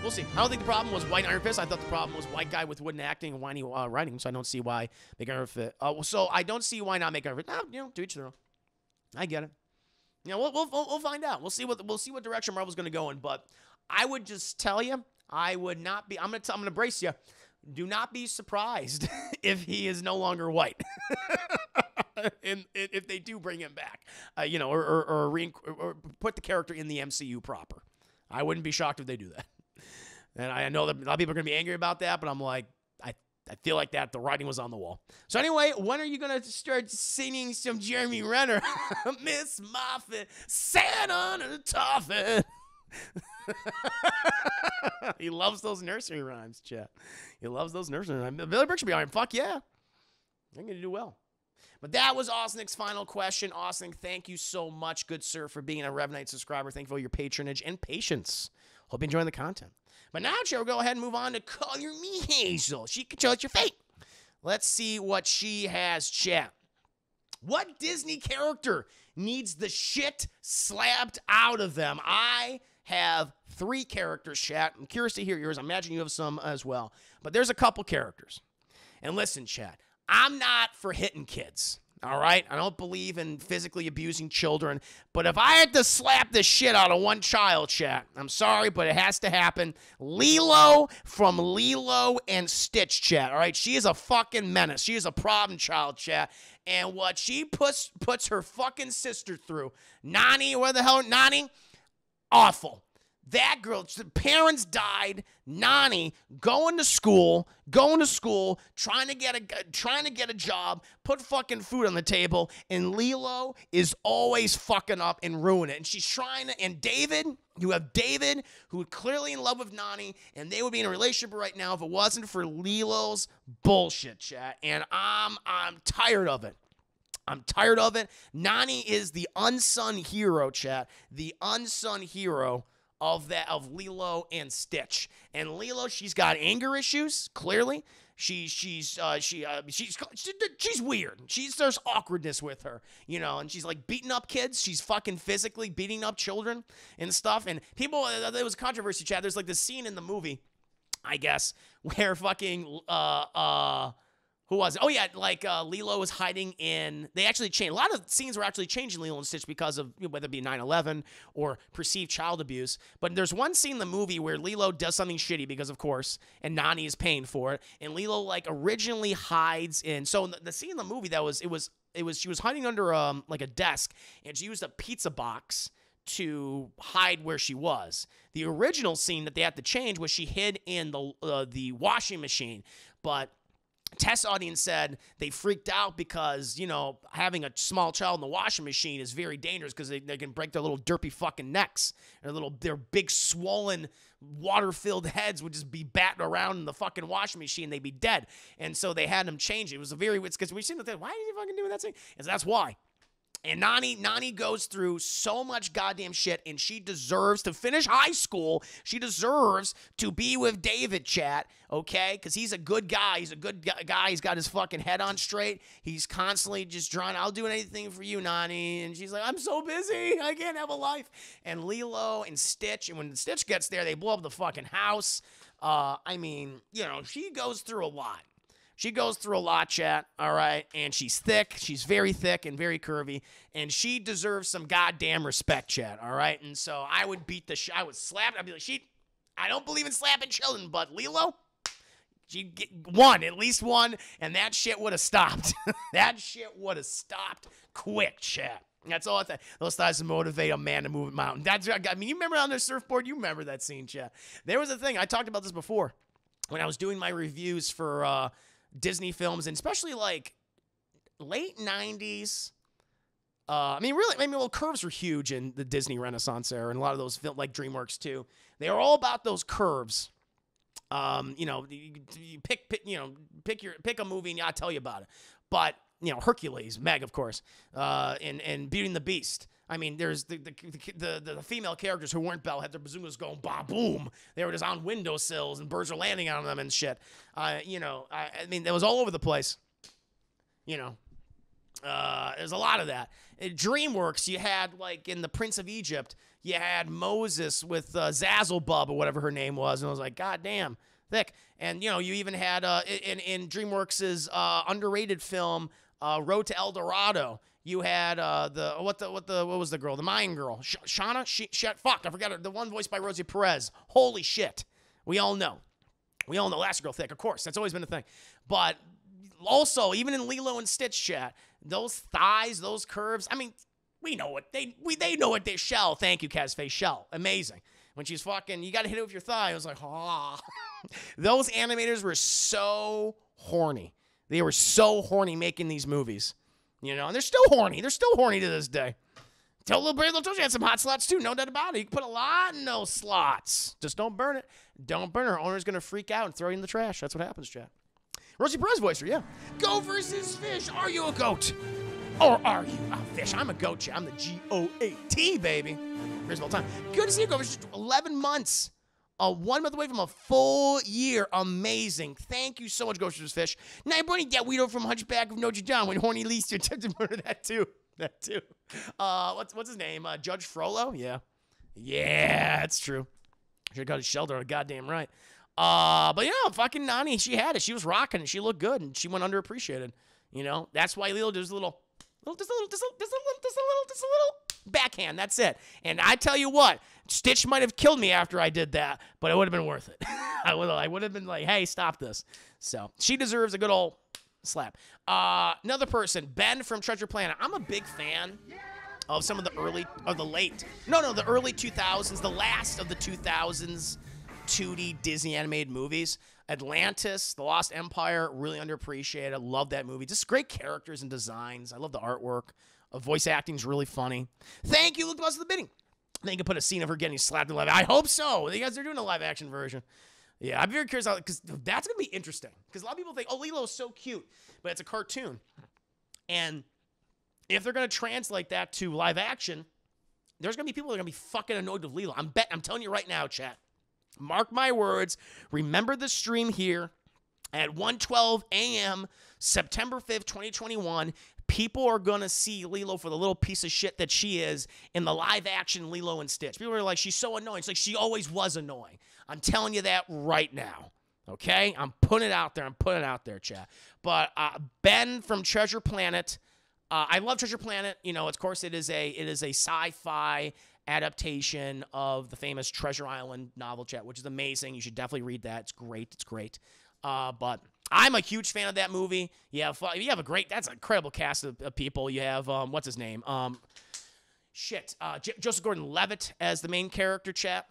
We'll see. I don't think the problem was white Iron Fist. I thought the problem was white guy with wooden acting and whiny writing. So I don't see why make Iron Fist. So I don't see why not make Iron Fist. No, you know, to each their own. I get it. You know, we'll find out. We'll see what direction Marvel's going to go in. But I would just tell you, I would not be. I'm gonna brace you. Do not be surprised if he is no longer white. And if they do bring him back, you know, or put the character in the MCU proper. I wouldn't be shocked if they do that. And I know that a lot of people are going to be angry about that, but I'm like, I feel like that the writing was on the wall. So anyway, when are you going to start singing some Jeremy Renner? Miss Moffat, sat on a toffee. He loves those nursery rhymes, chat. He loves those nursery rhymes. Billy Burke should be on. Fuck yeah. I'm going to do well. But that was Austin's final question. Austin, thank you so much, good sir, for being a Rev Knight subscriber. Thank you for your patronage and patience. Hope you're enjoying the content. But now, chat, we'll go ahead and move on to Color Me Hazel. She controls your fate. Let's see what she has, chat. What Disney character needs the shit slapped out of them? I have 3 characters, chat. I'm curious to hear yours. I imagine you have some as well. But there's a couple characters. And listen, chat, I'm not for hitting kids, all right? I don't believe in physically abusing children. But if I had to slap the shit out of one child, chat, I'm sorry, but it has to happen. Lilo from Lilo and Stitch, chat, all right? She is a fucking menace. She is a problem child, chat. And what she puts her fucking sister through, Nani, where the hell, Nani? Awful. That girl, parents died. Nani going to school, trying to get a job, put fucking food on the table, and Lilo is always fucking up and ruin it. And she's trying to. And David, you have David, who is clearly in love with Nani, and they would be in a relationship right now if it wasn't for Lilo's bullshit, chat. And I'm tired of it. I'm tired of it. Nani is the unsung hero, chat. The unsung hero of Lilo and Stitch. And Lilo, she's got anger issues, clearly. She's weird. There's awkwardness with her, you know, and she's like beating up kids. She's fucking physically beating up children and stuff. And people, there was controversy, chat. There's like this scene in the movie, I guess, where fucking who was it? Oh, yeah, like Lilo was hiding in. They actually changed. A lot of scenes were actually changing Lilo and Stitch because of, you know, whether it be 9/11 or perceived child abuse. But there's one scene in the movie where Lilo does something shitty because, of course, and Nani is paying for it. And Lilo, like, originally hides in. So the scene in the movie she was hiding under like a desk, and she used a pizza box to hide where she was. The original scene that they had to change was she hid in the washing machine, but test audience said they freaked out because, you know, having a small child in the washing machine is very dangerous because they can break their little derpy fucking necks. Their big swollen water-filled heads would just be batting around in the fucking washing machine. They'd be dead. And so they had them change it. It was a very, because we've seen the thing, why are you fucking doing that thing? And that's why. And Nani goes through so much goddamn shit, and she deserves to finish high school. She deserves to be with David, chat, okay? Because he's a good guy. He's a good guy. He's got his fucking head on straight. He's constantly just drawing, I'll do anything for you, Nani. And she's like, I'm so busy. I can't have a life. And Lilo and Stitch, and when Stitch gets there, they blow up the fucking house. I mean, you know, she goes through a lot. She goes through a lot, chat, all right? And she's thick. She's very thick and very curvy. And she deserves some goddamn respect, chat, all right? And so I would beat the I would slap. I'd be like, I don't believe in slapping children, but Lilo, she'd get one, at least one, and that shit would have stopped. That shit would have stopped quick, chat. That's all I think. Those thighs motivate a man to move a mountain. I mean, you remember on their surfboard? You remember that scene, chat. There was a thing. I talked about this before when I was doing my reviews for Disney films, and especially like late 90s. I mean, well, curves were huge in the Disney Renaissance era, and a lot of those films, like DreamWorks too. They were all about those curves. You know, you pick a movie, and I'll tell you about it. But you know, Hercules, Meg, of course, and Beauty and the Beast. I mean, there's the female characters who weren't Belle had their bazookas going ba boom. They were just on windowsills and birds were landing on them and shit. You know, I mean, it was all over the place. You know, there's a lot of that. At DreamWorks, you had like in The Prince of Egypt, you had Moses with Zazzlebub or whatever her name was, and I was like, God damn, thick. And you know, you even had in DreamWorks' underrated film Road to El Dorado. You had what was the girl? The Mayan girl, Shauna. Fuck, I forgot her. The one voiced by Rosie Perez. Holy shit, we all know. Elastigirl thick, of course. That's always been a thing. But also, even in Lilo and Stitch, chat, those thighs, those curves. I mean, we know what they know what they shell. Thank you, Casface Shell. Amazing. When she's fucking, you got to hit it with your thigh. I was like, ah. Those animators were so horny. They were so horny making these movies. You know, and they're still horny. They're still horny to this day. Tell Little Brave Little Toaster had some hot slots too. No doubt about it. You can put a lot in those slots. Just don't burn it. Don't burn her. Owner's going to freak out and throw you in the trash. That's what happens, chat. Rosie Perez voicer, yeah. Go versus fish. Are you a goat? Or are you a fish? I'm a goat, chat. I'm the GOAT, baby. Here's all time. Good to see you, Go. Just 11 months. 1 month away from a full year. Amazing. Thank you so much, Ghost vs. Fish. Now, you're going to get Weirdo from Hunchback of Notre Dame when horny least you attempt to murder that too. What's his name? Judge Frollo? Yeah. Yeah, that's true. Should have got his shelter on a goddamn right. But yeah, fucking Nani, she had it. She was rocking and she looked good and she went underappreciated. You know, that's why Lilo does a little backhand. That's it. And I tell you what, Stitch might have killed me after I did that, but it would have been worth it. I would have been like, hey, stop this. So she deserves a good old slap. Another person, Ben from Treasure Planet. I'm a big fan of some of the early 2000s, the last of the 2000s 2D Disney animated movies. Atlantis, The Lost Empire, really underappreciated. I love that movie. Just great characters and designs. I love the artwork. Voice acting's really funny. Thank you, Luke Buzz, for the bidding. Then you can put a scene of her getting slapped in live. I hope so. You guys are doing a live action version. Yeah, I'm very curious because that's gonna be interesting. Because a lot of people think, oh, Lilo's so cute, but it's a cartoon. And if they're gonna translate that to live action, there's gonna be people that are gonna be fucking annoyed with Lilo. I'm telling you right now, chat. Mark my words. Remember the stream here at 1:12 a.m. September 5th, 2021. People are going to see Lilo for the little piece of shit that she is in the live-action Lilo and Stitch. People are like, she's so annoying. It's like she always was annoying. I'm telling you that right now, okay? I'm putting it out there. I'm putting it out there, chat. But Ben from Treasure Planet, I love Treasure Planet. You know, of course, it is a sci-fi adaptation of the famous Treasure Island novel, chat, which is amazing. You should definitely read that. It's great. It's great. But I'm a huge fan of that movie. You have a great, that's an incredible cast of people. You have, what's his name? Joseph Gordon-Levitt as the main character, chat,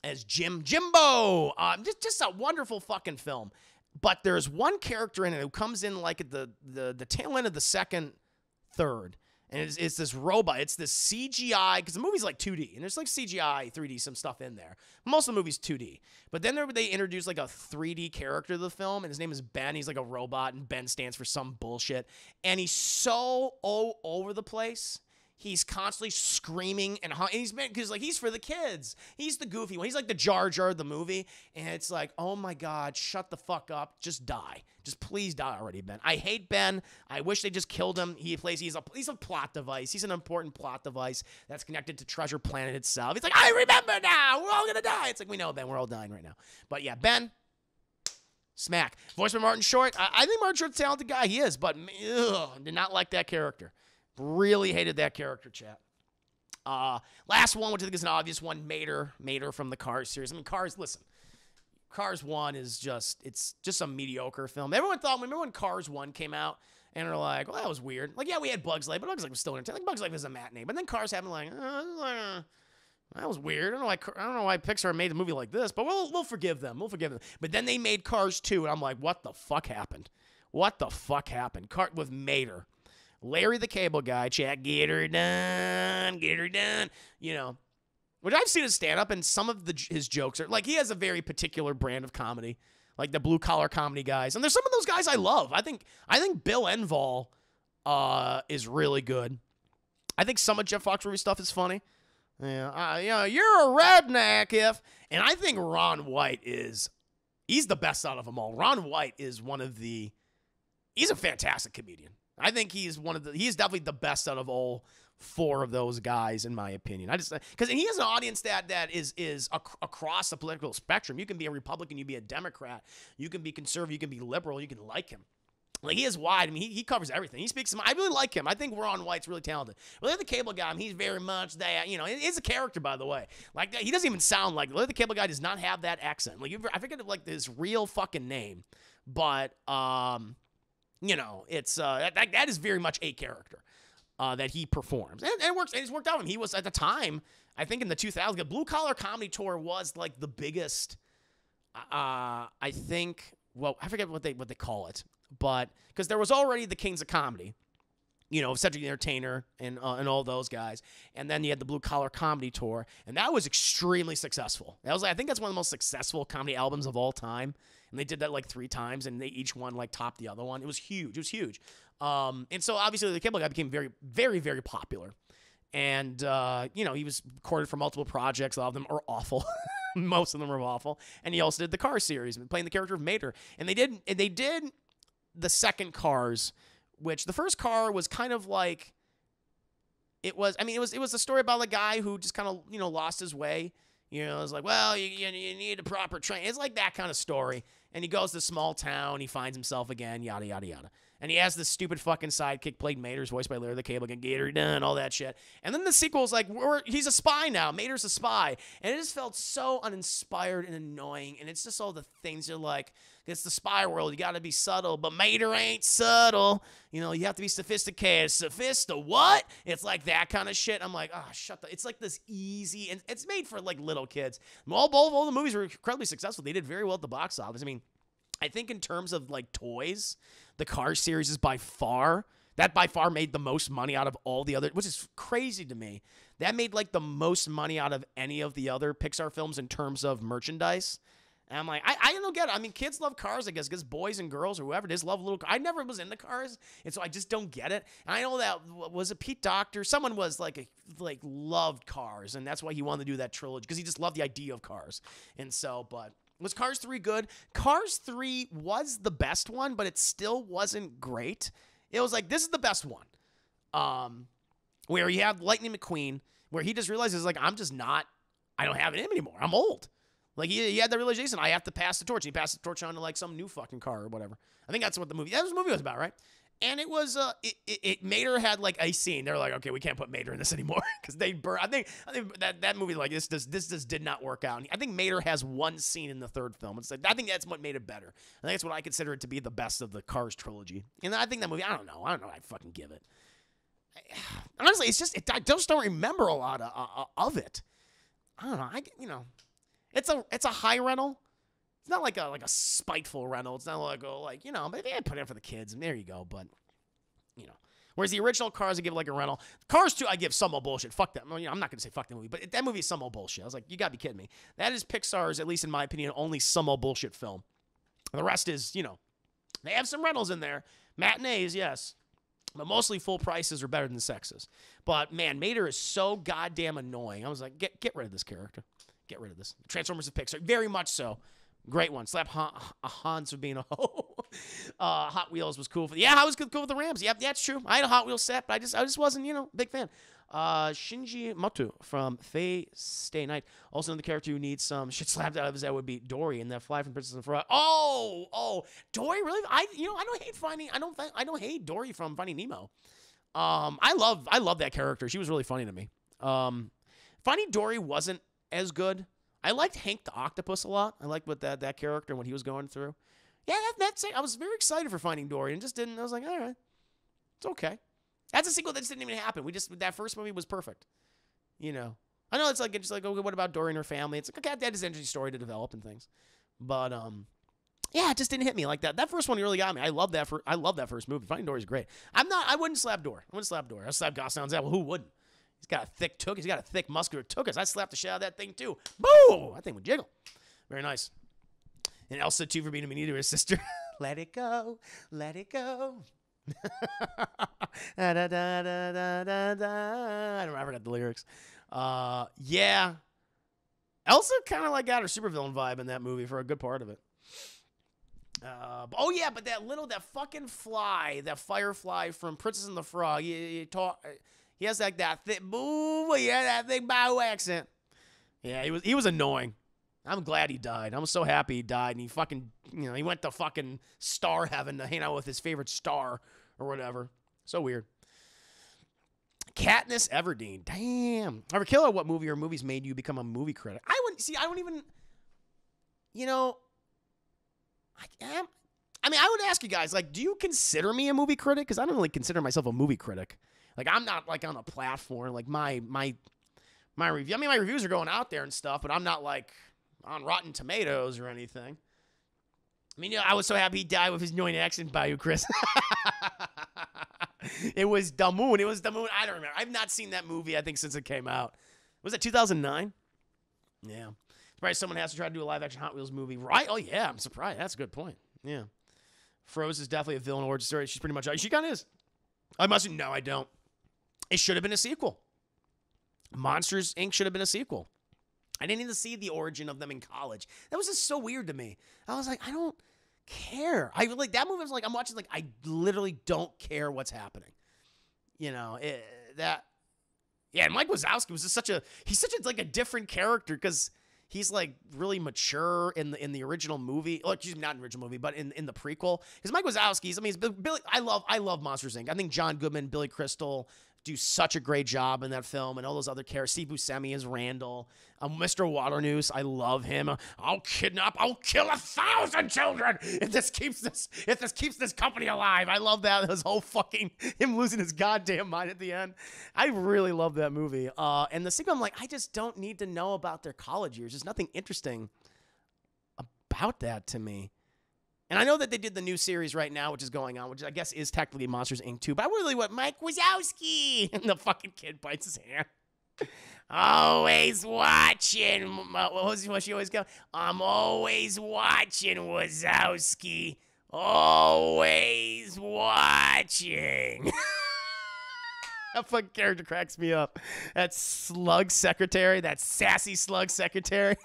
as Jimbo. Just a wonderful fucking film. But there's one character in it who comes in like at the tail end of the second third. And it's this robot. It's this CGI, because the movie's like 2D. And there's like CGI, 3D, some stuff in there. Most of the movie's 2D. But then they introduce like a 3D character to the film. And his name is Ben. He's like a robot. And Ben stands for some bullshit. And he's so all over the place. He's constantly screaming and he's because like he's for the kids. He's the goofy one. He's like the Jar Jar of the movie, and it's like, oh my God, shut the fuck up, just die, just please die already, Ben. I hate Ben. I wish they just killed him. He's a plot device. He's an important plot device that's connected to Treasure Planet itself. He's like, I remember now. We're all gonna die. It's like, we know, Ben. We're all dying right now. But yeah, Ben. Smack. Voiced by Martin Short. I think Martin Short's a talented guy. He is, but did not like that character. Really hated that character, chat. Last one, which I think is an obvious one, Mater from the Cars series. I mean, Cars 1 is it's just a mediocre film. Everyone thought, remember when Cars 1 came out, and they're like, well, that was weird. Like, yeah, we had Bugs Life, but Bugs Life was still entertaining. Like, Bugs Life is a matinee. But then Cars happened like, that was weird. I don't know why Pixar made a movie like this, but we'll forgive them. We'll forgive them. But then they made Cars 2, and I'm like, what the fuck happened? What the fuck happened? With Mater. Larry the Cable Guy, chat, get her done. You know, which I've seen his stand-up, and some of his jokes are, like, he has a very particular brand of comedy, like the blue-collar comedy guys. And there's some of those guys I love. I think Bill Engvall is really good. I think some of Jeff Foxworthy stuff is funny. Yeah, you're a redneck and I think Ron White he's the best out of them all. Ron White is he's a fantastic comedian. I think he's definitely the best out of all four of those guys, in my opinion. Because he has an audience that is across the political spectrum. You can be a Republican, you can be a Democrat, you can be conservative, you can be liberal, you can like him. Like, he is wide. I mean, he covers everything. He speaks. I really like him. I think Ron White's really talented. Larry the Cable Guy, he's very much that. You know, he's a character, by the way. Like, he doesn't even sound like Larry the Cable Guy. Does not have that accent. Like, I forget like his real fucking name, but you know, it's that is very much a character that he performs, and it works. And it's worked out. And he was at the time, I think in the 2000s, the Blue Collar Comedy Tour was like the biggest. I think. Well, I forget what they call it. But because there was already the Kings of Comedy, you know, Cedric the Entertainer and all those guys, and then you had the Blue Collar Comedy Tour, and that was extremely successful. That was, I think, that's one of the most successful comedy albums of all time, and they did that like 3 times, and they each one like topped the other one. It was huge. It was huge. And so obviously the Cable Guy became very, very, very popular, and you know, he was recorded for multiple projects. A lot of them are awful. Most of them are awful, and he also did the Cars series, playing the character of Mater, and they did the second Cars, which the first car was kind of like, it was a story about a guy who just kind of, you know, lost his way. You know, it's like, well, you need a proper train. It's like that kind of story. And he goes to a small town, he finds himself again, yada, yada, yada. And he has this stupid fucking sidekick played Mater's, voiced by Larry the Cable Guy, Gator done, all that shit. And then the sequel is like, he's a spy now. Mater's a spy. And it just felt so uninspired and annoying. And it's just all the things you're like, it's the spy world. You got to be subtle, but Mater ain't subtle. You know, you have to be sophisticated. What? It's like that kind of shit. I'm like, oh, it's like this easy, and it's made for like little kids. All the movies were incredibly successful. They did very well at the box office. I mean, I think in terms of like toys, the Cars series is by far made the most money out of all the other, which is crazy to me. That made like the most money out of any of the other Pixar films in terms of merchandise. And I'm like, I don't get it. I mean, kids love cars, I guess, because boys and girls or whoever it is love little cars. I never was into cars, and so I just don't get it. And I know that, was it Pete Docter? Someone was like loved cars, and that's why he wanted to do that trilogy, because he just loved the idea of cars. And so, but was Cars 3 good? Cars 3 was the best one, but it still wasn't great. It was like, this is the best one. Where you have Lightning McQueen, where he just realizes, like, I don't have it in him anymore. I'm old. Like, he had the realization, I have to pass the torch. He passed the torch on to, like, some new fucking car or whatever. I think that's what the movie was about, right? And it was, Mater had, like, a scene. They're like, okay, we can't put Mater in this anymore. Because they burned, I think that movie, like, this just did not work out. And I think Mater has one scene in the third film. It's like, I think that's what made it better. I think that's what I consider it to be the best of the Cars trilogy. And I think that movie, I don't know. I fucking give it. I don't honestly, it's just I just don't remember a lot of it. I don't know. It's a high rental. It's not like a spiteful rental. It's not like but they put it in for the kids, and there you go. But whereas the original Cars, I give like a rental. Cars 2, I give some old bullshit. Fuck that. I'm not gonna say fuck that movie, but that movie is some old bullshit. I was like, you gotta be kidding me. That is Pixar's, at least in my opinion, only some old bullshit film. The rest is, they have some rentals in there, matinees, yes, but mostly full prices are better than sexes. But man, Mater is so goddamn annoying. I was like, get rid of this character. Get rid of this. Transformers of Pixar, very much so. Great one. Slap Hans for being a hoe. Hot Wheels was cool I was cool with the Rams. Yep, that's true. I had a Hot Wheels set, but I just wasn't, big fan. Shinji Moto from Fate Stay Night. Also, the character who needs some shit slapped out of his head would be Dory in that Fly from Princess and the Frog. Oh, Dory really? I don't hate Dory from Finding Nemo. I love that character. She was really funny to me. Finding Dory wasn't as good. I liked Hank the Octopus a lot. I liked what that character and what he was going through. Yeah, that's it. I was very excited for Finding Dory and just didn't. I was like, all right, it's okay. That's a sequel that just didn't even happen. That first movie was perfect. I know it's like okay, what about Dory and her family? It's like, okay, that is an interesting story to develop and things. But yeah, it just didn't hit me like that. That first one really got me. I love that first movie. Finding Dory's great. I wouldn't slap Dory. I slap Gosling. Well, who wouldn't? He's got a thick took. He's got a thick muscular tuchus. I slapped the shit out of that thing too. Boo! That thing would jiggle. Very nice. And Elsa too for being a mean to her sister. Let it go. Let it go. Da, da, da, da, da, da, da. I don't remember the lyrics. Yeah. Elsa kind of got her supervillain vibe in that movie for a good part of it. But that fucking fly, that firefly from Princess and the Frog. He has that thick boo, that thick bow accent. Yeah, he was annoying. I'm glad he died. I'm so happy he died, and he fucking, he went to fucking star heaven to hang out with his favorite star or whatever. So weird. Katniss Everdeen. Damn. Ever killer? What movie or movies made you become a movie critic? I don't even, I would ask you guys, do you consider me a movie critic? Because I don't really consider myself a movie critic. I'm not, on a platform. My review. My reviews are going out there and stuff, but I'm not, on Rotten Tomatoes or anything. I was so happy he died with his annoying accent by you, Chris. It was the moon. I don't remember. I've not seen that movie, I think, since it came out. Was it 2009? Yeah. Surprised someone has to try to do a live-action Hot Wheels movie. Right? Oh, yeah. I'm surprised. That's a good point. Yeah. Froze is definitely a villain origin story. She's pretty much... She kind of is. No, I don't. It should have been a sequel. Monsters, Inc. should have been a sequel. I didn't even see the origin of them in college. That was just so weird to me. I was like, I don't care. I that movie was I'm watching, I literally don't care what's happening. Yeah, and Mike Wazowski was just he's such a different character because he's really mature in the original movie. Excuse me, not in the original movie, but in the prequel. Because Mike Wazowski's, it's Billy. I love Monsters Inc. I think John Goodman, Billy Crystal do such a great job in that film, and all those other characters. Steve Buscemi as Randall. Mr. Waternoose, I love him. I'll kill 1,000 children if this keeps this company alive. I love that. His whole fucking him losing his goddamn mind at the end. I really love that movie. And the sequel, I'm I just don't need to know about their college years. There's nothing interesting about that to me. And I know that they did the new series right now, which is going on, which I guess is technically Monsters, Inc. 2. But I really want Mike Wazowski. And the fucking kid bites his hand. Always watching. What she always go? I'm always watching, Wazowski. Always watching. That fucking character cracks me up. That slug secretary, that sassy slug secretary.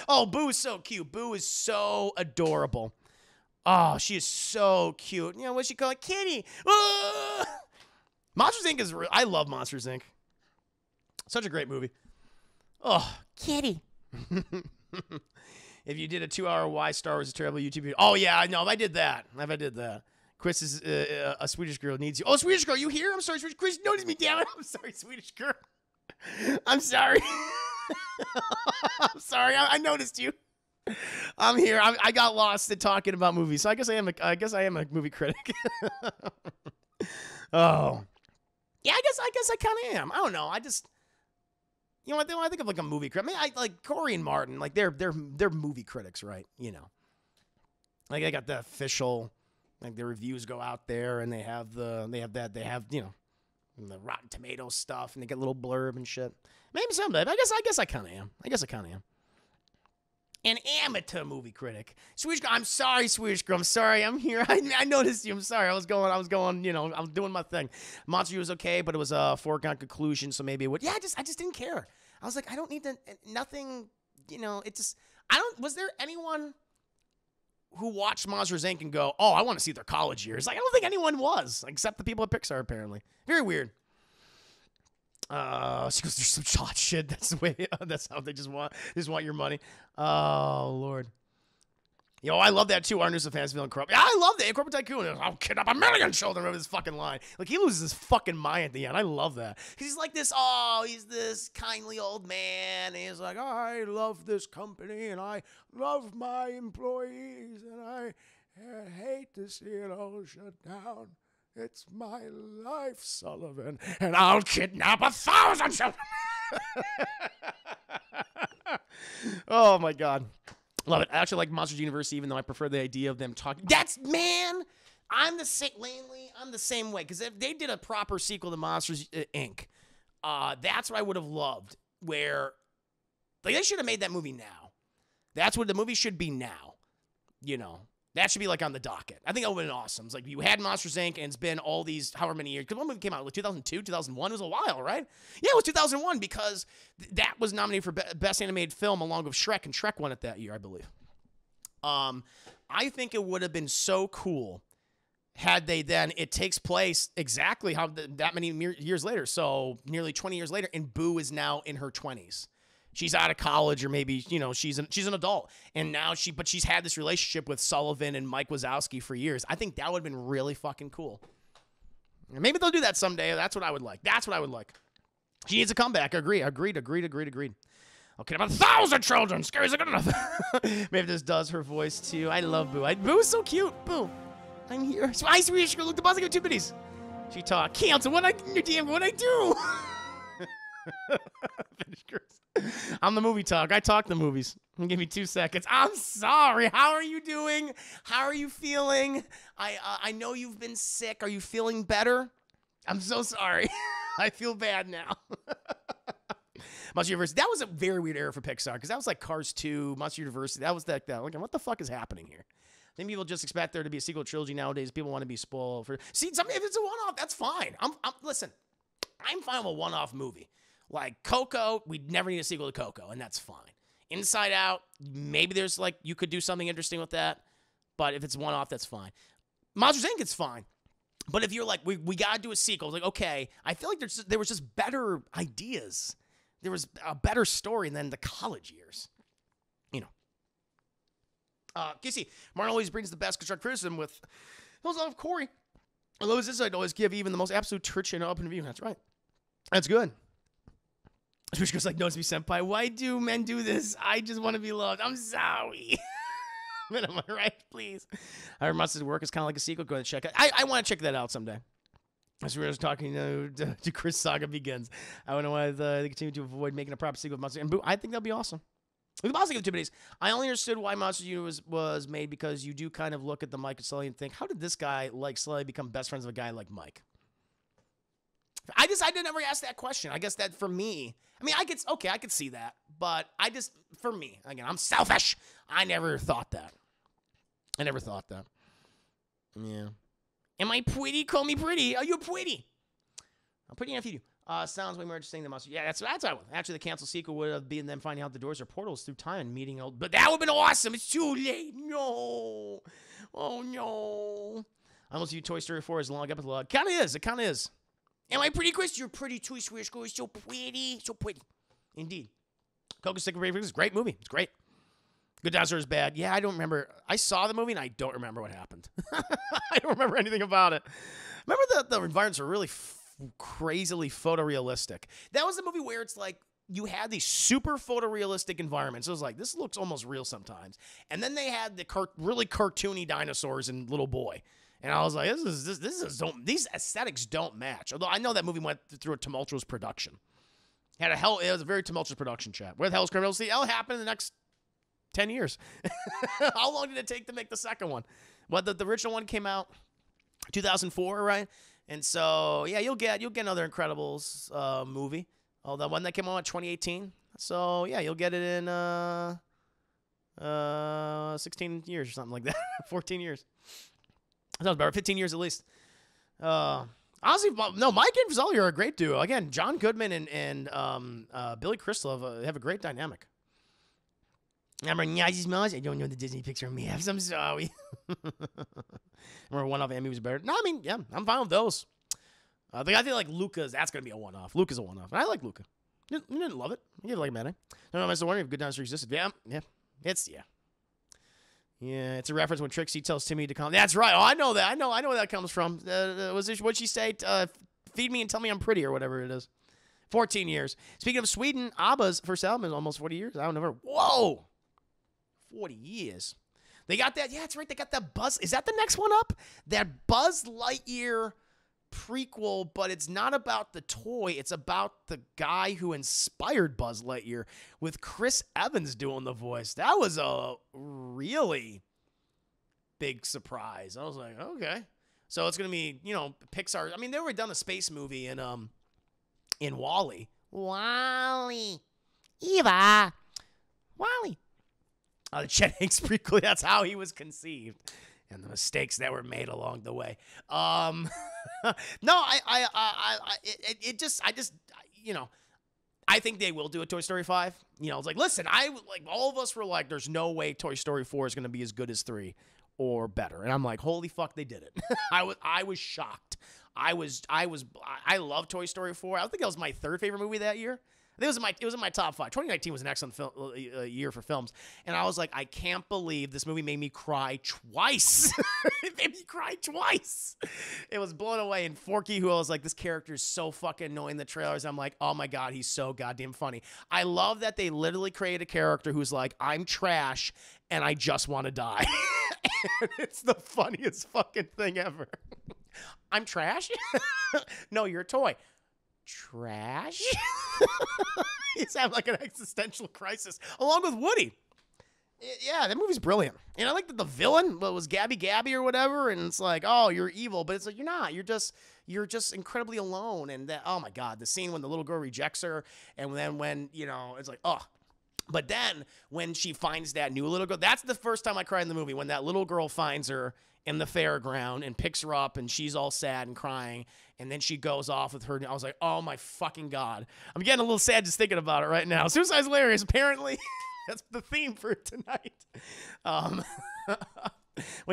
Oh, Boo is so cute. Boo is so adorable. Oh, she is so cute. What's she call it? Kitty. Ah! Monsters, Inc. is real. I love Monsters, Inc. Such a great movie. Oh, Kitty. If you did a 2-hour Why Star Wars is terrible YouTube video. Oh, yeah, I know. I did that. Chris is a Swedish girl needs you. Oh, Swedish girl, you here? I'm sorry, Swedish. Chris, notice me, damn it. I'm sorry, Swedish girl. I'm sorry. I'm sorry. I noticed you. I'm here. I got lost in talking about movies, so I guess I am a movie critic. Oh, Yeah, I guess I kind of am. I don't know. I just, you know, when I think of like a movie critic, I mean, I like Corey and Martin, like they're movie critics, right? You know, like they got the official, like the reviews go out there, and they have you know, the Rotten Tomatoes stuff, and they get a little blurb and shit. Maybe someday. But I guess I kind of am. I guess I kind of am. An amateur movie critic. Swedish girl, I'm sorry, Swedish girl. I'm sorry. I'm here. I noticed you. I'm sorry. I was going, you know, I was doing my thing. Monster U was okay, but it was a foregone conclusion, so maybe it would. Yeah, I just didn't care. I was like, I don't need to, nothing, you know, it just, was there anyone who watched Monsters, Inc. and go, oh, I want to see their college years? Like, I don't think anyone was, except the people at Pixar, apparently. Very weird. She goes, there's some hot shit. That's the way. That's how they just want your money. Oh Lord. Yo, I love that too. Arnold's a fan of corrupt. Yeah, I love that. Corporate Tycoon. I'll kidnap 1 million children over this fucking line. Like, he loses his fucking mind at the end. I love that. He's like this. Oh, he's this kindly old man. And he's like, I love this company and I love my employees and I hate to see it all shut down. It's my life, Sullivan, and I'll kidnap 1,000 children. Oh, my God. Love it. I actually like Monsters University, even though I prefer the idea of them talking. I'm the same, Langley, I'm the same way. Because if they did a proper sequel to Monsters, Inc., that's what I would have loved. Where, like, they should have made that movie now. That's what the movie should be now. You know. That should be, like, on the docket. I think that would have been awesome. It's like, you had Monsters, Inc., and it's been all these, however many years. Because one movie came out, like, 2002, 2001? It was a while, right? Yeah, it was 2001 because that was nominated for Best Animated Film along with Shrek, and Shrek won it that year, I believe. I think it would have been so cool had they then, it takes place exactly how that many years later. So, nearly 20 years later, and Boo is now in her 20s. She's out of college, or maybe, you know, she's an adult. And now she's had this relationship with Sullivan and Mike Wazowski for years. I think that would have been really fucking cool. Maybe they'll do that someday. That's what I would like. She needs a comeback. Agreed. Okay, about 1,000 children. Scary's good enough. Maybe this does her voice too. I love Boo. Boo is so cute. Boo. I'm here. I Swedish girl. Look, the boss. I got 2 bitties. She talk. Cancel. What I do? I'm the movie talk. I talk the movies. Give me 2 seconds. I'm sorry. How are you doing? How are you feeling? I know you've been sick. Are you feeling better? I'm so sorry. I feel bad now. Monster University. That was a very weird era for Pixar because that was like Cars 2, Monster University. That was that. Like, what the fuck is happening here? I think people just expect there to be a sequel trilogy nowadays. People want to be spoiled for. See, if it's a one-off, that's fine. Listen. I'm fine with a one-off movie. Like Coco, we'd never need a sequel to Coco, and that's fine. Inside Out, maybe there's like, you could do something interesting with that, but if it's one-off, that's fine. Monsters, Inc., it's fine. But if you're like, we got to do a sequel, it's like, okay, I feel like there was just better ideas. There was a better story than the college years. You know. You see, Martin always brings the best constructive criticism with, I love Corey. Although this I'd always give even the most absolute church and open view. That's right. That's good. Which goes like, notice me, senpai. Why do men do this? I just want to be loved. I'm sorry. But am I right? Please. I heard Monsters Work is kind of like a sequel. Go ahead and check it. I want to check that out someday. As we were talking to Chris Saga Begins. I don't know why they continue to avoid making a proper sequel of Monsters. And Boo, I think that'd be awesome. With the Monsters Activities, I only understood why Monsters U was made because you do kind of look at the Mike and Sully and think, how did this guy like Sully become best friends with a guy like Mike? I didn't ever ask that question. I guess that for me, I mean, I could see that, but for me, again, I'm selfish. I never thought that. Yeah. Am I pretty? Call me pretty. Are you pretty? I'm pretty enough for you. Sounds way more interesting than Monsters. Yeah, that's what I want. Actually, the canceled sequel would have been them finding out the doors are portals through time and meeting old. But that would have been awesome. It's too late. No. Oh, no. I almost view Toy Story 4 as a long epilogue. It kind of is. Am I pretty, Chris? You're pretty, too, Swedish girl. You're so pretty. So pretty. Indeed. Coco Stick is a great movie. It's great. Good Dinosaur is bad. Yeah, I don't remember. I saw the movie, and I don't remember what happened. I don't remember anything about it. Remember the environments were really crazily photorealistic. That was the movie where it's like you had these super photorealistic environments. It was like, this looks almost real sometimes. And then they had the really cartoony dinosaurs and Little Boy. And I was like, these aesthetics don't match. Although I know that movie went through a tumultuous production. It was a very tumultuous production, chat. Where the hell is Criminal? See, it'll happen in the next 10 years. How long did it take to make the second one? Well, the original one came out 2004, right? And so, yeah, you'll get another Incredibles movie. Oh, the one that came out in 2018. So, yeah, you'll get it in 16 years or something like that. 14 years. Sounds about 15 years at least. Honestly, no, Mike and Fazoli are a great duo. Again, John Goodman and Billy Crystal have a great dynamic. I don't know the Disney Pixar memes. I'm sorry. Remember one-off Emmy was better. No, I mean, yeah, I'm fine with those. I feel like Luca's, that's going to be a one-off. Luca's a one-off. And I like Luca. You didn't love it. You didn't like Manny. I don't know, I was wondering if Good Dinosaur existed. Yeah. Yeah, it's a reference when Trixie tells Timmy to come. That's right. Oh, I know that. I know where that comes from. What'd she say? Feed me and tell me I'm pretty or whatever it is. 14 years. Speaking of Sweden, ABBA's first album is almost 40 years. I don't know. Whoa. 40 years. They got that. Yeah, that's right. They got that Buzz. Is that the next one up? That Buzz Lightyear prequel, but it's not about the toy. It's about the guy who inspired Buzz Lightyear with Chris Evans doing the voice. That was a really big surprise. I was like, okay. So it's going to be, Pixar. I mean, they already done a space movie in WALL-E. WALL-E. Eva. WALL-E. The Chet Hanks prequel, that's how he was conceived. And the mistakes that were made along the way. No, I think they will do a Toy Story 5. It's like, listen, all of us were like, there's no way Toy Story 4 is going to be as good as 3 or better. And I'm like, holy fuck, they did it. I was shocked. I love Toy Story 4. I think that was my third favorite movie that year. It was in my top 5. 2019 was an excellent year for films. And I was like, I can't believe this movie made me cry twice. It made me cry twice. It was blown away. And Forky, who I was like, this character is so fucking annoying, the trailers. I'm like, oh my God, he's so goddamn funny. I love that they literally created a character who's like, I'm trash and I just want to die. And it's the funniest fucking thing ever. I'm trash? No, you're a toy. Trash? He's having like an existential crisis along with Woody. Yeah, that movie's brilliant. And I like that the villain was Gabby or whatever, and it's like, oh, you're evil, but it's like, you're not. You're just incredibly alone. And that, oh my God, the scene when the little girl rejects her, and then when, it's like, oh. But then when she finds that new little girl, that's the first time I cried in the movie, when that little girl finds her in the fairground and picks her up, and she's all sad and crying, and then she goes off with her. I was like, oh my fucking God. I'm getting a little sad just thinking about it right now. Suicide's hilarious. Apparently, that's the theme for tonight. Well,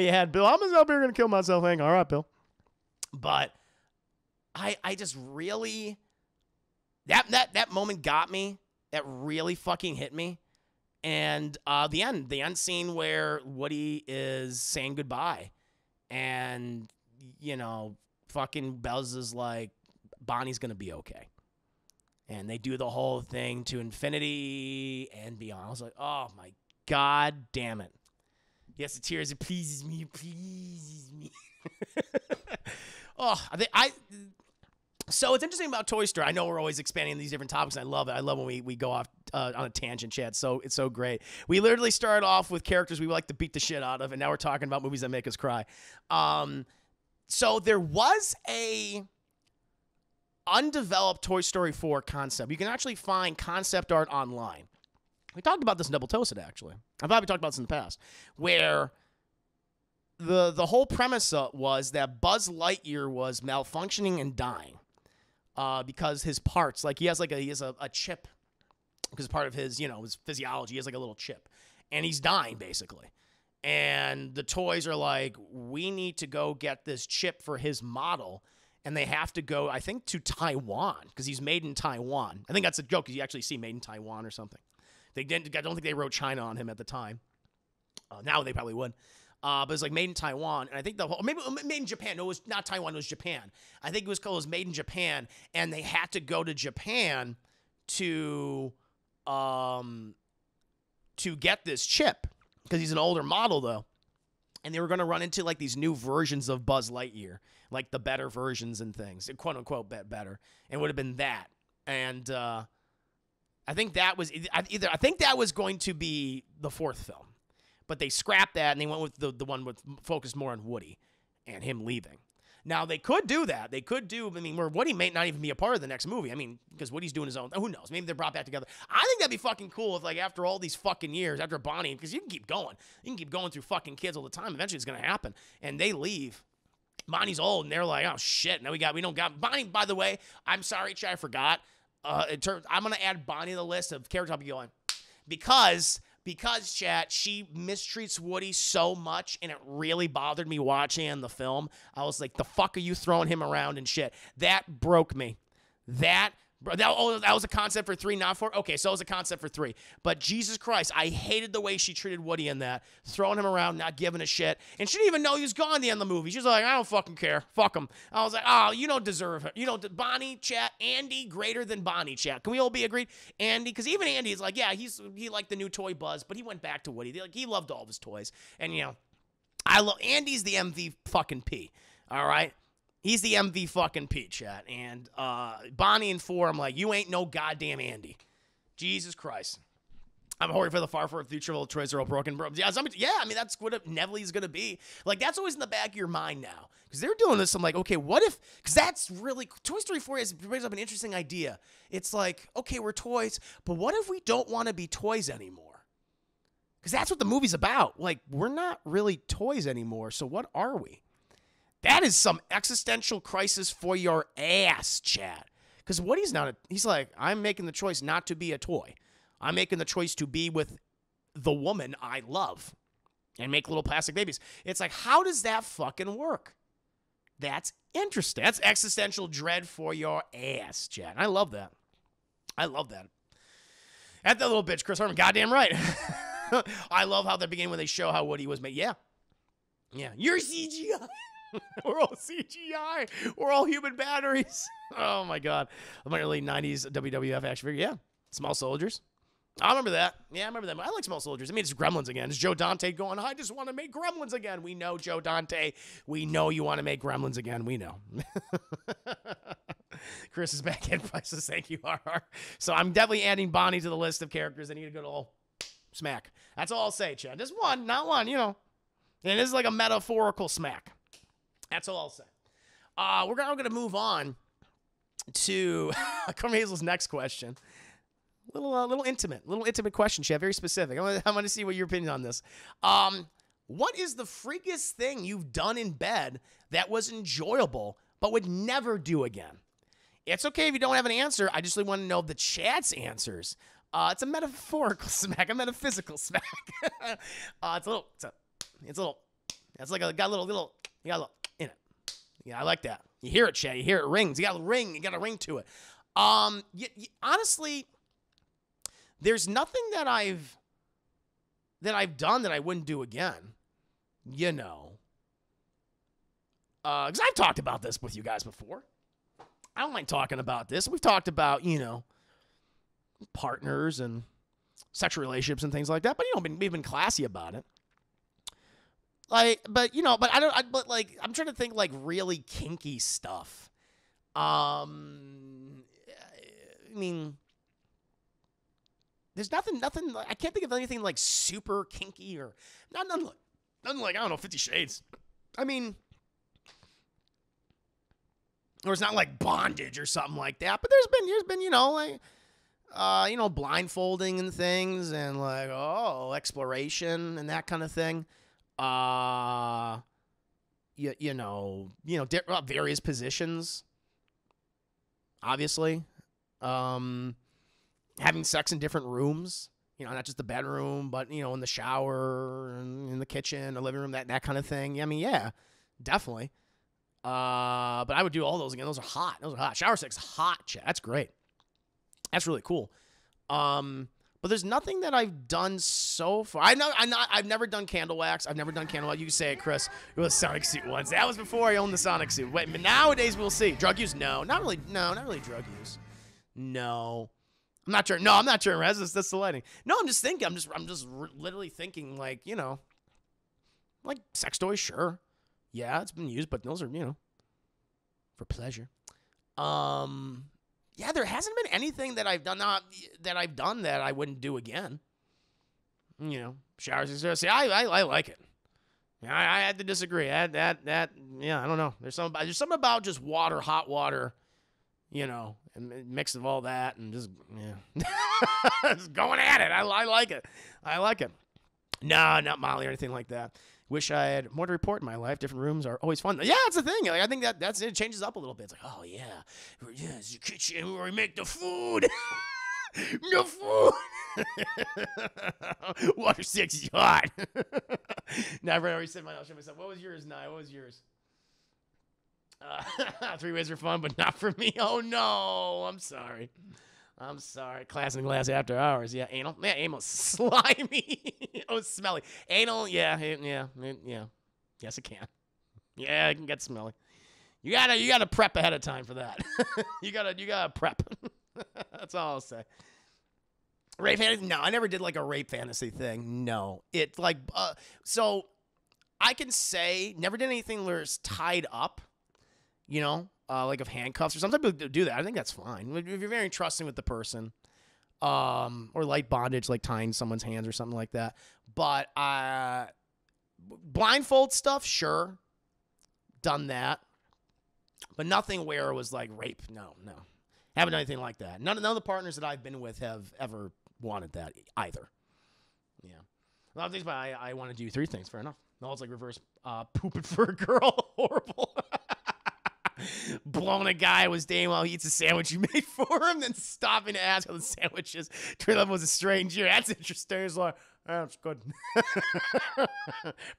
you had Bill, I'm just up here going to kill myself. Hang on. All right, Bill. But I just really, that moment got me. That really fucking hit me. And the end scene where Woody is saying goodbye. And, fucking Buzz is like, Bonnie's going to be okay. And they do the whole thing to infinity and beyond. I was like, oh my God damn it. Yes, the tears, it pleases me. So it's interesting about Toy Story. I know we're always expanding these different topics, and I love it. I love when we go off on a tangent, chat. So it's so great. We literally started off with characters we like to beat the shit out of, and now we're talking about movies that make us cry. So there was a undeveloped Toy Story 4 concept. You can actually find concept art online. We talked about this in Double Toasted, actually. I've probably talked about this in the past, where the whole premise was that Buzz Lightyear was malfunctioning and dying. Because his parts, he has a chip, because part of his, his physiology, he has like a little chip, and he's dying basically. And the toys are like, we need to go get this chip for his model, and they have to go, I think, to Taiwan, because he's made in Taiwan. I think that's a joke, because you actually see made in Taiwan or something. I don't think they wrote China on him at the time. Now they probably would. But it's like made in Taiwan, and I think maybe made in Japan. No, it was not Taiwan. It was Japan. I think it was made in Japan, and they had to go to Japan to get this chip, because he's an older model though. and they were going to run into like these new versions of Buzz Lightyear, like the better versions and things, quote unquote better, and it would have been that. And I think that was I think that was going to be the fourth film, but they scrapped that and they went with the one with focused more on Woody and him leaving. Now, they could do that. They could do, I mean, where Woody may not even be a part of the next movie. I mean, because Woody's doing his own, who knows? Maybe they're brought back together. I think that'd be fucking cool if, like, after all these fucking years, after Bonnie, because you can keep going. You can keep going through fucking kids all the time. Eventually, it's going to happen. And they leave. Bonnie's old, and they're like, oh, shit. Now we don't got, Bonnie, by the way, I'm sorry, Chad, I forgot. I'm going to add Bonnie to the list of characters I'll be going. Because, chat, she mistreats Woody so much, and it really bothered me watching the film. I was like, the fuck are you throwing him around and shit? That broke me. That was a concept for 3, not 4? Okay, so it was a concept for 3. But Jesus Christ, I hated the way she treated Woody in that. Throwing him around, not giving a shit. And she didn't even know he was gone at the end of the movie. She's like, I don't fucking care. Fuck him. I was like, oh, you don't deserve it. You don't. Bonnie, chat, Andy, greater than Bonnie, chat. Can we all be agreed? Andy, because even Andy is like, yeah, he liked the new toy Buzz, but he went back to Woody. Like, he loved all of his toys. And, you know, Andy's the MV fucking P. All right? He's the MV fucking P, chat. And Bonnie and 4, I'm like, you ain't no goddamn Andy. Jesus Christ. I'm worried for the far future of all toys are all broken. Yeah, I mean, that's what Neville's going to be. Like, that's always in the back of your mind now. Because they're doing this. I'm like, okay, what if, because that's really, Toy Story 4 brings up an interesting idea. It's like, okay, we're toys, but what if we don't want to be toys anymore? Because that's what the movie's about. Like, we're not really toys anymore, so what are we? That is some existential crisis for your ass, Chad. Because Woody's not he's like, I'm making the choice not to be a toy. I'm making the choice to be with the woman I love and make little plastic babies. It's like, how does that fucking work? That's interesting. That's existential dread for your ass, Chad. I love that. I love that. At that little bitch, Chris Harmon, goddamn right. I love how they're beginning when they show how Woody was made. Yeah. Yeah. You're CGI. We're all CGI. We're all human batteries. Oh, my God. My early 90s WWF action figure. Yeah. Small Soldiers. I remember that. Yeah, I remember that. I like Small Soldiers. I mean, it's Gremlins again. It's Joe Dante going, I just want to make Gremlins again. We know, Joe Dante. We know you want to make Gremlins again. We know. Chris is back in prices. Thank you, RR. So I'm definitely adding Bonnie to the list of characters that need a good old smack. That's all I'll say, Chad. Just one, not one, you know. And it is like a metaphorical smack. That's all I'll say. We're going to move on to Carmen Hazel's next question. Little intimate question, Chad. Very specific. I want to see what your opinion on this. What is the freakiest thing you've done in bed that was enjoyable but would never do again? It's okay if you don't have an answer. I just really want to know the chat's answers. It's a metaphorical smack, a metaphysical smack. It's like got a little in it. Yeah, I like that. You hear it, Chad. You hear it rings. You got a ring. You got a ring to it. Honestly, there's nothing that I've done that I wouldn't do again. You know. Because I've talked about this with you guys before. I don't mind talking about this. We've talked about, you know, partners and sexual relationships and things like that. But, you know, we've been classy about it. But I'm trying to think like really kinky stuff. I mean, there's nothing, I can't think of anything like super kinky or nothing like, I don't know, 50 Shades. I mean, or it's not like bondage or something like that, but there's been, you know, like, blindfolding and things and like, exploration and that kind of thing. Various positions, obviously, having sex in different rooms, you know, not just the bedroom, but, you know, in the shower and in the kitchen, the living room, that kind of thing. I mean, yeah, definitely. But I would do all those again. Those are hot. Shower sex, hot, chat. That's great. That's really cool. But there's nothing that I've done so far. I've never done candle wax. I've never done candle wax. You can say it, Chris. It was Sonic suit once. That was before I owned the Sonic suit. Wait, but nowadays we'll see. Drug use? No, not really drug use. No. I'm not sure. No, I'm not sure. That's the lighting. No, I'm just thinking. I'm just literally thinking, like, you know, Like sex toys, sure. Yeah, it's been used, but those are, for pleasure. Yeah, there hasn't been anything that I've done that I wouldn't do again. Showers. See, I like it. I had to disagree. Yeah, I don't know. There's something about just water, hot water, and mix of all that and just just going at it. I like it. I like it. No, not Molly or anything like that. Wish I had more to report in my life. Different rooms are always fun. Yeah, it's a thing. Like, I think that's it. It changes up a little bit. It's like, oh yeah, it's the kitchen where we make the food. The food. Water 6 is hot. Never already said mine. I'll show myself. What was yours, Nye? What was yours? 3 ways are fun, but not for me. Oh no, I'm sorry. Class and glass after hours. Yeah, anal. Man, anal slimy. Oh, smelly. Anal. Yeah. Yes, it can. Yeah, it can get smelly. You gotta prep ahead of time for that. you gotta prep. That's all I'll say. Rape fantasy? No, I never did like a rape fantasy thing. No, it's like so. I can say never did anything where it's tied up. Like of handcuffs or something. Some people do that. I think that's fine. If you're very trusting with the person, or light bondage, like tying someone's hands or something like that. But blindfold stuff, sure, done that, but nothing where it was like rape. No, haven't done anything like that. None of the partners that I've been with have ever wanted that either. Yeah, a lot of things, but I want to do 3 things. Fair enough. No, it's like reverse pooping for a girl. Horrible. Blowing a guy was dating while he eats a sandwich you made for him, then stopping to ask how the sandwich is. Turns out it was a stranger. That's interesting. He's like, that's good.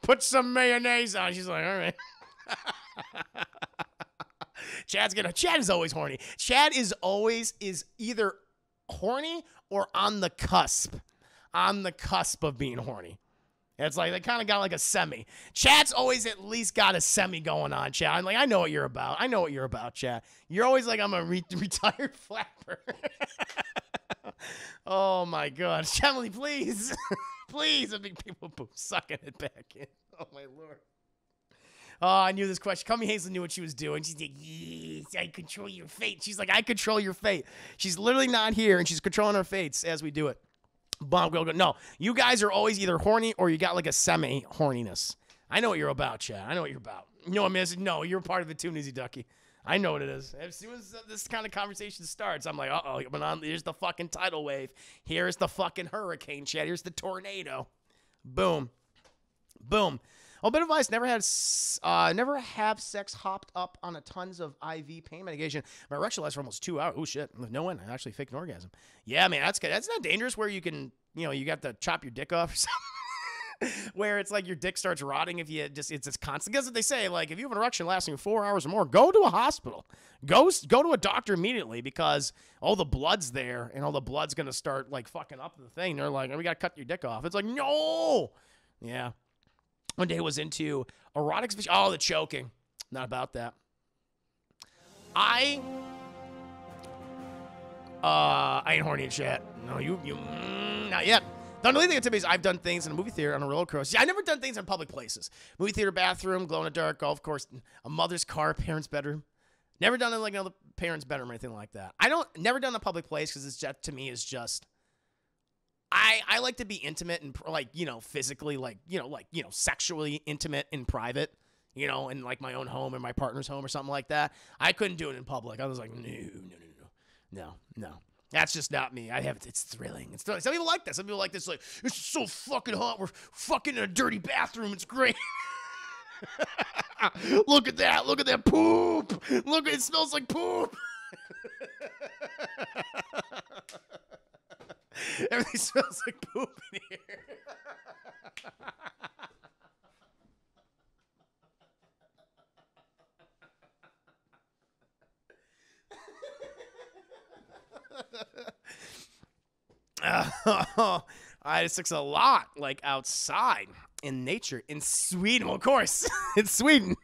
Put some mayonnaise on. She's like, all right. Chad is always horny. Chad is either horny or on the cusp of being horny. It's like they kind of got like a semi. Chad's always at least got a semi going on, Chad. I'm like, I know what you're about, Chad. You're always like, I'm a retired flapper. Oh my God, Emily, please, please, I think people sucking it back in. Oh my Lord. Oh, I knew this question. Cummy Hazel knew what she was doing. She's like, yes, I control your fate. She's like, I control your fate. She's literally not here, and she's controlling our fates as we do it. Bomb, go. No, you guys are always either horny or you got like a semi-horniness. I know what you're about, Chad. I know what you're about. No, no, you're part of it too, Nizzy Ducky. I know what it is. As soon as this kind of conversation starts, I'm like, here's the fucking tidal wave. Here's the fucking hurricane, Chad. Here's the tornado. Boom. Boom. Oh, bit of advice, never have sex hopped up on a tons of IV pain medication. My erection lasts for almost 2 hours. Oh, shit. No one. I actually faked an orgasm. Yeah, man, that's good. That's not dangerous where you can, you got to chop your dick off or something. Where it's like your dick starts rotting if it's just constant. That's what they say. Like, if you have an erection lasting 4 hours or more, go to a hospital. Go to a doctor immediately because all the blood's there and all the blood's going to start, like, fucking up the thing. They're like, we got to cut your dick off. It's like, no. Yeah. One day I was into erotics. Oh, the choking. Not about that. I ain't horny in chat. No, you not yet. The only thing to me is I've done things in a movie theater on a roller coaster. I've never done things in public places. Movie theater, bathroom, glow in the dark, golf course, a mother's car, parents' bedroom. Never done it like another parents' bedroom or anything like that. Never done a public place because it's just, to me, is just. I like to be intimate and physically, sexually intimate in private, in like my own home or my partner's home or something like that. I couldn't do it in public. I was like, no. That's just not me. It's thrilling. Some people like that. Some people like this, like, it's so fucking hot. We're fucking in a dirty bathroom. It's great. Look at that. Look at that poop. It smells like poop. Everything smells like poop in here. I just a lot, like outside in nature, in Sweden. Well, of course, it's Sweden.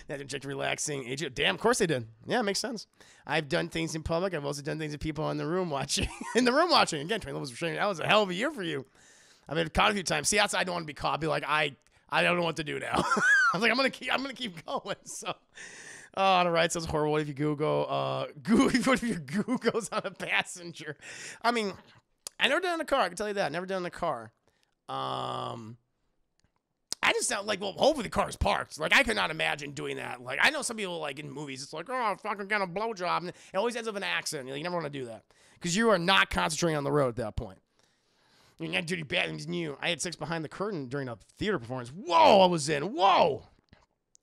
That inject relaxing age. Damn, of course they did. Yeah, it makes sense. I've done things in public. I've also done things with people in the room watching. Again, 20 levels of restraining. That was a hell of a year for you. I've been caught a few times. See, outside I don't want to be caught. Be like, I I don't know what to do now. I was like, I'm gonna keep going. So, on the right says horrible. What if you what if your goo goes on a passenger? I mean, I never done it in a car. I can tell you that. Never done it in a car. I just sound like, well, hopefully the car's parked. Like, I could not imagine doing that. Like, I know some people, like, in movies, it's like, oh, I'm fucking getting a blowjob. And it always ends up in an accident. You never want to do that. Because you are not concentrating on the road at that point. You're not doing bad things new. I had sex behind the curtain during a theater performance. Whoa, I was in. Whoa.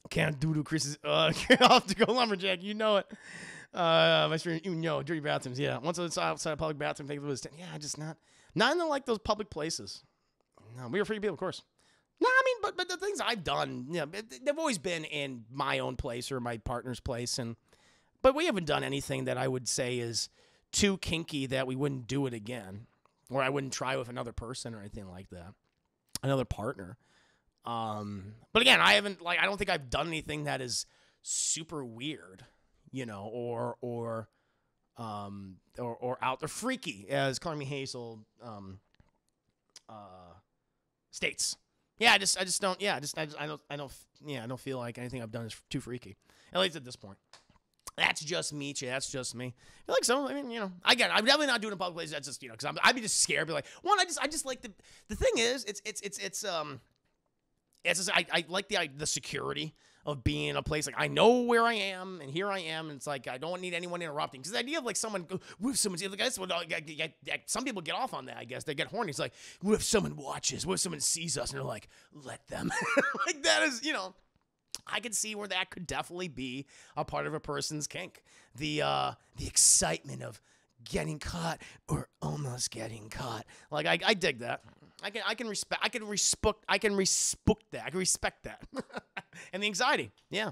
Can't do Chris's, get off to go lumberjack. You know it. My friend, you know, dirty bathrooms. Yeah. Once I was outside a public bathroom, think it was, yeah, just not in the, like, those public places. No, we were free people, of course. No, I mean, but the things I've done, you know, they've always been in my own place or my partner's place, but we haven't done anything that I would say is too kinky that we wouldn't do it again, or I wouldn't try with another person or anything like that, another partner. But again, I don't think I've done anything that is super weird, you know, or out there freaky, as Carmi Hazel states. Yeah, I just don't. Yeah, I don't feel like anything I've done is too freaky. At least at this point. That's just me, Che. That's just me. I feel like so. I mean, you know, I'm definitely not doing it in public places. That's just, you know, because I'd be just scared. Be like, one, I just like the thing is, I like the security of being in a place like I know where I am and here I am, and it's like I don't need anyone interrupting. Because the idea of like someone with someone, like that's what some people get off on that. I guess they get horny. It's like, what if someone watches? What if someone sees us and they're like, let them? Like that is, you know, I can see where that could definitely be a part of a person's kink. The excitement of getting caught or almost getting caught. Like I dig that. I can respect that. And the anxiety, yeah.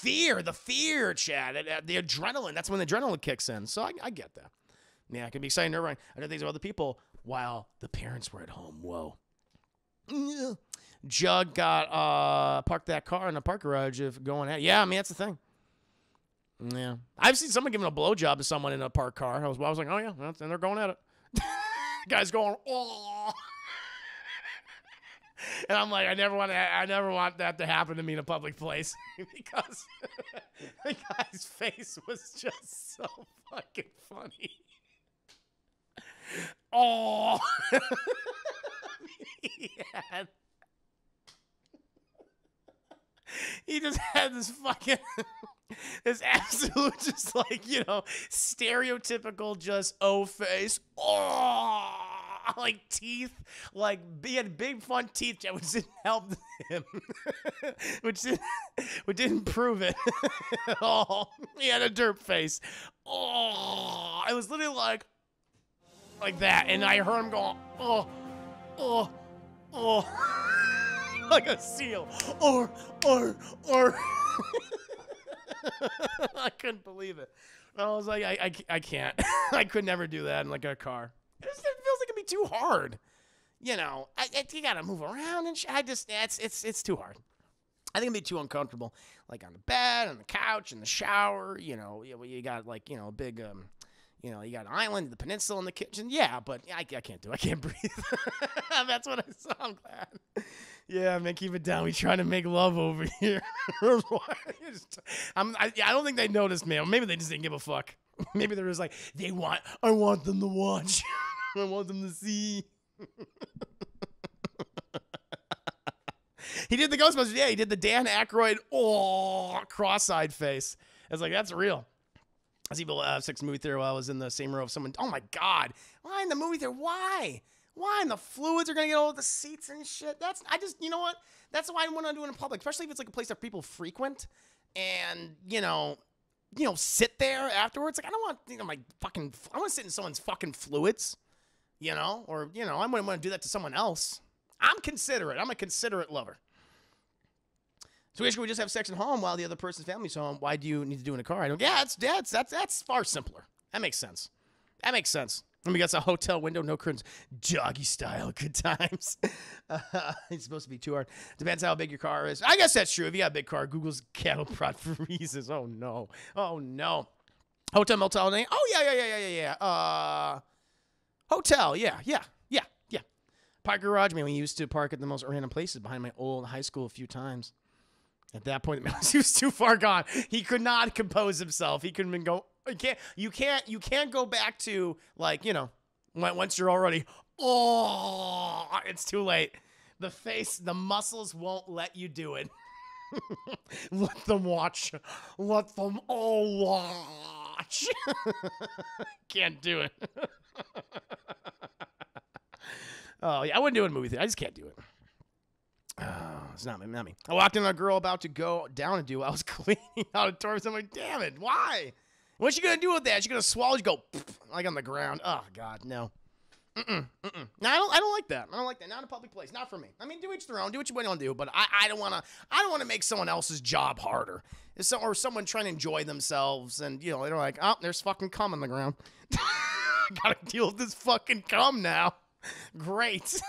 The fear, Chad, the adrenaline. That's when the adrenaline kicks in. So I get that. Yeah, it can be exciting, nerve-wracking. I know things of other people while the parents were at home. Whoa. Jug got parked that car in a park garage if going at. Yeah, I mean that's the thing. Yeah, I've seen someone giving a blowjob to someone in a parked car. I was like, oh yeah, and they're going at it. Guy's going, oh. And I'm like, I never want that to happen to me in a public place because the guy's face was just so fucking funny. Oh, he just had this fucking this absolute just like, you know, stereotypical just face. Oh, like teeth, like he had big front teeth, which didn't help him, which didn't prove it at all. He had a derp face. Oh, it was literally like that, and I heard him going, oh, like a seal, or. I couldn't believe it. I was like, I can't. I could never do that in like a car. It feels like it'd be too hard. You know, you gotta move around and it's too hard. I think it'd be too uncomfortable. Like on the bed, on the couch, in the shower. You know, you got like, you know, a big, you know, you got an island, the peninsula in the kitchen. Yeah, but I can't do it. I can't breathe. That's what I saw. I'm glad. Yeah, man, keep it down. We trying to make love over here. I don't think they noticed, man. Maybe they just didn't give a fuck. Maybe they're just like, I want them to watch. I want them to see. He did the Ghostbusters. Yeah, he did the Dan Aykroyd, cross-eyed face. I was like, that's real. I was even sex movie theater while I was in the same row of someone. Oh, my God. Why in the movie theater? Why? Why? And the fluids are going to get all the seats and shit. You know what? That's why I want to do it in public, especially if it's like a place that people frequent and, you know, sit there afterwards. Like, I don't want, you know, I want to sit in someone's fucking fluids, you know, or, you know, I wouldn't want to do that to someone else. I'm considerate. I'm a considerate lover. So we just have sex at home while the other person's family's home. Why do you need to do it in a car? That's far simpler. That makes sense. And we got a hotel window, no curtains, doggy style, good times. It's supposed to be too hard. Depends how big your car is. I guess that's true. If you got a big car, Google's cattle prod for reasons. Oh no. Hotel, motel, oh yeah. Hotel, yeah. Park garage, man, we used to park at the most random places behind my old high school a few times. At that point, he was too far gone. He could not compose himself. He couldn't even go. You can't go back to, like, you know, once you're already, oh, it's too late. The face, the muscles won't let you do it. Let them watch. Let them all watch. Can't do it. Oh, yeah, I wouldn't do it in a movie theater. I just can't do it. Oh, it's not me. I walked in on a girl about to go down and do it. I was cleaning out a torso. I'm like, damn it, why? What's she going to do with that? She's going to swallow, you go, like on the ground. Oh, God, no. No, I don't like that. I don't like that. Not in a public place. Not for me. I mean, do each their own. Do what you want to do. But I don't want to make someone else's job harder. Or someone trying to enjoy themselves, and, you know, they're like, oh, there's fucking cum on the ground. Gotta deal with this fucking cum now. Great.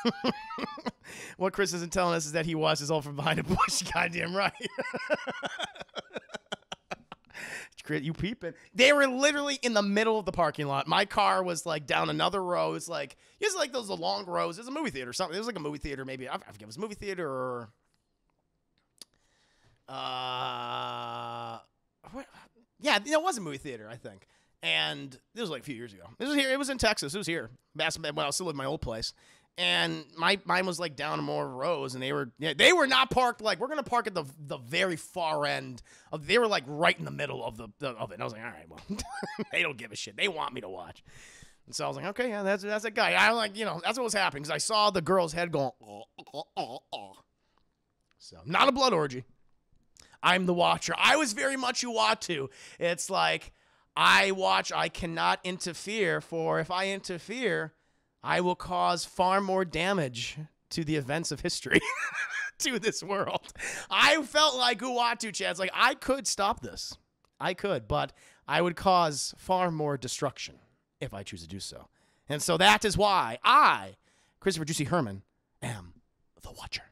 What Chris isn't telling us is that he watches all from behind a bush. Goddamn right. You peeping. They were literally in the middle of the parking lot. My car was like down another row. It's like those long rows. It was a movie theater or something. It was like a movie theater, maybe. I forget. It was a movie theater or yeah, it was a movie theater, I think. And this was like a few years ago. This was here. It was in Texas. It was here. When I was still living in my old place. And mine was like down more rows, and they were not parked like, we're gonna park at the very far end of. They were like right in the middle of of it. And I was like, all right, well, they don't give a shit. They want me to watch. And so I was like, okay, yeah, that's that guy. I like, you know, that's what was happening because I saw the girl's head going. So not a blood orgy. I'm the watcher. I was very much you want to. It's like I watch. I cannot interfere. For if I interfere, I will cause far more damage to the events of history, to this world. I felt like Uatu, Chad. It's like, I could stop this. I could, but I would cause far more destruction if I choose to do so. And so that is why I, Christopher Juicy Herman, am the Watcher.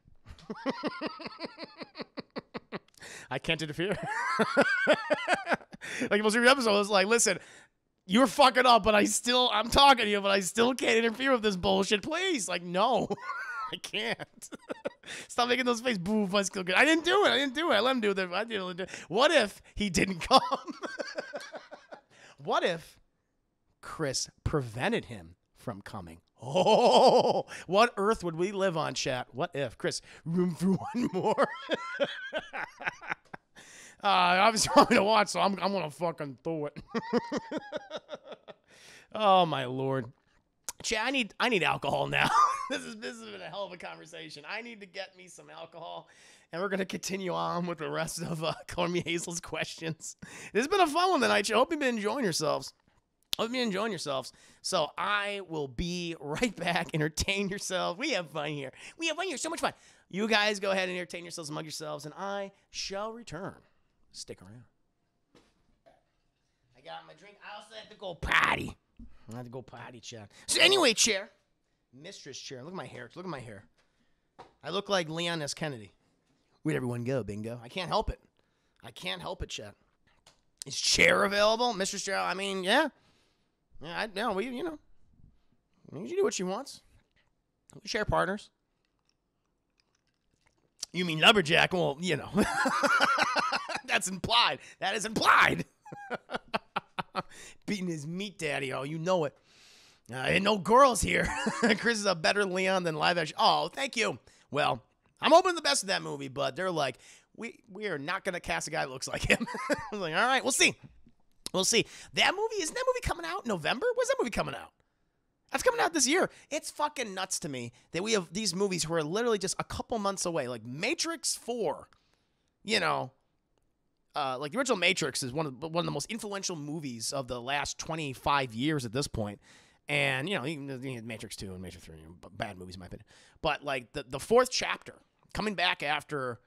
I can't interfere. Like, most of your episode was like, listen, you're fucking up, but I'm talking to you, but I still can't interfere with this bullshit. Please. Like, no, I can't. Stop making those faces. Boo, I still good. I didn't do it. I let him do it. I didn't do it. What if he didn't come? What if Chris prevented him from coming? Oh, what earth would we live on, chat? What if? Chris, room for one more? Obviously, want me to watch, so I'm gonna fucking do it. Oh my Lord, Chat, I need alcohol now. This has been a hell of a conversation. I need to get me some alcohol, and we're gonna continue on with the rest of Color Me Hazel's questions. This has been a fun one tonight. I hope you've been enjoying yourselves. So I will be right back. Entertain yourselves. We have fun here. So much fun. You guys go ahead and entertain yourselves among yourselves, and I shall return. Stick around. I got my drink. I also have to go potty. I have to go potty, Chad. So anyway, chair. Mistress chair. Look at my hair. Look at my hair. I look like Leon S. Kennedy. Where'd everyone go, bingo? I can't help it. Chad. Is chair available? Mistress chair, I mean, yeah. Yeah, you do what she wants. We share partners. You mean lumberjack? Well, you know. That's implied. That is implied. Beating his meat daddy. Oh, you know it. Ain't no girls here. Chris is a better Leon than live action. Oh, thank you. Well, I'm hoping the best of that movie, but they're like, we are not going to cast a guy that looks like him. I was like, all right, we'll see. Isn't that movie coming out in November? When's that movie coming out? That's coming out this year. It's fucking nuts to me that we have these movies who are literally just a couple months away. Like Matrix 4, you know, like the original Matrix is one of the most influential movies of the last 25 years at this point. And, you know, Matrix 2 and Matrix 3, bad movies in my opinion. But like the fourth chapter coming back after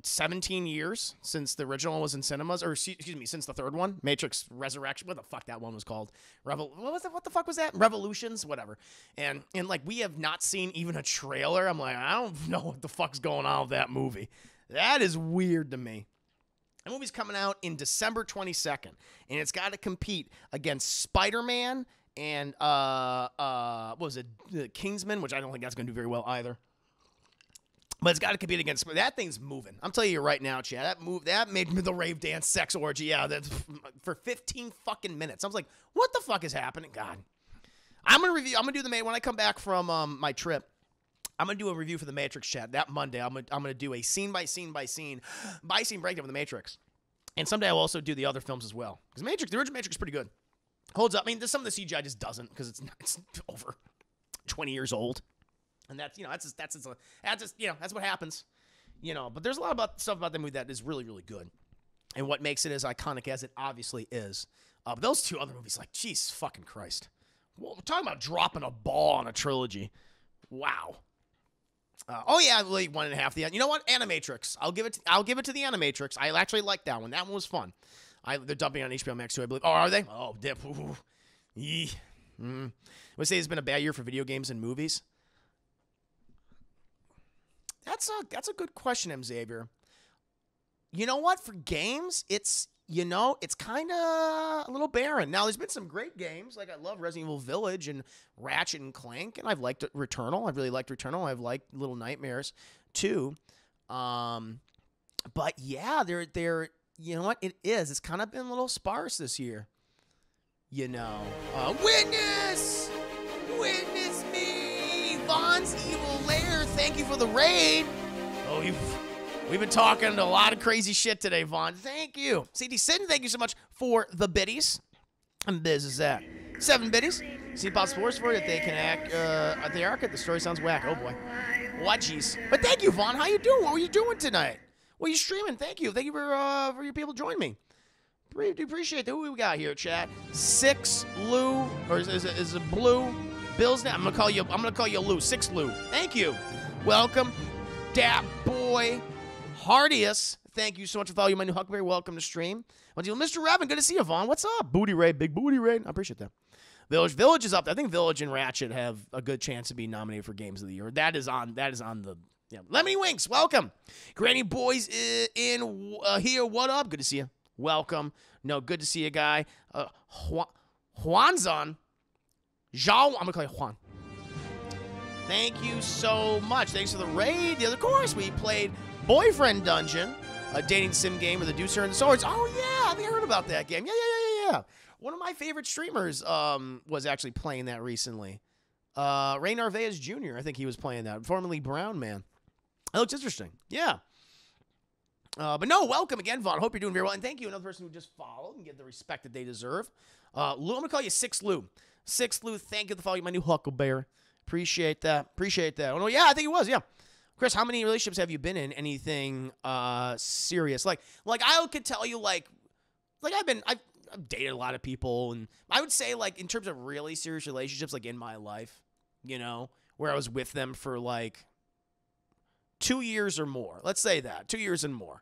17 years since the original was in cinemas, or excuse me, since the third one, Matrix Resurrection, what the fuck that one was called, what the fuck was that? Revolutions, whatever. And like we have not seen even a trailer. I'm like, I don't know what the fuck's going on with that movie. That is weird to me. That movie's coming out in December 22nd, and it's got to compete against Spider-Man and what was it, Kingsman, which I don't think that's going to do very well either. But it's got to compete against that thing's moving. I'm telling you right now, Chad. That made me the rave dance sex orgy. Yeah, that's for 15 fucking minutes. I was like, what the fuck is happening? God, I'm gonna do the May when I come back from my trip. I'm gonna do a review for the Matrix, Chad. That Monday, I'm gonna do a scene by scene breakdown of the Matrix, and someday I'll also do the other films as well. Because the original Matrix is pretty good. Holds up. I mean, there's some of the CGI just doesn't because it's over 20 years old. And that's that's what happens, But there's a lot about stuff about the movie that is really, really good, and what makes it as iconic as it obviously is. But those two other movies, like, jeez, fucking Christ, we're talking about dropping a ball on a trilogy. Wow. Oh yeah, like 1.5. You know what? Animatrix. I'll give it to the Animatrix. I actually like that one. That one was fun. They're dumping on HBO Max too, I believe. Oh, are they? Oh, dip. Would say it's been a bad year for video games and movies. That's a good question, M. Xavier. You know what? For games, it's kind of a little barren. Now, there's been some great games. Like, I love Resident Evil Village and Ratchet and Clank, and I've liked Returnal. I've really liked Returnal. I've liked Little Nightmares, too. But, yeah, they're you know what? It is. It's kind of been a little sparse this year. Witness! Witness me! Vaughn's Evil Lair, thank you for the raid. Oh, we've been talking a lot of crazy shit today, Vaughn. Thank you. CD Sin, thank you so much for the biddies. And biz is that 7 biddies. See Pop Sports for it. They can act at the arcade. The story sounds whack. Oh boy. What jeez. But thank you, Vaughn. How you doing? What were you doing tonight? What are you streaming? Thank you. Thank you for your people joining me. Do appreciate that. Who we got here, chat? 6 Lou, or is it Blue? Bill's name. I'm gonna call you Lou. 6 Lou. Thank you. Welcome, Dap Boy, Hardius. Thank you so much for following my new Huckleberry. Welcome to stream. Mr. Revan, good to see you, Vaughn. What's up? Booty raid, big booty raid. I appreciate that. Village is up. I think Village and Ratchet have a good chance to be nominated for Games of the Year. That is on the. Yeah. Lemony Winks, welcome. Granny Boys in here. What up? Good to see you. Welcome. No, good to see you, guy. Juanzon. Zhao. I'm going to call you Juan. Thank you so much. Thanks for the raid. The other course, we played Boyfriend Dungeon, a dating sim game with a Deucer and Swords. Oh, yeah. I think I heard about that game. Yeah. One of my favorite streamers was actually playing that recently. Ray Narvaez Jr., I think he was playing that. Formerly Brown Man. That looks interesting. Yeah. But no, welcome again, Vaughn. Hope you're doing very well. And thank you, another person who just followed and get the respect that they deserve. Lou, I'm going to call you 6 Lou. 6 Lou, thank you for following my new Huckleberry. Appreciate that. Oh, no, yeah, I think it was, yeah. Chris, how many relationships have you been in? Anything serious? Like I could tell you, like I've dated a lot of people, and I would say, like, in terms of really serious relationships, like, in my life, where I was with them for, like, 2 years or more. Let's say that. 2 years and more.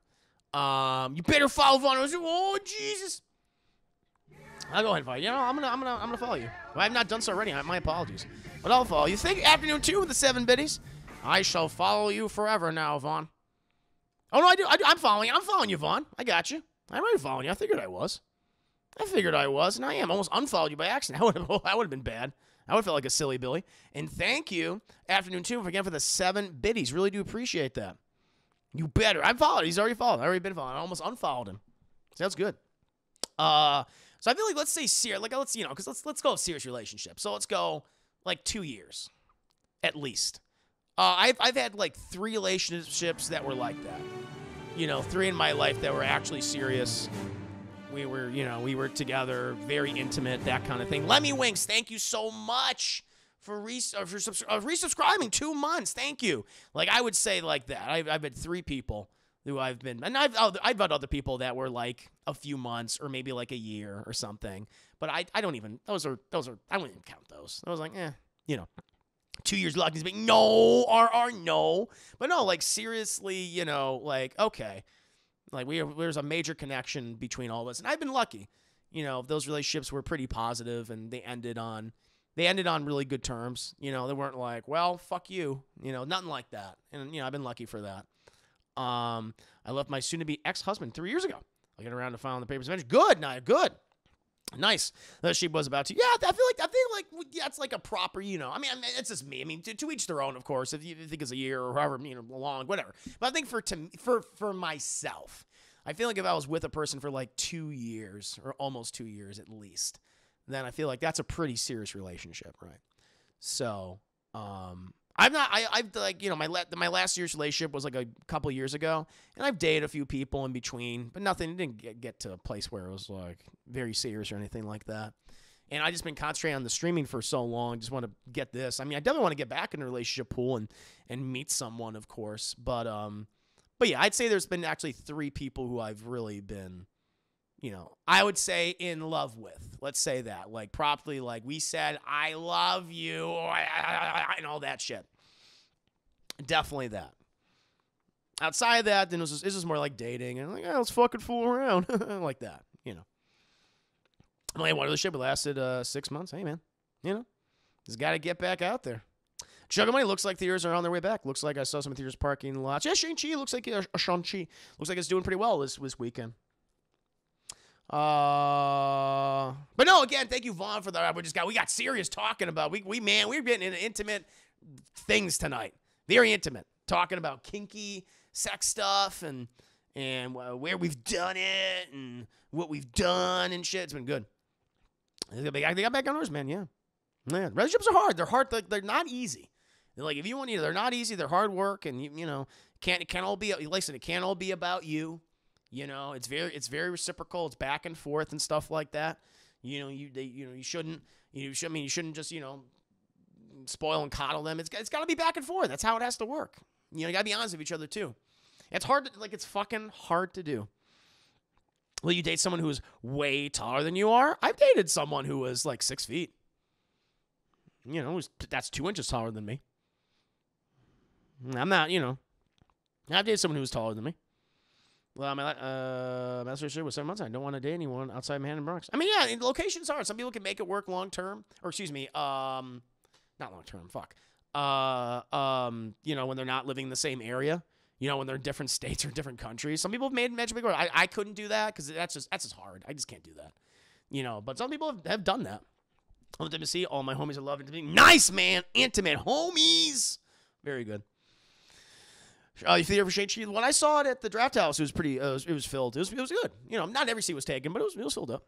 You better follow Vaughn. Oh, Jesus. I'll go ahead and follow you. I'm gonna follow you. Well, I've not done so already. My apologies. But I'll follow you. Thank you. Afternoon 2 with the 7 biddies. I shall follow you forever now, Vaughn. Oh, no, I do. I'm following you. I'm following you, Vaughn. I got you. I'm already following you. I figured I was, and I am. Almost unfollowed you by accident. That would have been bad. I would have felt like a silly Billy. And thank you, Afternoon 2, again for the 7 biddies. Really do appreciate that. You better. I'm followed. He's already followed. I've already been followed. I almost unfollowed him. Sounds good. So I feel like let's say serious. Like let's go serious relationship. So let's go like 2 years, at least. I've had like 3 relationships that were like that. 3 in my life that were actually serious. We were together, very intimate, that kind of thing. Lemmy Winks, thank you so much for resubscribing 2 months. Thank you. Like, I would say like that. I've had 3 people who I've been, and I've had other people that were like a few months or maybe like a year or something. But I don't even, those are, I wouldn't even count those. I was like, 2 years lucky is being no, no. But no, like, seriously, like, okay. Like, there's a major connection between all of us. And I've been lucky. Those relationships were pretty positive, and they ended on really good terms. They weren't like, well, fuck you. Nothing like that. And, I've been lucky for that. I left my soon-to-be ex-husband 3 years ago. I got around to filing the papers of marriage. Good, Nia, good. Nice. She was about to. Yeah, I feel like yeah, it's like a proper, I mean, it's just me. I mean, to each their own, of course. If you think it's a year or however, long, whatever. But I think for myself, I feel like if I was with a person for like 2 years or almost 2 years at least, then I feel like that's a pretty serious relationship, right? So, I've not. I've like my last year's relationship was like a couple years ago, and I've dated a few people in between, but nothing. It didn't get to a place where it was like very serious or anything like that. And I just been concentrating on the streaming for so long. Just want to get this. I mean, I definitely want to get back in the relationship pool and meet someone, of course. But yeah, I'd say there's been actually 3 people who I've really been, I would say in love with. Let's say that. Like, properly, like, we said, I love you, and all that shit. Definitely that. Outside of that, then it's just more like dating, and like, let's fucking fool around. Like that, Only one of the shit, but lasted 6 months. Hey, man, just got to get back out there. Sugar Money looks like theaters are on their way back. Looks like I saw some theaters parking lots. Yeah, Shang-Chi looks like Shang-Chi looks like it's doing pretty well this weekend. But no, again, thank you, Vaughn, for the. We got serious talking about. We're getting into intimate things tonight. Very intimate, talking about kinky sex stuff and where we've done it and what we've done and shit. It's been good. They got back on ours, man. Yeah. Relationships are hard. They're hard. They're not easy. They're like, if you want to, they're not easy. They're hard work, and it can't all be. Listen, it can't all be about you. It's very reciprocal. It's back and forth and stuff like that. You shouldn't just spoil and coddle them. It's got to be back and forth. That's how it has to work. You got to be honest with each other too. It's hard it's fucking hard to do. Will you date someone who's way taller than you are? I've dated someone who was like 6 feet. That's 2 inches taller than me. I'm not, I've dated someone who was taller than me. Well, my master relationship was 7 months. I don't want to date anyone outside Manhattan, Bronx. I mean, yeah, locations are. Some people can make it work long term, or excuse me, not long term. Fuck. When they're not living in the same area. When they're in different states or different countries. Some people have made magic work. I couldn't do that because that's just hard. I just can't do that. But some people have done that. I want them to see all my homies. I love intimacy. Nice, man. Intimate homies. Very good. Theater for Shang-Chi. When I saw it at the Draft House, it was pretty. It was filled. It was good. Not every seat was taken, but it was filled up.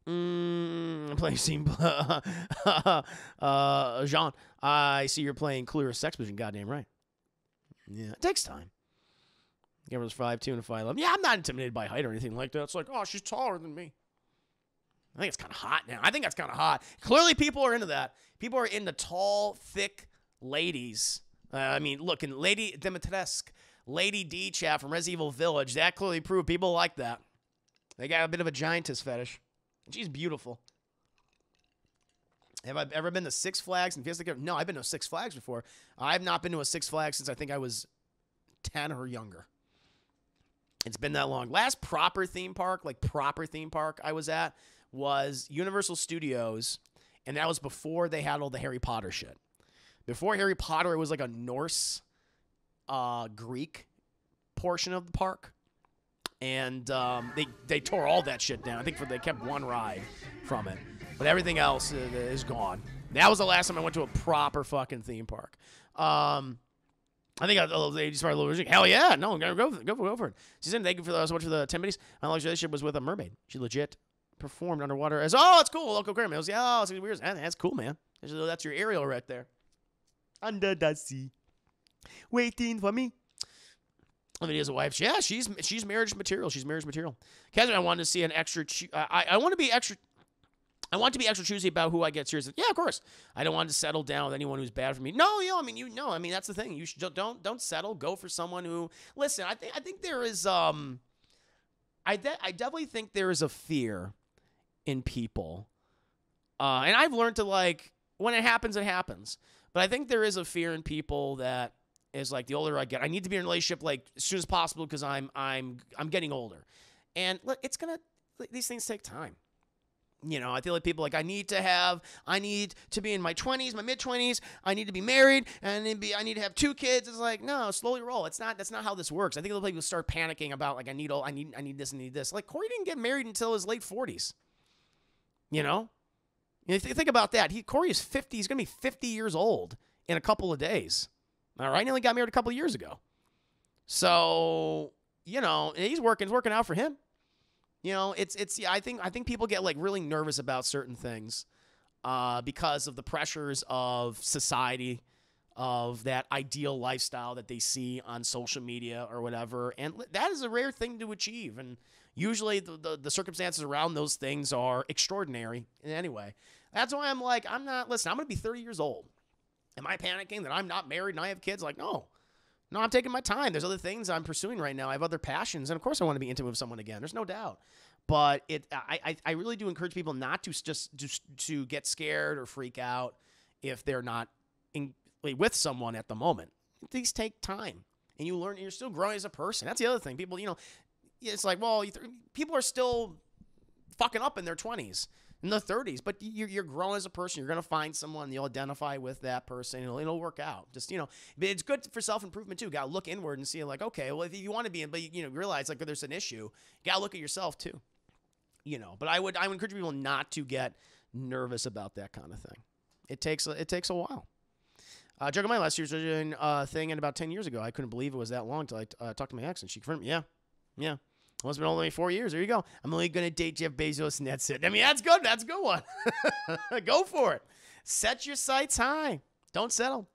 Playing scene. Jean, I see you're playing Clear Sex Position. Goddamn right. Yeah, it takes time. Gamma was 5'2" and 5'11". Yeah, I'm not intimidated by height or anything like that. It's like, oh, she's taller than me. I think it's kind of hot now. I think that's kind of hot. Clearly, people are into that. People are into tall, thick ladies. Look, in Lady Dimitrescu, Lady D chat from Resident Evil Village, that clearly proved people like that. They got a bit of a giantess fetish. And she's beautiful. Have I ever been to Six Flags and Fiesta? No, I've been to Six Flags before. I've not been to a Six Flags since I think I was 10 or younger. It's been that long. Last proper theme park I was at was Universal Studios, and that was before they had all the Harry Potter shit. Before Harry Potter, it was like a Norse, Greek portion of the park. And they tore all that shit down. I think they kept one ride from it. But everything else is gone. That was the last time I went to a proper fucking theme park. I think they just started a little. Hell yeah, no, go for it. She said thank you so much for the 10 minutes. My last relationship was with a mermaid. She legit performed underwater as it's cool. Local aquarium. I was it's weird. That's cool, man. That's your Ariel right there. Under the sea, waiting for me. Videos of wife. Yeah, she's marriage material. She's marriage material. Catherine, I wanted to see an extra. I want to be extra. I want to be extra choosy about who I get serious with. Yeah, of course. I don't want to settle down with anyone who's bad for me. No, that's the thing. You should don't settle. Go for someone who. Listen, I think there is. I definitely think there is a fear in people, and I've learned to when it happens, it happens. But I think there is a fear in people that is the older I get, I need to be in a relationship as soon as possible because I'm getting older, and look, these things take time. I feel like people I need to be in my 20s, my mid-20s. I need to be married, and I need to have 2 kids. It's no, slowly roll. That's not how this works. I think people start panicking about I need this and need this. Corey didn't get married until his late 40s. You know? Think about that. Corey is 50. He's going to be 50 years old in a couple of days. All right? He only got married a couple of years ago. So, you know, it's working out for him. You know, I think people get like really nervous about certain things because of the pressures of society, of that ideal lifestyle that they see on social media or whatever. And that is a rare thing to achieve. And usually the circumstances around those things are extraordinary in any way. That's why I'm like, I'm going to be 30 years old. Am I panicking that I'm not married and I have kids? Like, no, I'm taking my time. There's other things I'm pursuing right now. I have other passions. And of course I want to be intimate with someone again. There's no doubt. But I really do encourage people not to get scared or freak out if they're not with someone at the moment. These take time, and you learn. You're still growing as a person. That's the other thing. People, you know, it's like, well, people are still fucking up in their 20s, in their 30s, but you're growing as a person. You're gonna find someone you'll identify with that person. It'll work out. Just, you know, but it's good for self improvement too. You gotta look inward and see like, okay, well, if you want to be, but you know, realize like there's an issue. You gotta look at yourself too. You know, but I would encourage people not to get nervous about that kind of thing. It takes a while. Joking my last year's thing, and about 10 years ago, I couldn't believe it was that long until I talked to my ex, and she confirmed, yeah. Well, it's been only 4 years. There you go. I'm only going to date Jeff Bezos, and that's it. I mean, that's good. That's a good one. Go for it. Set your sights high. Don't settle.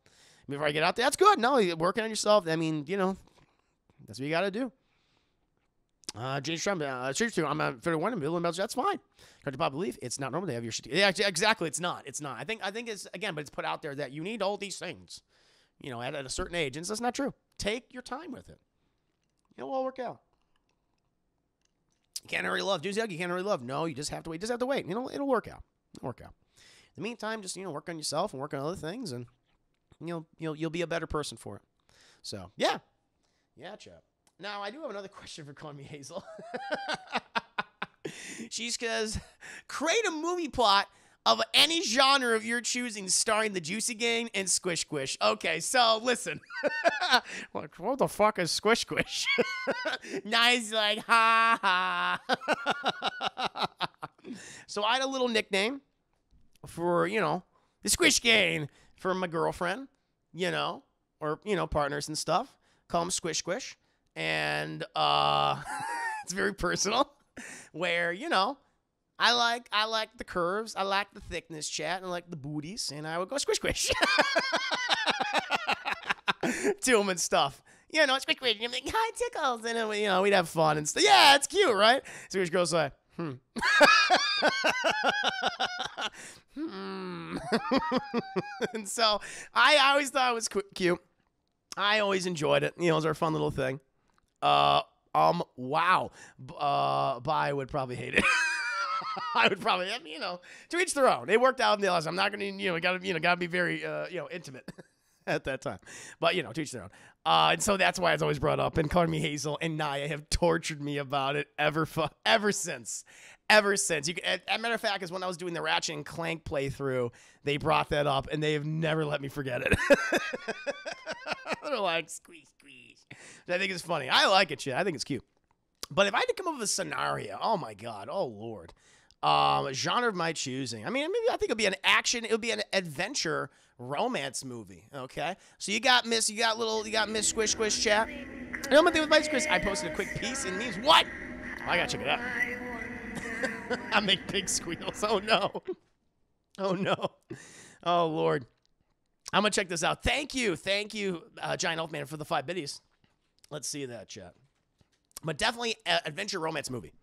Before I get out there, that's good. No, you're working on yourself. I mean, you know, that's what you got to do. James Trump, I'm a 31 and middle and that's fine. Country Pop believe it's not normal to have your shit. Yeah, exactly. It's not. I think it's again, but it's put out there that you need all these things, you know, at a certain age, and that's not true. Take your time with it. It'll all work out. You can't hurry love, dudes. You can't hurry love. No, you just have to wait. Just have to wait. You know, it'll work out. It'll work out. In the meantime, just, you know, work on yourself and work on other things, and you'll be a better person for it. So yeah, chap. Now, I do have another question for Call Me Hazel. She says, create a movie plot of any genre of your choosing starring the Juicy Gang and Squish Squish. Okay, so listen. What the fuck is Squish Squish? Nice, like, ha ha. So I had a little nickname for, you know, the Squish Gang for my girlfriend, you know, or, you know, partners and stuff. Call them Squish Squish. And it's very personal, where, you know, I like the curves, I like the thickness, chat, and I like the booties, and I would go squish squish to them and stuff. You know, squish squish. You're like, hi, tickles, and then you know, we'd have fun and stuff. Yeah, it's cute, right? So each girl's like, And so I always thought it was cute. I always enjoyed it. You know, it was our fun little thing. Wow. Bye would probably hate it. I would probably, you know, to each their own. It worked out in the others. I'm not going to, gotta be very, intimate at that time. But, you know, to each their own. And so that's why it's always brought up. And Call Me Hazel and Naya have tortured me about it ever since. Ever since. As a matter of fact, is when I was doing the Ratchet and Clank playthrough, they brought that up, and they have never let me forget it. They're like, squeeze. I think it's funny. I like it, shit. I think it's cute. But if I had to come up with a scenario, oh my God, oh Lord, a genre of my choosing. I mean, maybe I think it'd be an action. It would be an adventure romance movie. Okay, so you got Miss Squish Squish chat. And I'm gonna do with my Squish. I posted a quick piece and memes. What? Oh, I gotta check it out. I make pig squeals. Oh no. Oh no. Oh Lord. I'm gonna check this out. Thank you, Giant Elfman, for the 5 biddies. Let's see that, chat. But definitely adventure romance movie.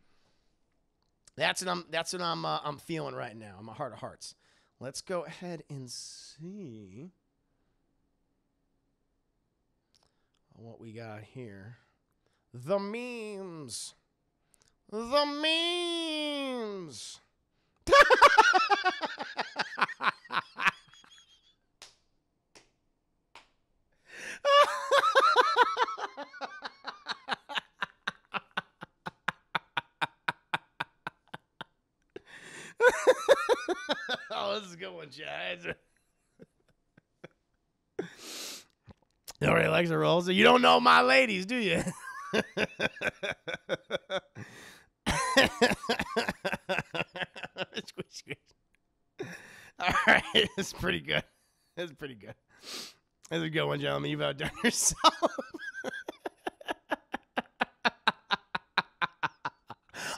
That's what I'm feeling right now. I'm a heart of hearts. Let's go ahead and see what we got here. The memes. The memes. Oh, this is a good one, Chad. Nobody likes the rolls. You don't know my ladies, do you? Squish, squish. All right, it's pretty good. It's pretty good. That's a good one, gentlemen. You've outdone yourself.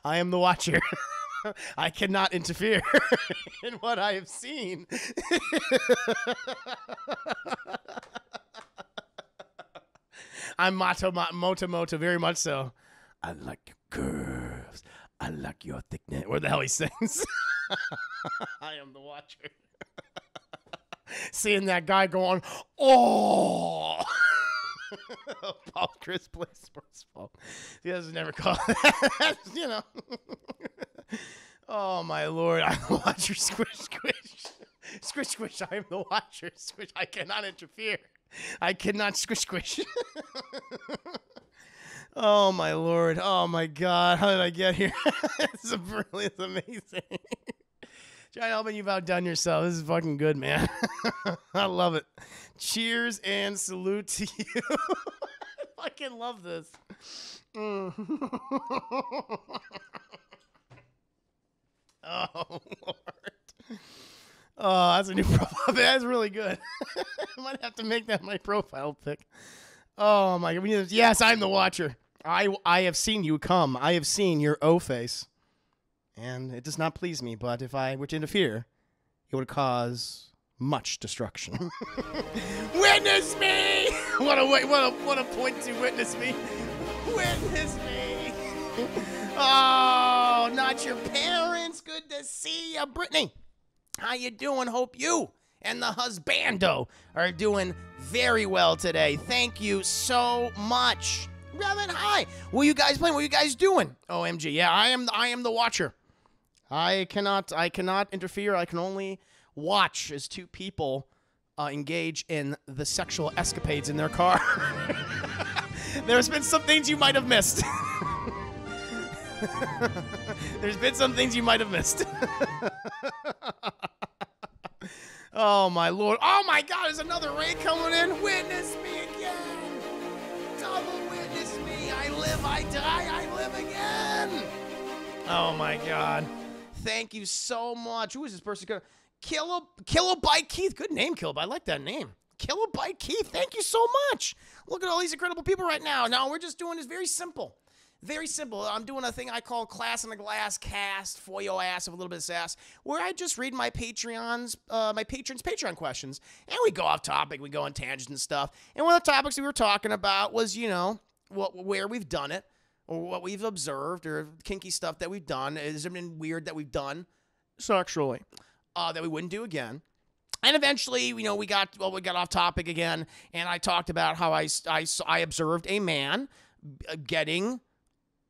I am the watcher. I cannot interfere in what I have seen. I'm Moto, very much so. I like your curves. I like your thickness. What the hell he sings? I am the watcher. Seeing that guy going, oh. Paul Chris plays sports ball. He doesn't never call that, you know. Oh, my Lord. I'm the watcher. Squish, squish. Squish, squish. I am the watcher. Squish. I cannot interfere. I cannot squish, squish. Oh, my Lord. Oh, my God. How did I get here? This is brilliant. It's amazing. John Elvin, you've outdone yourself. This is fucking good, man. I love it. Cheers and salute to you. I fucking love this. Oh, Lord. Oh, that's a new profile. That's really good. I might have to make that my profile pic. Oh, my God. Yes, I'm the watcher. I have seen you come. I have seen your O face. And it does not please me, but if I were to interfere, it would cause much destruction. Witness me! What a point to witness me. Witness me. Oh, not your parents. Good to see you, Brittany. How you doing? Hope you and the husbando are doing very well today. Thank you so much. Reverend, hi. What are you guys playing? What are you guys doing? OMG. Yeah, I am the watcher. I cannot interfere. I can only watch as two people engage in the sexual escapades in their car. There's been some things you might have missed. There's been some things you might have missed. Oh, my Lord. Oh, my God. There's another raid coming in. Witness me again. Double witness me. I live, I die, I live again. Oh, my God. Thank you so much. Who is this person? Kilobyte Keith. Good name, Kilobyte. I like that name. Kilobyte Keith. Thank you so much. Look at all these incredible people right now. Now, we're just doing this very simple. Very simple. I'm doing a thing I call Class in the Glass Cast for your ass of a little bit of sass, where I just read my patrons' Patreon questions, and we go off topic. We go on tangents and stuff. And one of the topics we were talking about was, you know, where we've done it, or what we've observed, or kinky stuff that we've done. Has there been weird that we've done sexually that we wouldn't do again? And eventually, you know, we got off topic again, and I talked about how I observed a man getting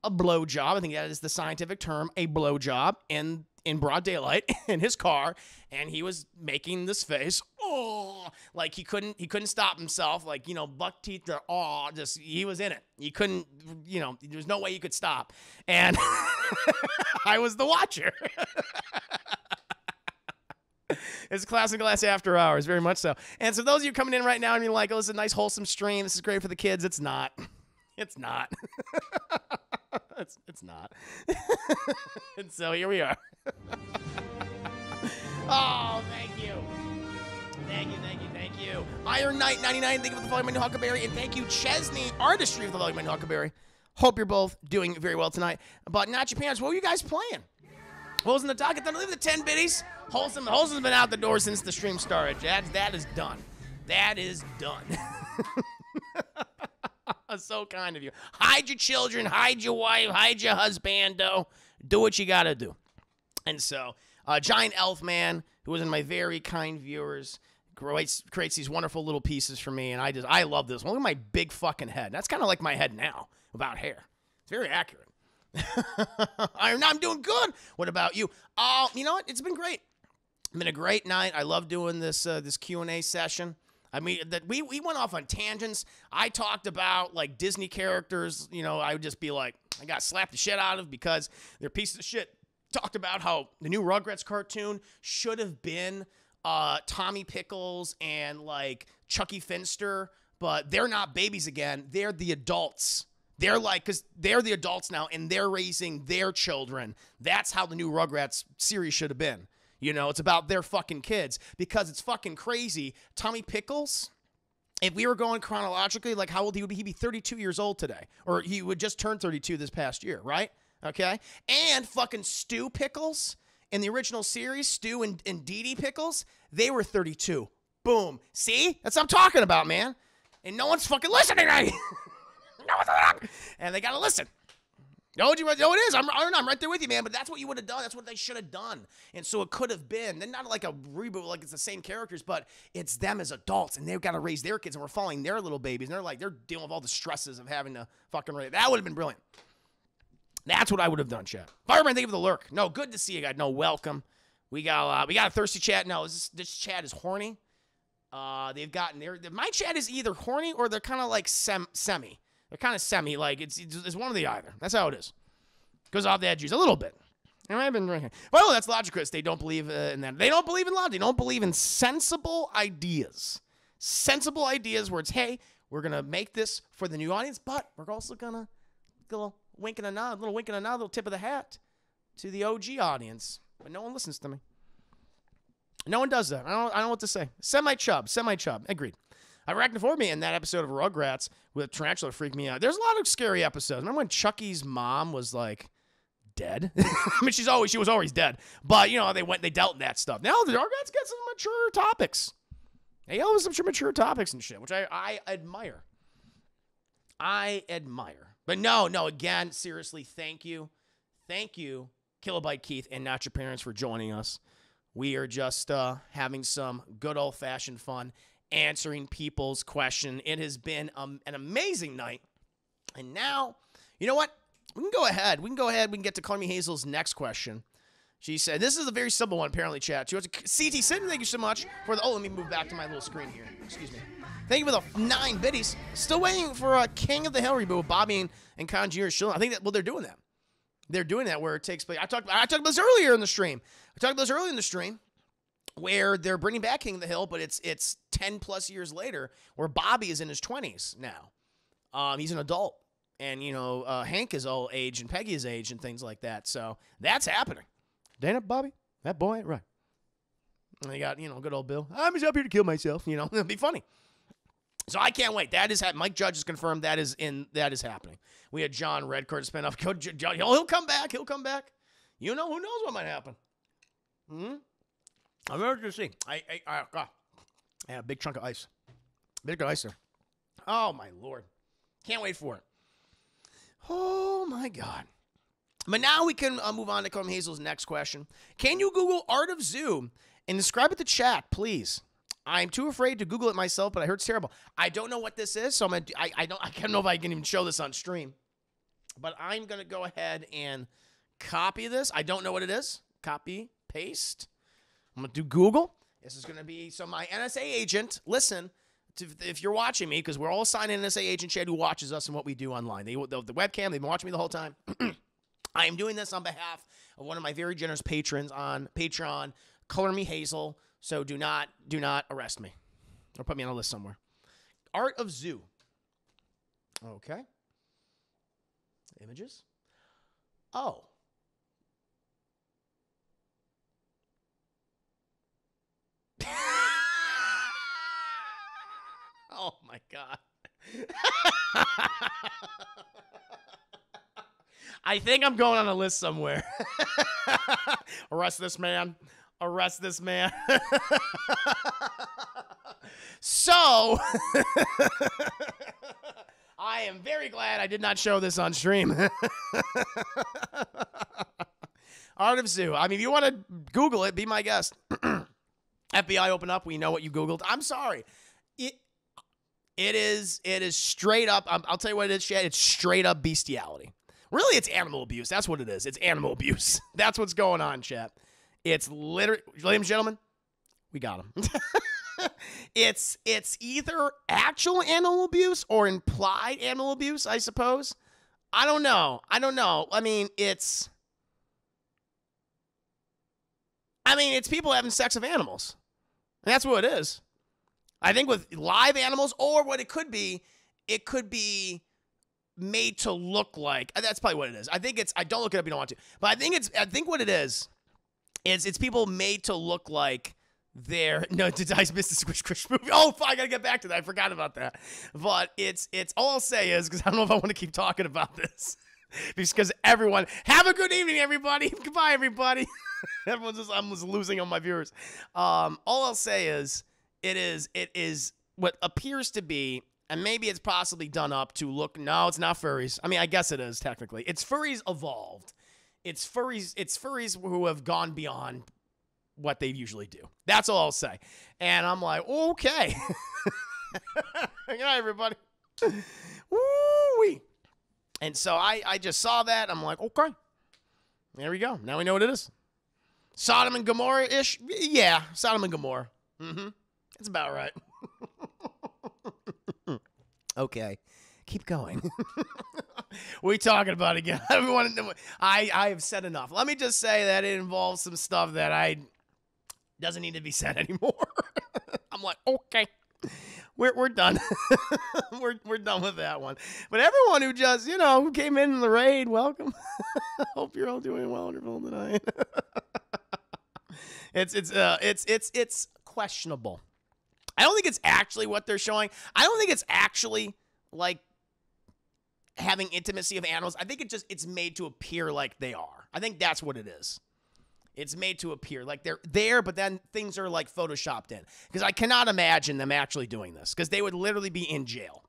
a blowjob. I think that is the scientific term, a blowjob in broad daylight in his car, and he was making this face, oh, like he couldn't stop himself, like, you know, buck teeth, just he was in it. He couldn't, you know, there's no way he could stop, and I was the watcher. It's Class in Glass After Hours, very much so. And so those of you coming in right now and you're like, oh, this is a nice wholesome stream, this is great for the kids, it's not. It's not. It's not. And so here we are. Oh, thank you. Thank you. Iron Knight 99, thank you for the following my new Huckleberry. And thank you, Chesney Artistry, for the following my new Huckleberry. Hope you're both doing very well tonight. But not your parents, what were you guys playing? What was in the docket? Then leave the 10 biddies. Wholesom's been out the door since the stream started. That is done. That is done. So kind of you. Hide your children, hide your wife, hide your husbando. Do what you gotta do. And so, Giant Elf Man, who was in my very kind viewers, creates these wonderful little pieces for me, and I love this one. Look at my big fucking head. That's kind of like my head now, without hair. It's very accurate. I'm doing good. What about you? You know what? It's been great. It's been a great night. I love doing this Q&A session. I mean, that we went off on tangents. I talked about, like, Disney characters. You know, I would just be like, I got slapped the shit out of because they're pieces of shit. Talked about how the new Rugrats cartoon should have been Tommy Pickles and, like, Chucky Finster, but they're not babies again. They're the adults They're like, because they're the adults now and they're raising their children. That's how the new Rugrats series should have been. You know, it's about their fucking kids because it's fucking crazy. Tommy Pickles, if we were going chronologically, like how old he would be? He'd be 32 years old today. Or he would just turn 32 this past year, right? Okay? And fucking Stu Pickles in the original series, Stu and Dee Dee Pickles, they were 32. Boom. See? That's what I'm talking about, man. And no one's fucking listening to me. And they gotta listen. No, it is. I'm right there with you, man. But that's what you would have done. That's what they should have done. And so it could have been. Then not like a reboot, like it's the same characters, but it's them as adults, and they've got to raise their kids, and we're following their little babies, and they're dealing with all the stresses of having to fucking raise. That would have been brilliant. That's what I would have done, chat. Fireman, thank you for the lurk. No, good to see you guys. No, welcome. We got a thirsty chat. No, this chat is horny. They've gotten there. My chat is either horny or they're kind of like semi. They're kind of semi, like it's one or the other. That's how it is. Goes off the edges a little bit. And I've been drinking. Well, that's Logicrits. They don't believe in that. They don't believe in logic. They don't believe in sensible ideas. Sensible ideas where it's, hey, we're gonna make this for the new audience, but we're also gonna get a little wink and a nod, little tip of the hat to the OG audience. But no one listens to me. No one does that. I don't know what to say. Semi-chub. Agreed. Arachnophobia in that episode of Rugrats with Tarantula freaked me out. There's a lot of scary episodes. Remember when Chucky's mom was like dead? I mean, she was always dead. But you know, they dealt in that stuff. Now the Rugrats get some mature topics. They always some mature topics and shit, which I admire. But no, again, seriously, thank you, Kilobyte Keith and Not Your Parents for joining us. We are just having some good old-fashioned fun, answering people's question. It has been an amazing night. And now, you know what? We can go ahead. We can get to Carmi Hazel's next question. She said, this is a very simple one, apparently, chat. She wants to, CT Sin, thank you so much for the, let me move back to my little screen here. Excuse me. Thank you for the 9 biddies. Still waiting for a King of the Hill reboot with Bobby and Conjure Shilling. I think that, well, they're doing that. They're doing that where it takes place. I talked about this earlier in the stream. Where they're bringing back King of the Hill, but it's 10 plus years later, where Bobby is in his 20s now. He's an adult, and you know Hank is all age and Peggy is age and things like that. So that's happening. Dana, Bobby, that boy ain't right. And they got good old Bill. I'm just up here to kill myself. It'll be funny. So I can't wait. That is Mike Judge has confirmed that is happening. We had John Redcourt spin-off. He'll come back. Who knows what might happen? I'm ready to see. I had a big chunk of ice. Big ice there. Oh, my Lord. Can't wait for it. Oh, my God. But now we can move on to Carmi Hazel's next question. Can you Google Art of Zoo and describe it to chat, please? I'm too afraid to Google it myself, but I heard it's terrible. I don't know what this is, so I don't know if I can even show this on stream. But I'm going to go ahead and copy this. I don't know what it is. Copy, paste. I'm going to do Google. This is going to be, so my NSA agent, listen, if you're watching me, because we're all assigned an NSA agent, Chad, who watches us and what we do online. The webcam, they've been watching me the whole time. I am doing this on behalf of one of my very generous patrons on Patreon, Color Me Hazel. So do not arrest me or put me on a list somewhere. Art of Zoo. Okay. Images. Oh. Oh my God. I think I'm going on a list somewhere. Arrest this man. So, I am very glad I did not show this on stream. Art of Zoo. I mean, if you want to Google it, be my guest. FBI, open up. We know what you Googled. I'm sorry. It is straight up. I'll tell you what it is, Chad. It's straight up bestiality. Really, it's animal abuse. That's what it is. It's animal abuse. That's what's going on, chat. It's literally, ladies and gentlemen, we got him. It's either actual animal abuse or implied animal abuse, I suppose. I don't know. I mean, it's people having sex with animals. And that's what it is. I think with live animals, or what it could be made to look like, that's probably what it is. I think it's, I don't look it up, you don't want to, but I think what it is it's people made to look like they're, no, did I miss the Squish Squish movie? Oh, fuck, I gotta get back to that. I forgot about that. But it's all I'll say is, because I don't know if I want to keep talking about this, because everyone, have a good evening, everybody. Goodbye, everybody. I'm just losing on my viewers. All I'll say is, it is what appears to be, and maybe it's possibly done up to look, no, it's not furries. I mean, I guess it is technically. It's furries evolved. It's furries who have gone beyond what they usually do. That's all I'll say. And I'm like, okay. Good night, everybody. Woo-wee. And so I just saw that. I'm like, okay. There we go. Now we know what it is. Sodom and Gomorrah-ish? Yeah, Sodom and Gomorrah. Mm-hmm. That's about right. Okay. Keep going. What are we talking about again? Everyone, I have said enough. Let me just say that it involves some stuff that doesn't need to be said anymore. I'm like, okay, we're done. we're done with that one. But everyone who just, who came in the raid, welcome. Hope you're all doing wonderful tonight. It's questionable. I don't think it's actually what they're showing. I don't think it's actually like having intimacy of animals. I think it's made to appear like they are. I think that's what it is. It's made to appear like they're there, but then things are like photoshopped in. Because I cannot imagine them actually doing this, because they would literally be in jail.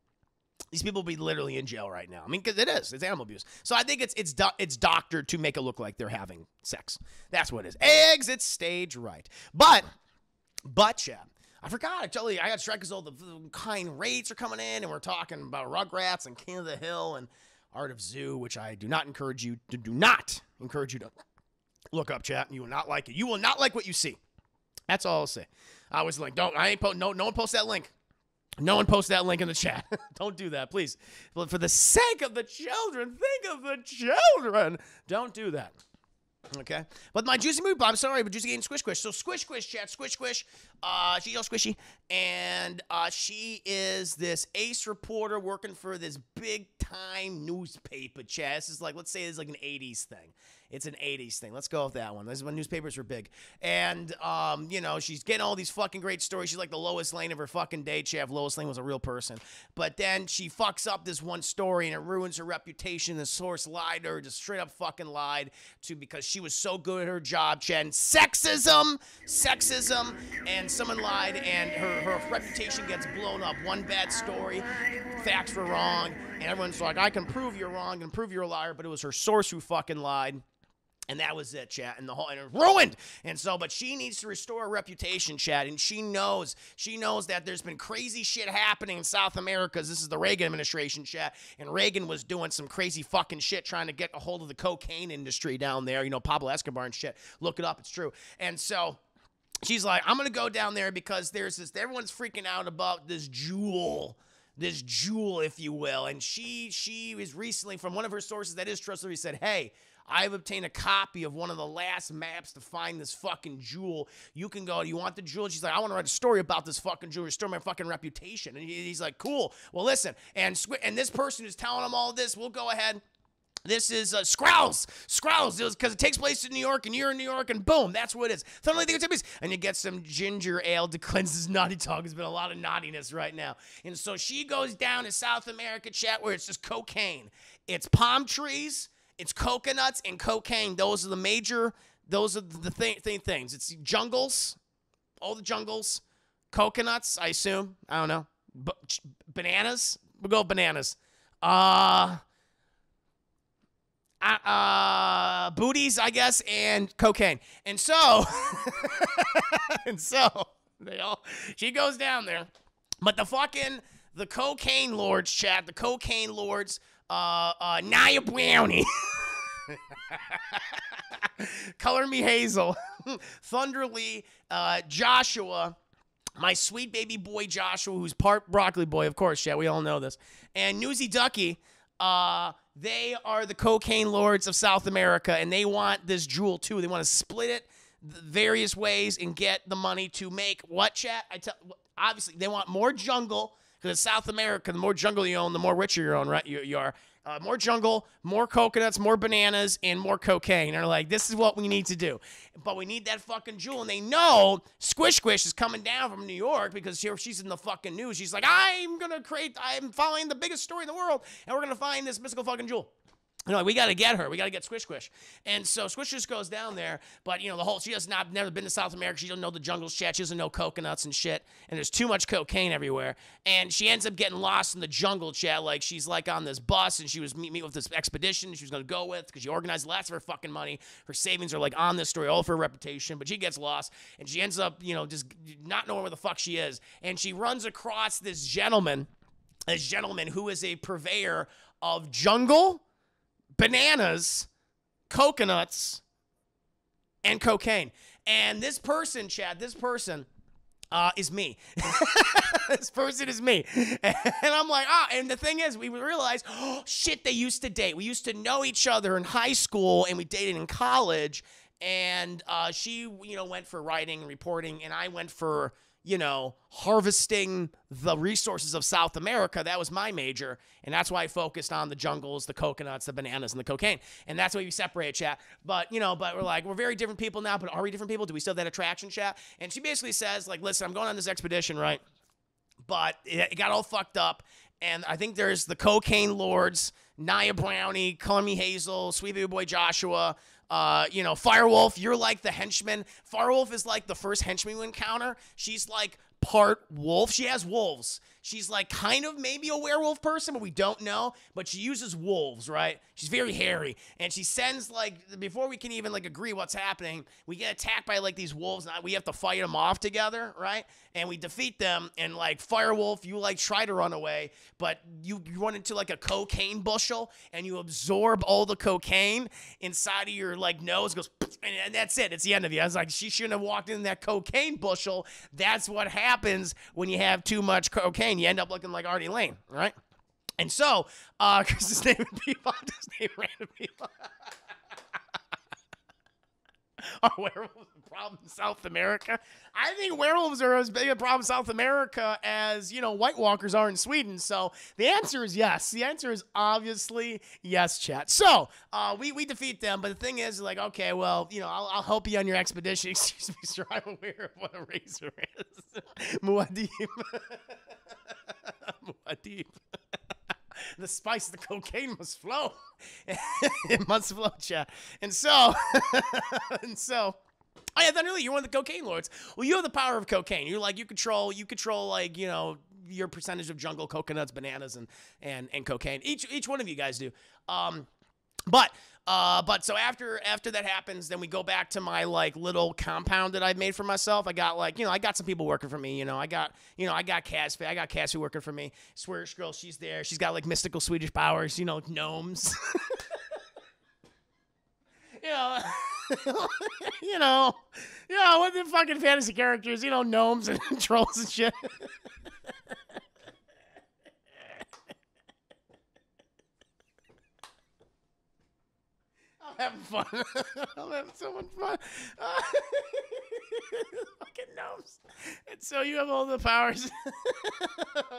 These people would be literally in jail right now. I mean, because it's animal abuse. So I think it's doctored to make it look like they're having sex. That's what it is. Exit stage right. But Chad, I forgot. I totally, I got distracted because all the kind rates are coming in, and we're talking about Rugrats and King of the Hill and Art of Zoo, which I do not encourage you to look up, chat. You will not like it. You will not like what you see. That's all I'll say. I was like, no one post that link. No one post that link in the chat. Don't do that, please. But for the sake of the children, think of the children. Don't do that. Okay, but my Juicy Mood, I'm sorry, but Juicy getting Squish Squish. So Squish Squish, chat, Squish Squish. She's all squishy, and she is this ace reporter working for this big time newspaper, chat. This is like, let's say it's like an 80s thing. It's an 80s thing. Let's go with that one. This is when newspapers were big. And, she's getting all these fucking great stories. She's like the Lois Lane of her fucking day, chat. Lois Lane was a real person. But then she fucks up this one story, and it ruins her reputation. The source lied to her, just straight up fucking lied because she was so good at her job, chat. And sexism, and someone lied, and her reputation gets blown up. One bad story, facts were wrong, and everyone's like, I can prove you're wrong and prove you're a liar, but it was her source who fucking lied. And that was it, chat, and it was ruined. And so, but she needs to restore her reputation, chat, and she knows that there's been crazy shit happening in South America. This is the Reagan administration, chat, and Reagan was doing some crazy fucking shit trying to get a hold of the cocaine industry down there, Pablo Escobar and shit. Look it up, it's true. And so she's like, I'm gonna go down there because there's this, everyone's freaking out about this jewel, if you will. And she is recently, from one of her sources that is trustworthy, said, hey, I've obtained a copy of one of the last maps to find this fucking jewel. You can go, you want the jewel? She's like, I want to write a story about this fucking jewel, restore my fucking reputation. And he's like, cool. Well, listen, and this person who's telling him all this, we'll go ahead. This is Scrowls, because it takes place in New York, and you're in New York, and boom, that's what it is. Suddenly, and you get some ginger ale to cleanse his naughty talk. There's been a lot of naughtiness right now. And so she goes down to South America, chat, where it's just cocaine. It's palm trees, it's coconuts, and cocaine. Those are the things. It's jungles, all the jungles, coconuts, I assume. I don't know. Bananas? We'll go with bananas. Booties, I guess, and cocaine. And so, she goes down there. But the cocaine lords, chat, Naya Brownie. Color Me Hazel. Thunderly, Joshua, my sweet baby boy Joshua, who's part broccoli boy, of course, chat, we all know this. And Newsy Ducky, they are the cocaine lords of South America, and they want this jewel too. They want to split it various ways and get the money to make what, chat? Obviously, they want more jungle, because South America, the more jungle you own, the more richer you own, right? You are. more jungle, more coconuts, more bananas, and more cocaine. They're like, this is what we need to do. But we need that fucking jewel. And they know Squish Squish is coming down from New York because she's in the fucking news. She's like, I'm following the biggest story in the world, and we're going to find this mystical fucking jewel. We got to get her. We got to get Squish Squish. And so Squish Squish goes down there, but, she has never been to South America. She doesn't know the jungles, chat. She doesn't know coconuts and shit. And there's too much cocaine everywhere. And she ends up getting lost in the jungle, chat. Like, she's, like, on this bus, and she was meet with this expedition she was going to go with because she organized lots of her fucking money. Her savings are, like, on this story, all of her reputation. But she gets lost, and she ends up, just not knowing where the fuck she is. And she runs across this gentleman who is a purveyor of jungle, bananas, coconuts, and cocaine. And this person, Chad, is me. This person is me. And I'm like, and the thing is, we realized, shit, they used to date. We used to know each other in high school, and we dated in college. And she, went for writing and reporting, and I went for, harvesting the resources of South America. That was my major, and that's why I focused on the jungles, the coconuts, the bananas, and the cocaine. And that's why we separate, chat. But, but we're like, we're very different people now, but are we different people? Do we still have that attraction, chat? And she basically says, like, listen, I'm going on this expedition, right? But it got all fucked up, and I think there's the cocaine lords, Nia Brownie, Color Me Hazel, Sweet Baby Boy Joshua, Firewolf, you're like the henchman. Firewolf is like the first henchman we encounter. She's like part wolf. She has wolves. She's like kind of maybe a werewolf person, but we don't know. But she uses wolves, right? She's very hairy. And she sends, like, before we can even, like, agree what's happening, we get attacked by, like, these wolves. And we have to fight them off together, right? And we defeat them. And, like, Firewolf, you, like, try to run away. But you run into, like, a cocaine bushel. And you absorb all the cocaine inside of your, like, nose. It goes, and that's it. It's the end of you. I was like, she shouldn't have walked in that cocaine bushel. That's what happens when you have too much cocaine. You end up looking like Artie Lane, right? And so, because his name would be random people. Are werewolves a problem in South America? I think werewolves are as big a problem in South America as, White Walkers are in Sweden. So the answer is yes. The answer is obviously yes, chat. So we defeat them. But the thing is, like, okay, well, I'll help you on your expedition. Excuse me, sir. I'm aware of what a razor is. Muad'Dib. Muad'Dib. The spice, the cocaine must flow. It must flow, chat. And so, oh yeah, then really, you're one of the cocaine lords. Well, you have the power of cocaine. You're like, you control like, your percentage of jungle, coconuts, bananas, and cocaine. Each one of you guys do. But so after that happens, then we go back to my, like, little compound that I've made for myself. I got, like, I got some people working for me. I got Cass. I got Cassie working for me. Swedish girl, she's there. She's got, like, mystical Swedish powers. Gnomes. What the fucking fantasy characters? Gnomes and trolls and shit. I'm having fun. I'm having so much fun. Fucking gnomes. And so you have all the powers.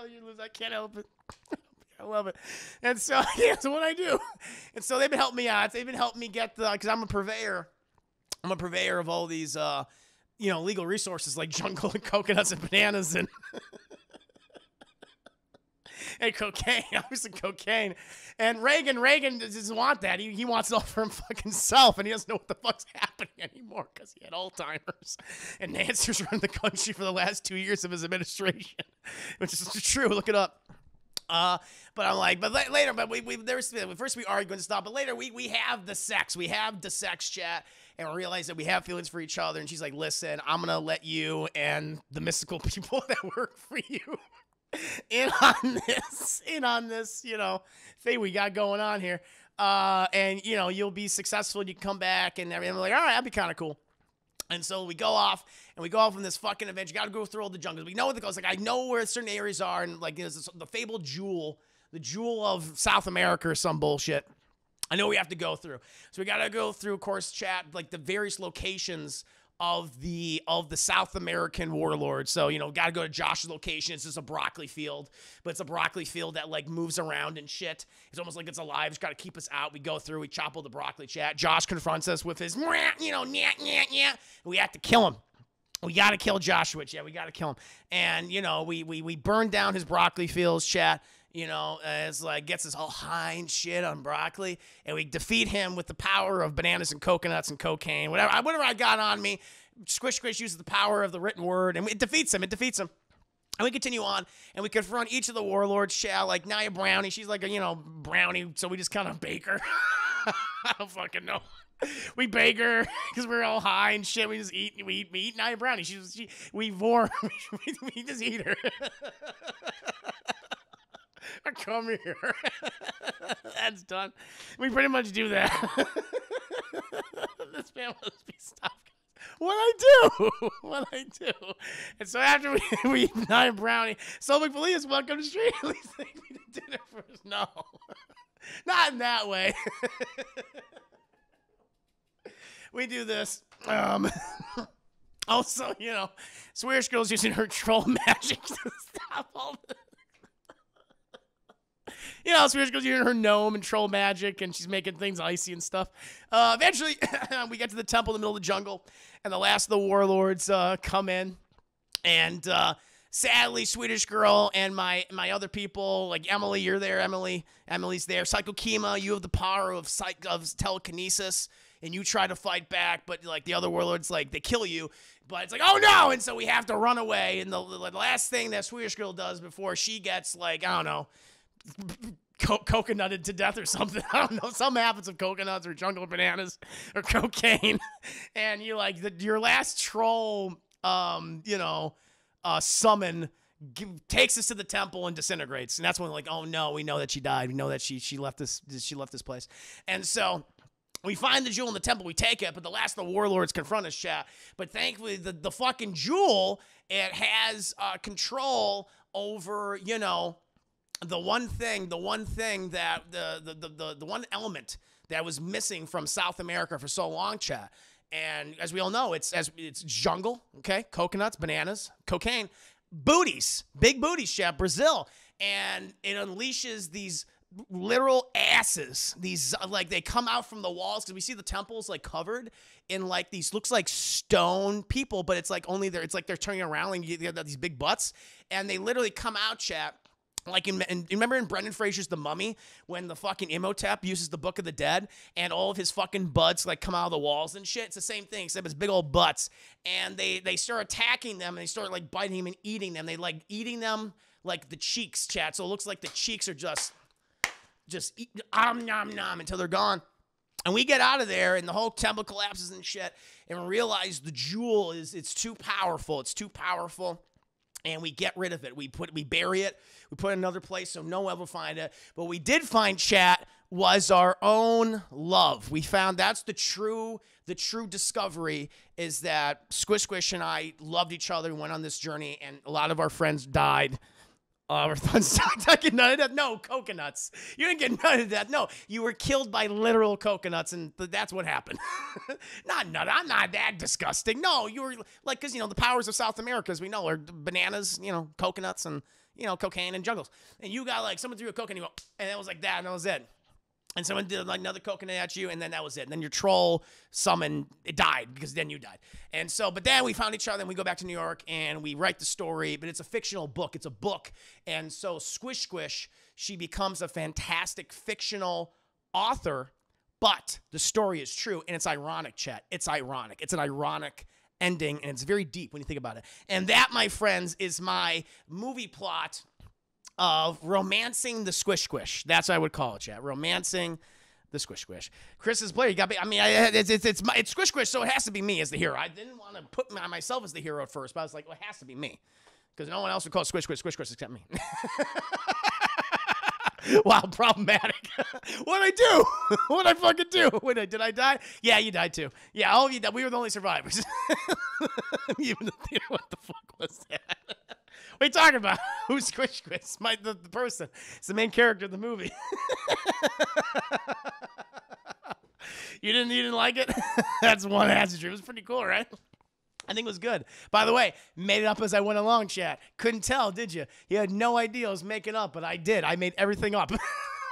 You lose. I can't help it. I love it. And so, yeah, so what I do. And so they've been helping me out. They've been helping me get because I'm a purveyor. I'm a purveyor of all these, legal resources like jungle and coconuts and bananas and and cocaine, obviously cocaine. And Reagan doesn't want that. He wants it all for him fucking self, and he doesn't know what the fuck's happening anymore because he had Alzheimer's. And Nancy's run the country for the last 2 years of his administration, which is true. Look it up. But I'm like, later, first we argue and stuff, but later we have the sex. We have the sex chat, and we realize that we have feelings for each other. And she's like, listen, I'm going to let you and the mystical people that work for you in on this, thing we got going on here. And you'll be successful and you can come back and everything. I'm like, all right, that'd be kind of cool. And so we go off on this fucking adventure. You got to go through all the jungles. We know what the goes. Like, I know where certain areas are, and like there's the fabled jewel, the jewel of South America or some bullshit. I know we have to go through. So we got to go through, of course, chat, like the various locations of the South American warlords. So, you know, got to go to Josh's location. It's just a broccoli field, but it's a broccoli field that like moves around and shit. It's almost like it's alive. It's got to keep us out. We go through, we chop all the broccoli, chat. Josh confronts us with his, you know, we have to kill him. We got to kill Joshua, chat. We got to kill him. And, you know, we burn down his broccoli fields, chat. You know, it's like gets us all high and shit on broccoli, and we defeat him with the power of bananas and coconuts and cocaine, whatever I got on me. Squish Squish uses the power of the written word, and it defeats him. And we continue on, and we confront each of the warlords. Like Nia Brownie, she's like a, you know, brownie, so we just kind of bake her. I don't fucking know. We bake her because we're all high and shit. We just eat. We eat Nia Brownie. We just eat her. Come here. That's done. We pretty much do that. This man must be stopped. What I do. And so after we eat Nia Brownie, so McFelius, welcome to Street. At least take me to dinner first. No. Not in that way. We do this. Also, you know, Swedish Girl's using her troll magic to stop all this. You know, Swedish Girl's using her gnome and troll magic, and she's making things icy and stuff. Eventually, we get to the temple in the middle of the jungle, and the last of the warlords come in. And sadly, Swedish Girl and my other people, like Emily, you're there, Emily's there. Psycho Kima, you have the power of telekinesis, and you try to fight back, but like the other warlords, like they kill you. But it's like, oh no! And so we have to run away. And the last thing that Swedish Girl does before she gets, like, I don't know, coconutted to death or something. I don't know. Something happens with coconuts or jungle bananas or cocaine. And you like your last troll, you know, summon takes us to the temple and disintegrates. And that's when like, oh no, we know that she died. We know that she left this place. And so we find the jewel in the temple, we take it, but the last of the warlords confront us, chat. But thankfully, the fucking jewel, it has control over, you know, the one element that was missing from South America for so long, chat. And as we all know, it's jungle, okay? Coconuts, bananas, cocaine, booties, big booties, chat, Brazil. And it unleashes these literal asses. These, like, they come out from the walls, because we see the temples, like, covered in, like, these, looks like stone people, but it's like only it's like they're turning around, like, you have these big butts, and they literally come out, chat. Like, remember in Brendan Fraser's The Mummy, when the fucking Imhotep uses the Book of the Dead, and all of his fucking butts, like, come out of the walls and shit? It's the same thing, except it's big old butts. And they start attacking them, and they start, like, biting them and eating them. They, like, eating them, like, the cheeks, chat. So it looks like the cheeks are just eat, nom, nom, until they're gone. And we get out of there, and the whole temple collapses and shit, and we realize the jewel it's too powerful. It's too powerful. And we get rid of it. We bury it. We put it in another place so no one will find it. But we did find, chat, was our own love. We found that's the true discovery, is that Squish Squish and I loved each other and went on this journey, and a lot of our friends died. Our friends died. Get none of that. No, coconuts. You didn't get none of that. No, you were killed by literal coconuts, and that's what happened. I'm not that disgusting. No, you were like, because, you know, the powers of South America, as we know, are bananas, you know, coconuts, and, you know, cocaine and jungles. And you got, like, someone threw a coconut, and it was like that, and that was it. And someone did, like, another coconut at you, and then that was it. And then your troll summoned, it died, because then you died. And so, but then we found each other, and we go back to New York, and we write the story, but it's a fictional book. It's a book. And so Squish Squish, she becomes a fantastic fictional author, but the story is true, and it's ironic, chat. It's ironic. It's an ironic ending, and it's very deep when you think about it. And that, my friends, is my movie plot of romancing the Squish Squish. That's what I would call it, chat. Romancing the Squish Squish. Chris's Blair, you got me. I mean, it's Squish Squish, so it has to be me as the hero. I didn't want to put myself as the hero at first, but I was like, well, it has to be me, because no one else would call it Squish Squish except me. Wow, problematic. What'd I do? What'd I fucking do? Did I die? Yeah, you died too. Yeah, all of you died. We were the only survivors. Even the theater, what the fuck was that? What are you talking about? Who's Squish Squish? The person. It's the main character of the movie. You didn't like it? That's one answer. It was pretty cool, right? I think it was good. By the way, made it up as I went along, chat. Couldn't tell, did you? You had no idea I was making up, but I did. I made everything up.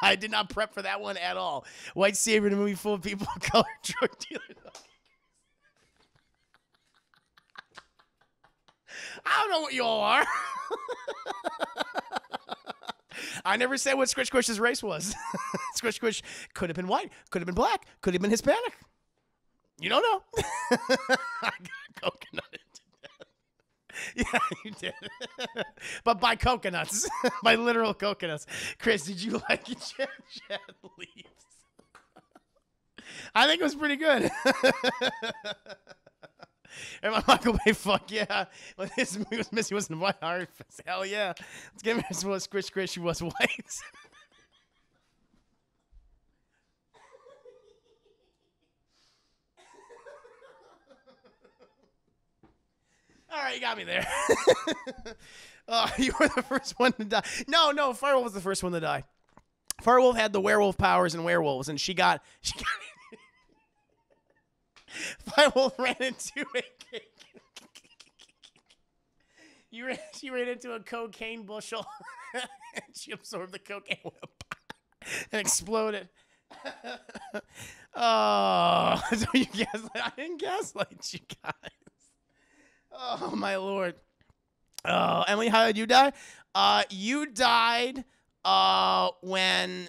I did not prep for that one at all. White Savior in a movie full of people of color, drug dealers. I don't know what you all are. I never said what Squish Squish's race was. Squish Squish could have been white, could have been black, could have been Hispanic. You don't know. I got coconut into that. Yeah, you did. But by coconuts. By literal coconuts. Chris, did you like it? Chad leaves. I think it was pretty good. And my Michael Bay, fuck yeah. When this movie was missing, wasn't white. Hell yeah. Let's give me some Squish Squish. She was white. All right, you got me there. You were the first one to die. No, Firewolf was the first one to die. Firewolf had the werewolf powers and werewolves, and she got Firewolf ran into a she ran into a cocaine bushel, and she absorbed the cocaine whip and exploded. Oh, so you gaslight? I didn't gaslight you guys. Oh, my Lord. Oh, Emily, how did you die? You died when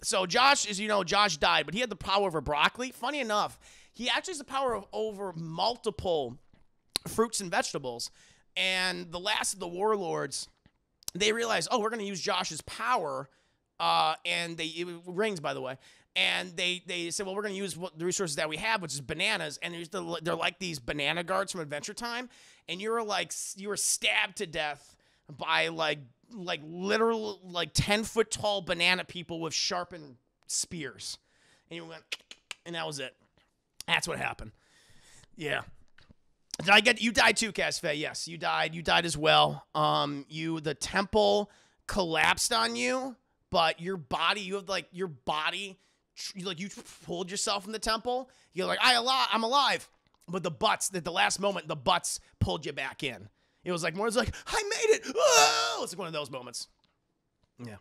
so Josh, as you know, Josh died, but he had the power over broccoli. Funny enough, he actually has the power over multiple fruits and vegetables. And the last of the warlords, they realized, oh, we're going to use Josh's power. And rings, by the way. And they said, well, we're going to use the resources that we have, which is bananas. And they're like these banana guards from Adventure Time. And you were stabbed to death by like literal 10-foot tall banana people with sharpened spears. And you went, and that was it. That's what happened. Yeah. You died too, Casfe? Yes, you died. You died as well. The temple collapsed on you, but your body, you pulled yourself from the temple. You're like, I'm alive. But the last moment, the butts pulled you back in. It was like more, it's like, I made it. Oh, it's like one of those moments. Yeah.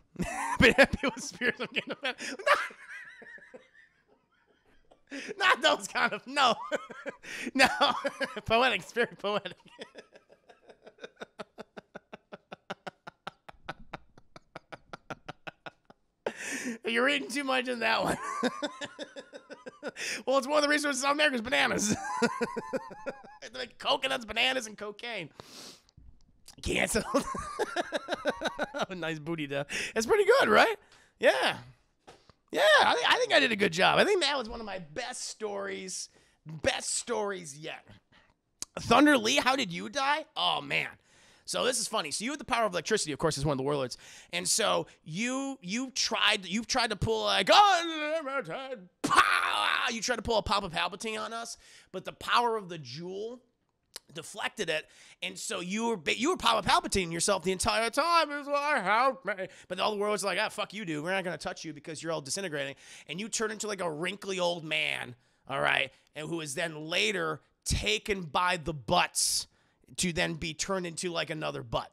But happy with spirits of getting offended. Not those kind of, no. No. Poetic, spirit poetic. You're reading too much in that one. Well, it's one of the resources on there is bananas. Like coconuts, bananas, and cocaine. Canceled. Nice booty though. It's pretty good, right? Yeah. Yeah, I think I did a good job. I think that was one of my best stories yet. Thunder Lee, how did you die? Oh, man. So this is funny. So you had the power of electricity, of course, as one of the warlords. And so you tried to pull like, unlimited power. You tried to pull a Papa Palpatine on us, but the power of the jewel deflected it, and so you were Papa Palpatine yourself the entire time. It was like, help me. But all the world's like, fuck you, dude. We're not going to touch you because you're all disintegrating. And you turn into like a wrinkly old man, all right, and who is then later taken by the butts to then be turned into like another butt.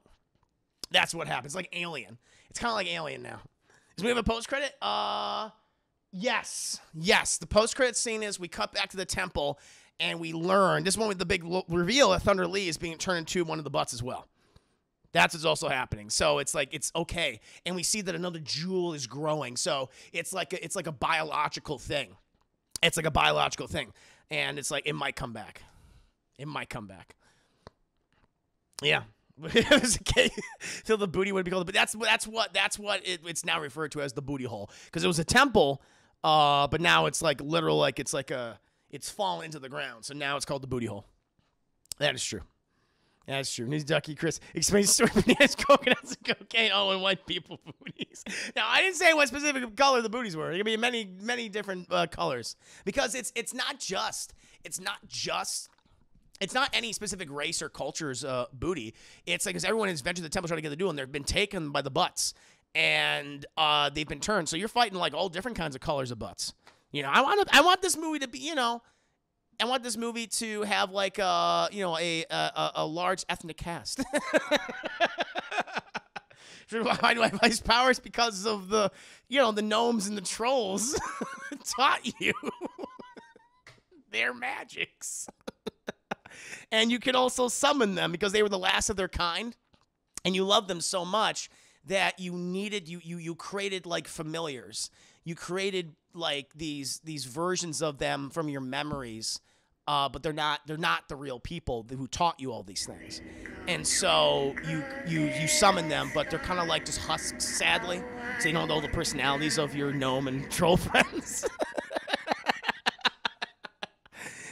That's what happens. Like Alien. It's kind of like Alien now. Does we have a post-credit? Yes. The post-credit scene is we cut back to the temple, and we learn, this one with the big reveal that Thunder Lee is being turned into one of the butts as well. That's what's also happening. So it's like, it's okay. And we see that another jewel is growing. So it's like a biological thing. It's like a biological thing. And it's like, it might come back. Yeah. Till the booty would be called, but that's what it's now referred to as, the booty hole. Because it was a temple, but now it's like literal, like it's fallen into the ground. So now it's called the booty hole. That is true. That's true. News Ducky Chris explains the story bananas, coconuts, and cocaine. Oh, and white people booties. Now, I didn't say what specific color the booties were. It could be many different colors. Because it's not any specific race or culture's booty. It's like, because everyone has ventured the temple trying to get the duel, and they've been taken by the butts. And they've been turned. So you're fighting like all different kinds of colors of butts. You know, I want this movie to be, I want this movie to have like a large ethnic cast. Why do I have ice powers? Because of the gnomes and the trolls taught you their magics. And you can also summon them because they were the last of their kind. And you love them so much that you created like familiars. You created like these versions of them from your memories. But they're not the real people who taught you all these things. And so you summon them, but they're kind of like just husks, sadly. So you don't know the personalities of your gnome and troll friends.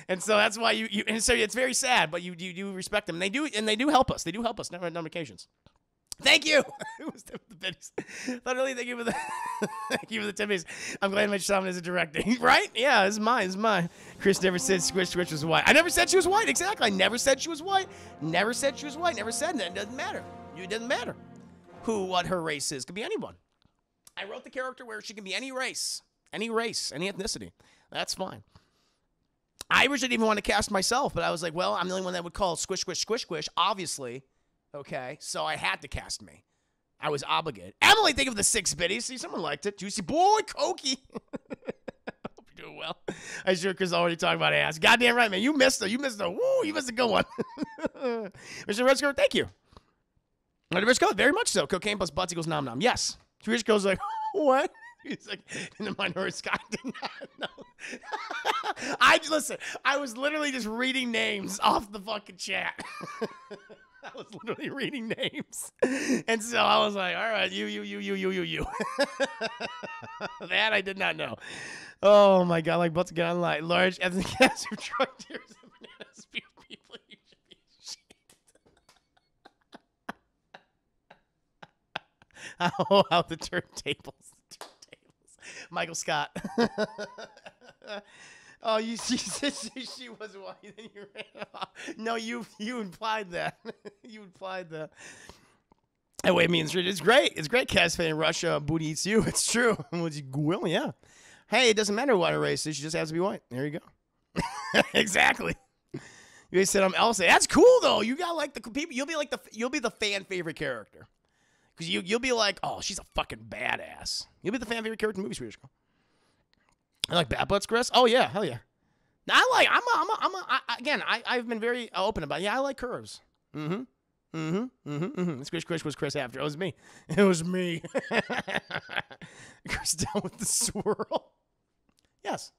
And so that's why and so it's very sad, but you do respect them. And they do help us. They do help us on a number of occasions. Thank you. It was the biddies. Literally, thank you for the thank you for the 10 minutes. I'm glad my shaman is directing. Right? Yeah, it's mine. It's mine. Chris never said Squish was white. I never said she was white. Exactly. I never said she was white. Never said she was white. Never said that. It doesn't matter. It doesn't matter what her race is. Could be anyone. I wrote the character where she can be any race, any ethnicity. That's fine. I originally didn't even want to cast myself, but I was like, well, I'm the only one that would call Squish, obviously. Okay, so I had to cast me. I was obligated. Emily, think of the 6 biddies. See, someone liked it. Juicy boy, Koki. Hope you're doing well. I'm sure Chris already talked about ass. Goddamn right, man. You missed her. Woo, you missed a good one. Mr. Redskirt, thank you. Mr. Redskirt, very much so. Cocaine plus butts equals nom nom. Yes. Trish goes like, what? He's like, in the minority Scott did not know. Listen, I was literally just reading names off the fucking chat. I was literally reading names. And so I was like, all right, you. That I did not know. Oh my God, like butts get online. Large ethnic cats of drug dealers and bananas people you should be ashamed. Oh, out the turntables. Michael Scott. Oh, you said she was white and you ran off. No, you implied that. You implied that. Anyway, it's great. It's great. Cass fan in Russia. Booty eats you. It's true. Well, yeah. Hey, it doesn't matter what her race is. She just has to be white. There you go. Exactly. You guys said I'm Elsa. That's cool though. You got like the people. You'll be the fan favorite character. Because you'll be like, oh, she's a fucking badass. You'll be the fan favorite character in movies, Swedish Girl. I like bad butts, Chris. Oh yeah, hell yeah. I've been very open about it. Yeah, I like curves. Squish was Chris after. It was me. It was me. Chris down with the swirl. Yes.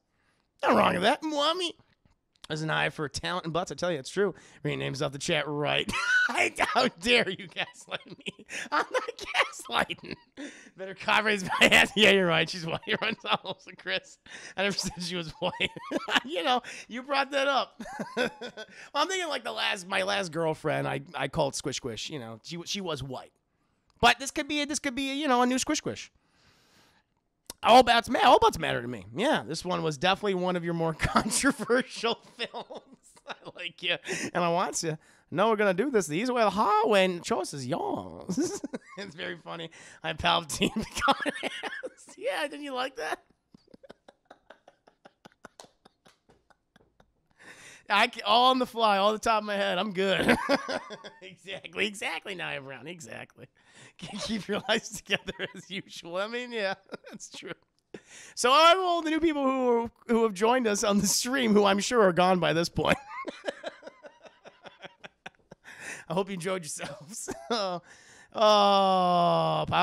Nothing wrong with that. Mommy. There's an eye for talent and butts. I tell you, it's true. Reading names off the chat right. How dare you gaslight me? I'm not gaslighting. Better copyright my ass. Yeah, you're right. She's white. You're on almost like Chris. I never said she was white. You brought that up. Well, I'm thinking like my last girlfriend. I called Squish. She was white. But this could be a new Squish. All bats matter to me. Yeah, this one was definitely one of your more controversial films. I like you, and I want you. No, we're gonna do this the easy way, the hard way, and the choice is yours. It's very funny. I'm Palpatine becoming ass. Yeah, didn't you like that? All on the fly, all the top of my head. I'm good. Exactly. Nia Brown. Exactly. Keep your lives together as usual. I mean, yeah, that's true. So all the new people who have joined us on the stream, who I'm sure are gone by this point. I hope you enjoyed yourselves. Papa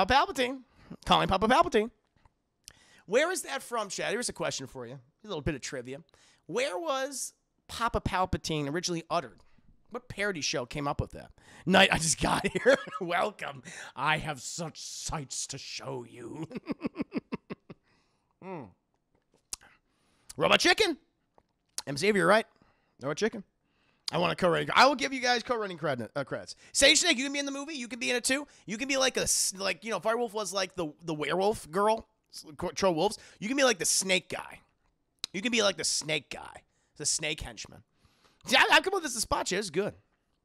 Palpatine. Calling Papa Palpatine. Where is that from, Chad? Here's a question for you. A little bit of trivia. Where was Papa Palpatine originally uttered? What parody show came up with that? Night, I just got here. Welcome. I have such sights to show you. Robot Chicken. M. Xavier, right? Robot Chicken. I want a co-running. I will give you guys co-running credits. Sage Snake, you can be in the movie. You can be in it too. You can be like Firewolf was like the werewolf girl, Troll Wolves. You can be like the snake guy. You can be like the snake guy, the snake henchman. See, I come with this spot. It's good.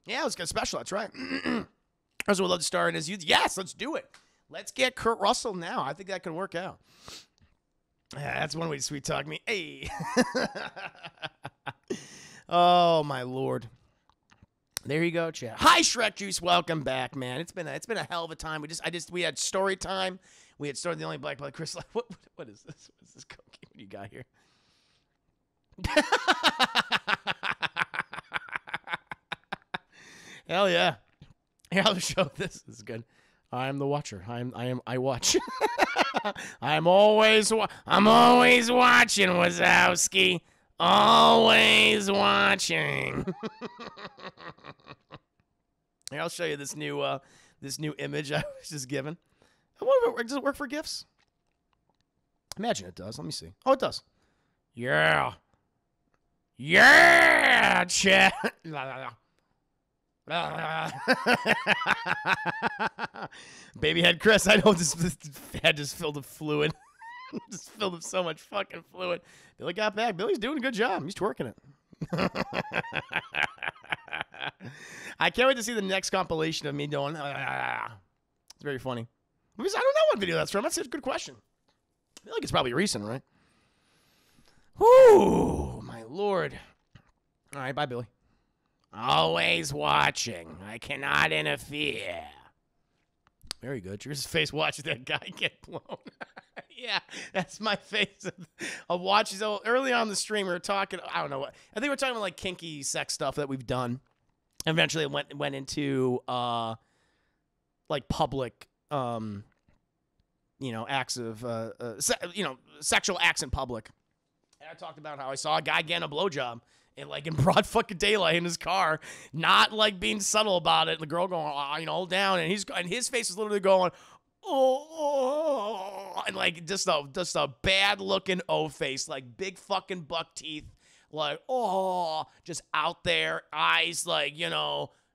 Yeah, let's get special. That's right. That's what we'd love to star in as you. Yes, let's do it. Let's get Kurt Russell now. I think that could work out. That's one way to sweet talk me. Hey. Oh my lord. There you go, chat. Hi, Shrek Juice. Welcome back, man. It's been a hell of a time. We had story time. We had started the only black Chris. What is this? What is this cookie? What do you got here? Hell yeah. Here, I'll show this. This is good. I'm the watcher. I watch. I'm always watching, Wazowski. Always watching. Here, I'll show you this new image I was just given. Does it work for GIFs? Imagine it does. Let me see. Oh, it does. Yeah. Yeah, chat. Baby head Chris, I know this head just filled with fluid. Just filled with so much fucking fluid. Billy got back. Billy's doing a good job. He's twerking it. I can't wait to see the next compilation of me doing. It's very funny. Because I don't know what video that's from. That's a good question. I feel like it's probably recent, right? Whoo, my lord. All right, bye, Billy. Always watching. I cannot interfere. Very good. Here's his face watching that guy get blown. Yeah, that's my face of watching. So early on in the stream, we were talking, I don't know what. I think we were talking about like kinky sex stuff that we've done. Eventually it went into like public acts of sexual acts in public. And I talked about how I saw a guy getting a blowjob in broad fucking daylight in his car, not like being subtle about it. And the girl going, down, and his face is literally going, oh, and like just a bad looking O face, like big fucking buck teeth, like just out there, eyes like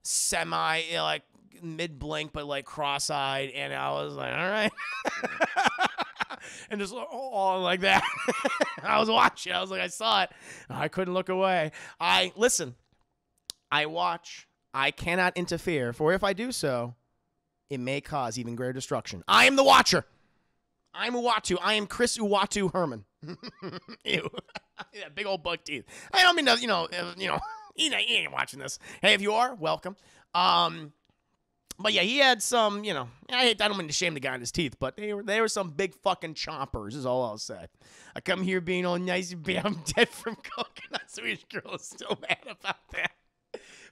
semi like mid blink but like cross eyed, and I was like, all right. And just like that. I was watching. I was like, I saw it. I couldn't look away. I watch. I cannot interfere, for if I do so, it may cause even greater destruction. I am the watcher. I'm Uatu. I am Chris Uatu Herman. Ew. Yeah, big old buck teeth. I don't mean to, you ain't watching this. Hey, if you are, welcome. But yeah, he had some, I don't mean to shame the guy in his teeth, but they were some big fucking chompers, is all I'll say. I come here being all nice and I'm dead from coconut. Swedish girl is still mad about that.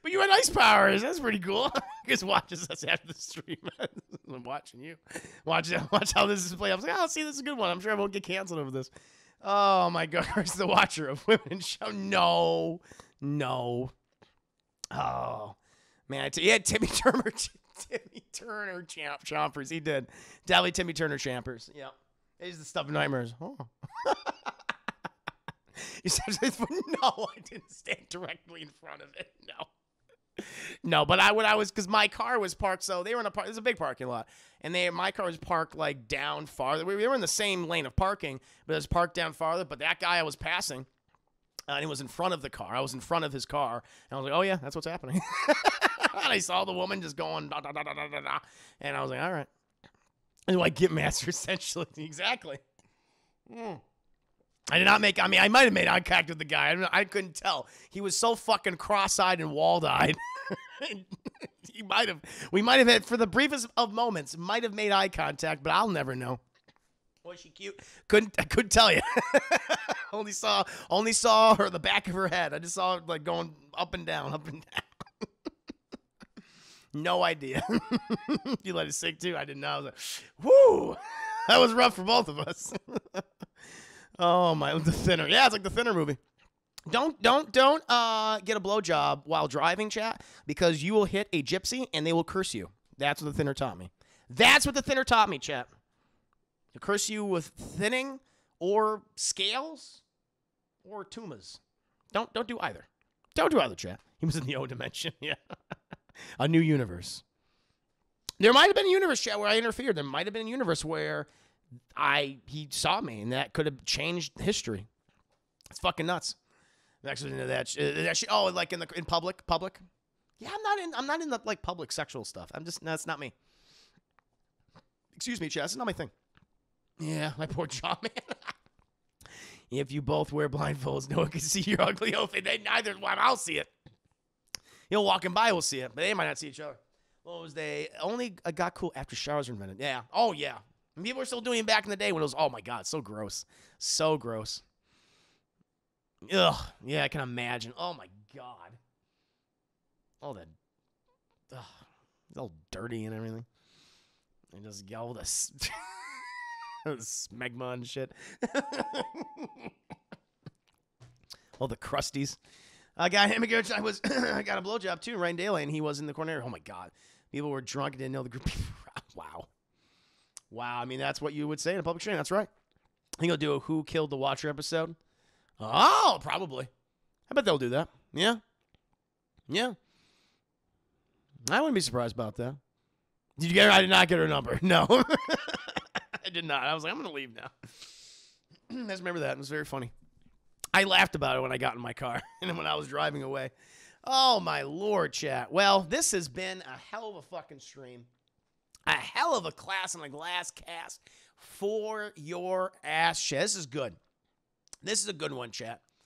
But you had ice powers. That's pretty cool. Just watches us after the stream. I'm watching you. Watch how this is played. I was like, see, this is a good one. I'm sure I won't get canceled over this. Oh, my God. Where's the watcher of women show? No. Oh, man. He had Timmy Turner chompers. He did. Definitely Timmy Turner chompers. Yep. He's the stuff of nightmares. Oh. He says, no, I didn't stand directly in front of it. No, but because my car was parked, so they were in a park. There's a big parking lot, and my car was parked like down farther. We were in the same lane of parking, but it was parked down farther. But that guy I was passing, and he was in front of the car. I was in front of his car, and I was like, oh yeah, that's what's happening. And I saw the woman just going da da da da da da, and I was like, all right. And like get master essentially exactly. I did not make. I mean, I might have made eye contact with the guy. I couldn't tell. He was so fucking cross-eyed and walled-eyed. We might have had, for the briefest of moments, might have made eye contact, but I'll never know. Was she cute? I couldn't tell you. only saw her the back of her head. I just saw it like going up and down. No idea. You let it sink too? I didn't know. I was like, whoo, that was rough for both of us. Oh my, The Thinner. Yeah, it's like The Thinner movie. Don't get a blowjob while driving, chat, because you will hit a gypsy and they will curse you. That's what The Thinner taught me. That's what The Thinner taught me, chat. To curse you with thinning or scales or tumas. Don't do either. Don't do either, chat. He was in the O dimension. Yeah. A new universe. There might have been a universe, chat, where I interfered. There might have been a universe where he saw me, and that could have changed history. It's fucking nuts. I'm actually into that. Like in public. Yeah, I'm not in the like public sexual stuff. That's not me. Excuse me, chat. That's not my thing. Yeah, my poor jaw, man. If you both wear blindfolds, no one can see your ugly outfit. They neither one. I'll see it. Walking by will see it, but they might not see each other. What was they only got cool after showers were invented? Yeah. Oh yeah. And people were still doing it back in the day when it was. Oh my god, so gross, so gross. Ugh. Yeah, I can imagine. Oh my god. All that. Ugh. It's all dirty and everything. And just get all this smegma and shit. All the crusties. I got him again. I got a blowjob too, Ryan Daly, and he was in the corner. Oh my god. People were drunk and didn't know the group. Wow. Wow. I mean, that's what you would say in a public training. That's right. I think he'll do a Who Killed the Watcher episode. Oh, probably. I bet they'll do that. Yeah. Yeah. I wouldn't be surprised about that. Did you get her? I did not get her number. No. I did not. I was like, I'm going to leave now. I just remember that. It was very funny. I laughed about it when I got in my car and when I was driving away. Oh, my Lord, chat. Well, this has been a hell of a fucking stream. A hell of a Class on a Glass cast for your ass, chat. This is good. This is a good one, chat.